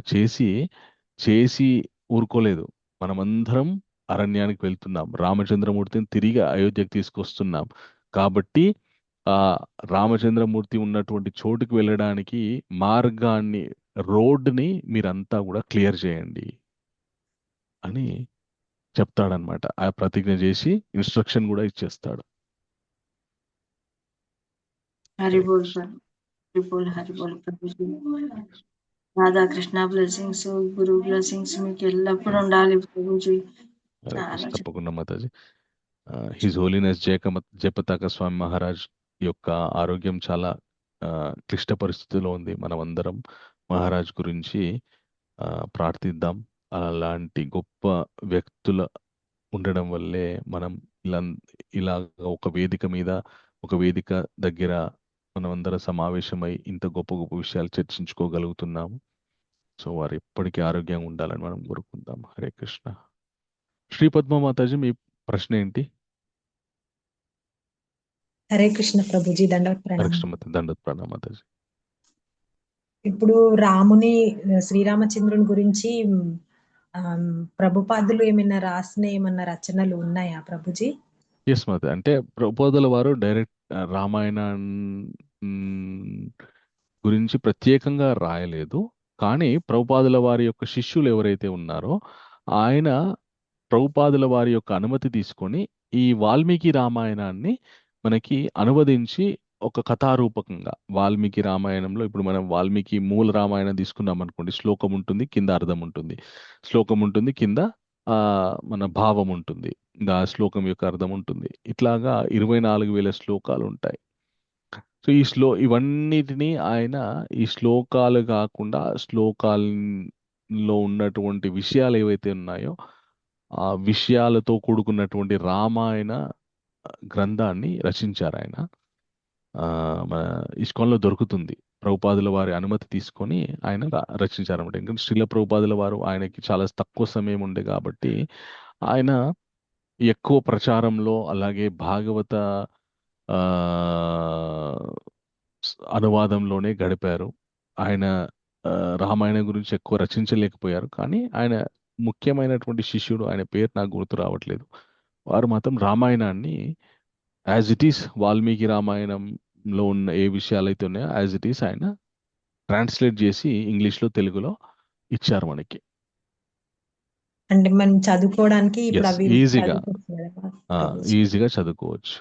Speaker 1: చేసి ఊరుకోలేదు. మనమందరం అరణ్యానికి వెళ్తున్నాం, రామచంద్రమూర్తిని తిరిగి అయోధ్యకు తీసుకొస్తున్నాం. కాబట్టి ఆ రామచంద్రమూర్తి ఉన్నటువంటి చోటుకి వెళ్ళడానికి మార్గాన్ని, రోడ్ని మీరంతా కూడా క్లియర్ చేయండి అని చెప్తాడనమాట. ఆ ప్రతిజ్ఞ చేసి ఇన్స్ట్రక్షన్ కూడా ఇచ్చేస్తాడు.
Speaker 2: హరిబోల్ హరిబోల్ హరిబోల్ ప్రభుజీ. రాధాకృష్ణ బ్లెస్సింగ్స్, గురు బ్లెస్సింగ్స్ మీకు ఎల్లప్పుడు ఉండాలి ప్రభుజీ. చాలా
Speaker 1: తప్పకుండా మాతాజీ. హిజ్ హోలీనెస్ జయపతాక స్వామి మహారాజ్ యొక్క ఆరోగ్యం చాలా క్లిష్ట పరిస్థితిలో ఉంది. మనం అందరం మహారాజ్ గురించి ప్రార్థిద్దాం. అలాంటి గొప్ప వ్యక్తుల ఉండడం వల్లే మనం ఇలా ఒక వేదిక దగ్గర మనమందరం సమావేశమై ఇంత గొప్ప గొప్ప విషయాలు చర్చించుకోగలుగుతున్నాము. సో వారు ఎప్పటికీ ఆరోగ్యంగా ఉండాలని మనం కోరుకుందాం. హరే కృష్ణ. శ్రీ పద్మ మాతాజీ, మీ ప్రశ్న ఏంటి?
Speaker 7: హరే కృష్ణ ప్రభుజీ, దండవత్ ప్రణామం.
Speaker 1: దండవత్ ప్రణామం మాతాజీ.
Speaker 7: ఇప్పుడు శ్రీరామచంద్రుని గురించి ప్రభుపాదులు ఏమన్నా రచనలు ఉన్నాయా ప్రభుజీ?
Speaker 1: ఎస్ మాత. అంటే ప్రభుపాదుల వారు డైరెక్ట్ రామాయణ గురించి ప్రత్యేకంగా రాయలేదు, కానీ ప్రభుపాదుల వారి యొక్క శిష్యులు ఎవరైతే ఉన్నారో ఆయన ప్రభుపాదుల వారి యొక్క అనుమతి తీసుకొని ఈ వాల్మీకి రామాయణాన్ని మనకి అనువదించి ఒక కథారూపకంగా, వాల్మీకి రామాయణంలో ఇప్పుడు మనం వాల్మీకి మూల రామాయణం తీసుకున్నాం అనుకోండి, శ్లోకం ఉంటుంది, కింద అర్థం ఉంటుంది, శ్లోకం ఉంటుంది, కింద మన భావం ఉంటుంది, ఆ శ్లోకం యొక్క అర్థం ఉంటుంది. ఇట్లాగా 24,000 శ్లోకాలు ఉంటాయి. సో ఇవన్నిటినీ ఆయన ఈ శ్లోకాలు కాకుండా శ్లోకాల్లో ఉన్నటువంటి విషయాలు ఏవైతే ఉన్నాయో ఆ విషయాలతో కూడుకున్నటువంటి రామాయణ గ్రంథాన్ని రచించారు ఆయన. మన ఇస్కాన్లో దొరుకుతుంది. ప్రభుపాదుల వారి అనుమతి తీసుకొని ఆయన రచించారన్నమాట. ఎందుకంటే శ్రీల ప్రభుపాదుల వారు ఆయనకి చాలా తక్కువ సమయం ఉండే కాబట్టి ఆయన ఎక్కువ ప్రచారంలో, అలాగే భాగవత అనువాదంలోనే గడిపారు. ఆయన రామాయణం గురించి ఎక్కువ రచించలేకపోయారు. కానీ ఆయన ముఖ్యమైనటువంటి శిష్యుడు, ఆయన పేరు నాకు గుర్తు రావట్లేదు, వారు మాత్రం రామాయణాన్ని యాజ్ ఇట్ ఈస్, వాల్మీకి రామాయణంలో ఉన్న ఏ విషయాలు అయితే ఉన్నాయో యాజ్ ఇట్ ఈస్ ఆయన ట్రాన్స్లేట్ చేసి ఇంగ్లీష్లో, తెలుగులో ఇచ్చారు మనకి.
Speaker 7: అంటే మనం చదువుకోవడానికి ఇప్పుడు అవి
Speaker 1: ఈజీగా
Speaker 7: చదువుకోవచ్చు కదా ప్రభుజీ?
Speaker 1: ఈజీగా చదువుకోవచ్చు.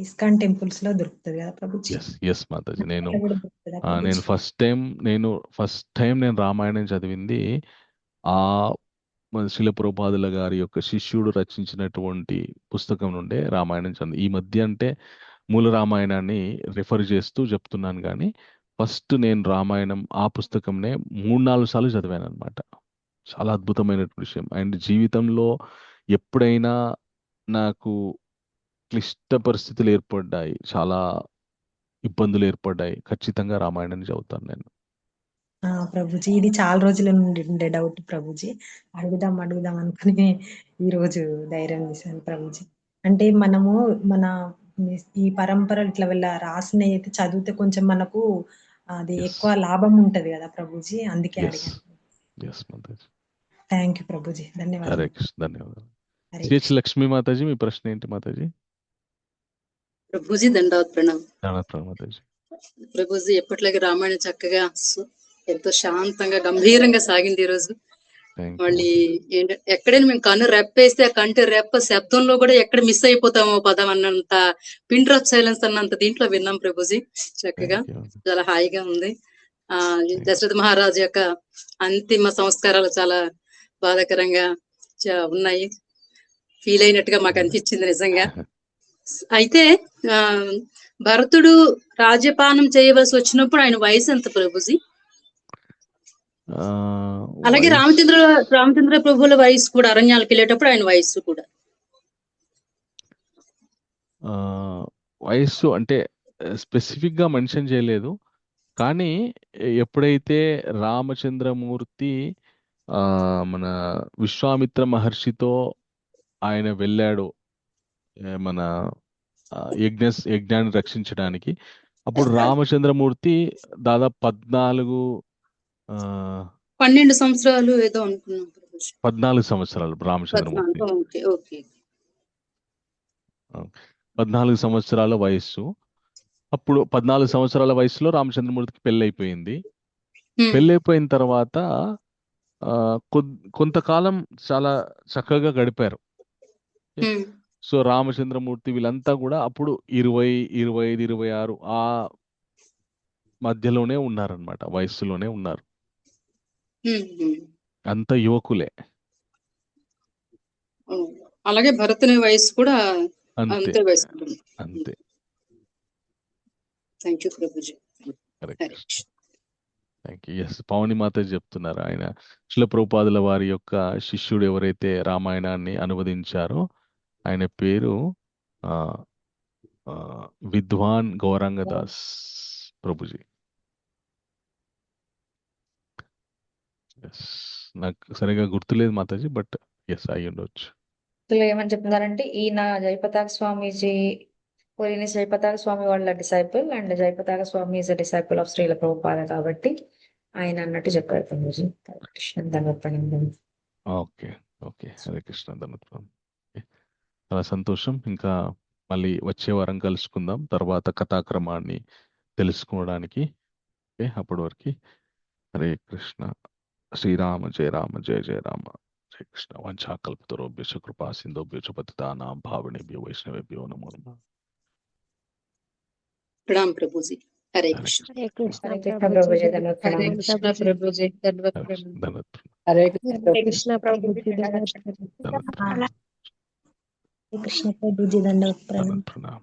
Speaker 7: ఇస్కాన్ టెంపుల్స్ లో దొరుకుతుంది కదా ప్రభుజీ?
Speaker 1: ఎస్ మాతాజీ. నేను
Speaker 7: అక్కడ కూడా దొరుకుతుందా ప్రభుజీ?
Speaker 1: నేను ఫస్ట్ టైం నేను రామాయణం చదివింది ఆ మన శిల ప్రభుపాదుల గారి యొక్క శిష్యుడు రచించినటువంటి పుస్తకం నుండే రామాయణం చదివి. ఈ మధ్య అంటే మూల రామాయణాన్ని రిఫర్ చేస్తూ చెప్తున్నాను, కానీ ఫస్ట్ నేను రామాయణం ఆ పుస్తకంనే 3-4 సార్లు చదివాను అనమాట. చాలా అద్భుతమైనటువంటి విషయం. అండ్ జీవితంలో ఎప్పుడైనా నాకు క్లిష్ట పరిస్థితులు ఏర్పడ్డాయి, చాలా ఇబ్బందులు ఏర్పడ్డాయి, ఖచ్చితంగా రామాయణాన్ని చదువుతాను నేను.
Speaker 7: ప్రభుజీ, ఇది చాలా రోజుల నుండి ఉండే డౌట్ ప్రభుజీ. అడుగుదాం అనుకుని ఈ రోజు ధైర్యం చేశాను ప్రభుజీ. అంటే మనము ఈ పరంపరలు ఇట్లా రాసిన అయితే చదివితే కొంచెం మనకు అది ఎక్కువ లాభం ఉంటది కదా ప్రభుజీ, అందుకే అడిగాను. థ్యాంక్ యూ ప్రభుజీ, ధన్యవాదాలు.
Speaker 1: ధన్యవాదాలు. సిహెచ్ లక్ష్మీ మాతాజీ, మీ ప్రశ్న ఏంటి మాతాజీ?
Speaker 5: ప్రభుజీ దండవత్ ప్రణామం.
Speaker 1: మాతాజీ.
Speaker 5: ప్రభుజీ, ఎప్పట్లాగే రామాయణం చక్కగా ఎంతో శాంతంగా గంభీరంగా సాగింది ఈ రోజు. మళ్ళీ ఎక్కడైనా మేము కన్ను రెప్పేస్తే ఆ కంటి రెప్ప శబ్దంలో కూడా ఎక్కడ మిస్ అయిపోతామో పదం అన్నంత, పిన్ డ్రాప్ సైలెన్స్ అన్నంత దీంట్లో విన్నాం ప్రభుజీ. చక్కగా చాలా హాయిగా ఉంది. దశరథ మహారాజు యొక్క అంతిమ సంస్కారాలు చాలా బాధాకరంగా ఉన్నాయి, ఫీల్ అయినట్టుగా మాకు అనిపించింది నిజంగా. అయితే భరతుడు రాజ్యపానం చేయవలసి వచ్చినప్పుడు ఆయన వయసు ఎంత ప్రభుజీ? అలాగే రామచంద్ర ప్రభువుల వయసు కూడా, అరణ్యాలకు వెళ్ళేటప్పుడు ఆయన వయస్సు కూడా
Speaker 1: వయస్సు అంటే స్పెసిఫిక్ గా మెన్షన్ చేయలేదు. కానీ ఎప్పుడైతే రామచంద్రమూర్తి మన విశ్వామిత్ర మహర్షితో ఆయన వెళ్ళాడు మన యజ్ఞాన్ని రక్షించడానికి, అప్పుడు రామచంద్రమూర్తి దాదాపు
Speaker 5: 12 సంవత్సరాలు ఏదో అనుకున్నాం.
Speaker 1: 14 సంవత్సరాలు రామచంద్రమూర్తి, 14 సంవత్సరాల వయస్సు. అప్పుడు 14 సంవత్సరాల వయసులో రామచంద్రమూర్తికి పెళ్ళైపోయింది. పెళ్ళైపోయిన తర్వాత కొంతకాలం చాలా చక్కగా గడిపారు. సో రామచంద్రమూర్తి వీళ్ళంతా కూడా అప్పుడు 20, 25, 26 ఆ మధ్యలోనే ఉన్నారనమాట, వయస్సులోనే ఉన్నారు. అంత యువకులే.
Speaker 5: అలాగే భరతుని వయసు కూడా
Speaker 1: అంతే.
Speaker 5: Thank you Prabhuji.
Speaker 1: పవని మాత చెప్తున్నారు, ఆయన శిల ప్రభుపాదుల వారి యొక్క శిష్యుడు ఎవరైతే రామాయణాన్ని అనువదించారో ఆయన పేరు విద్వాన్ గౌరంగదాస్ ప్రభుజీ. నాకు సరిగా గుర్తులేదు మాతాజీ, బట్ ఎస్ అయి ఉండొచ్చు.
Speaker 8: ఏమని చెప్తున్నారంటే, ఈయన జయపతాక స్వామీజీ, పూరిని జయపతాక స్వామి వాళ్ళ disciple, and Jayapataka Swami is a disciple of Srila Prabhupada, కాబట్టి ఆయన అన్నట్టు చెప్పారు. కృష్ణ ధన్యవాదం.
Speaker 1: ఓకే, హరే కృష్ణ ధన్యవాదం. చాలా సంతోషం. ఇంకా మళ్ళీ వచ్చే వారం కలుసుకుందాం తర్వాత కథాక్రమాన్ని తెలుసుకోవడానికి. అప్పటి వరకు హరే కృష్ణ. శ్రీరామ జయ రామ జయ జయ రామ. హరే కృష్ణ. వంచాకల్పతరోభ్యశ్చ కృపా సింధుభ్యశ్చ పతితానాం భావనేభ్యో వైష్ణవేభ్యో నమో నమః.
Speaker 5: ప్రణామ్ ప్రభుజీ. హరే కృష్ణ.
Speaker 8: హరే కృష్ణ ప్రభుజీ.
Speaker 5: ప్రభుజీ.
Speaker 1: ధన్యవాదాలు.
Speaker 5: హరే
Speaker 6: హరే కృష్ణ ప్రభుజీ
Speaker 1: चलो
Speaker 7: కృష్ణ ప్రభుజీ దండవత్ ప్రణామం.
Speaker 1: प्रणाम।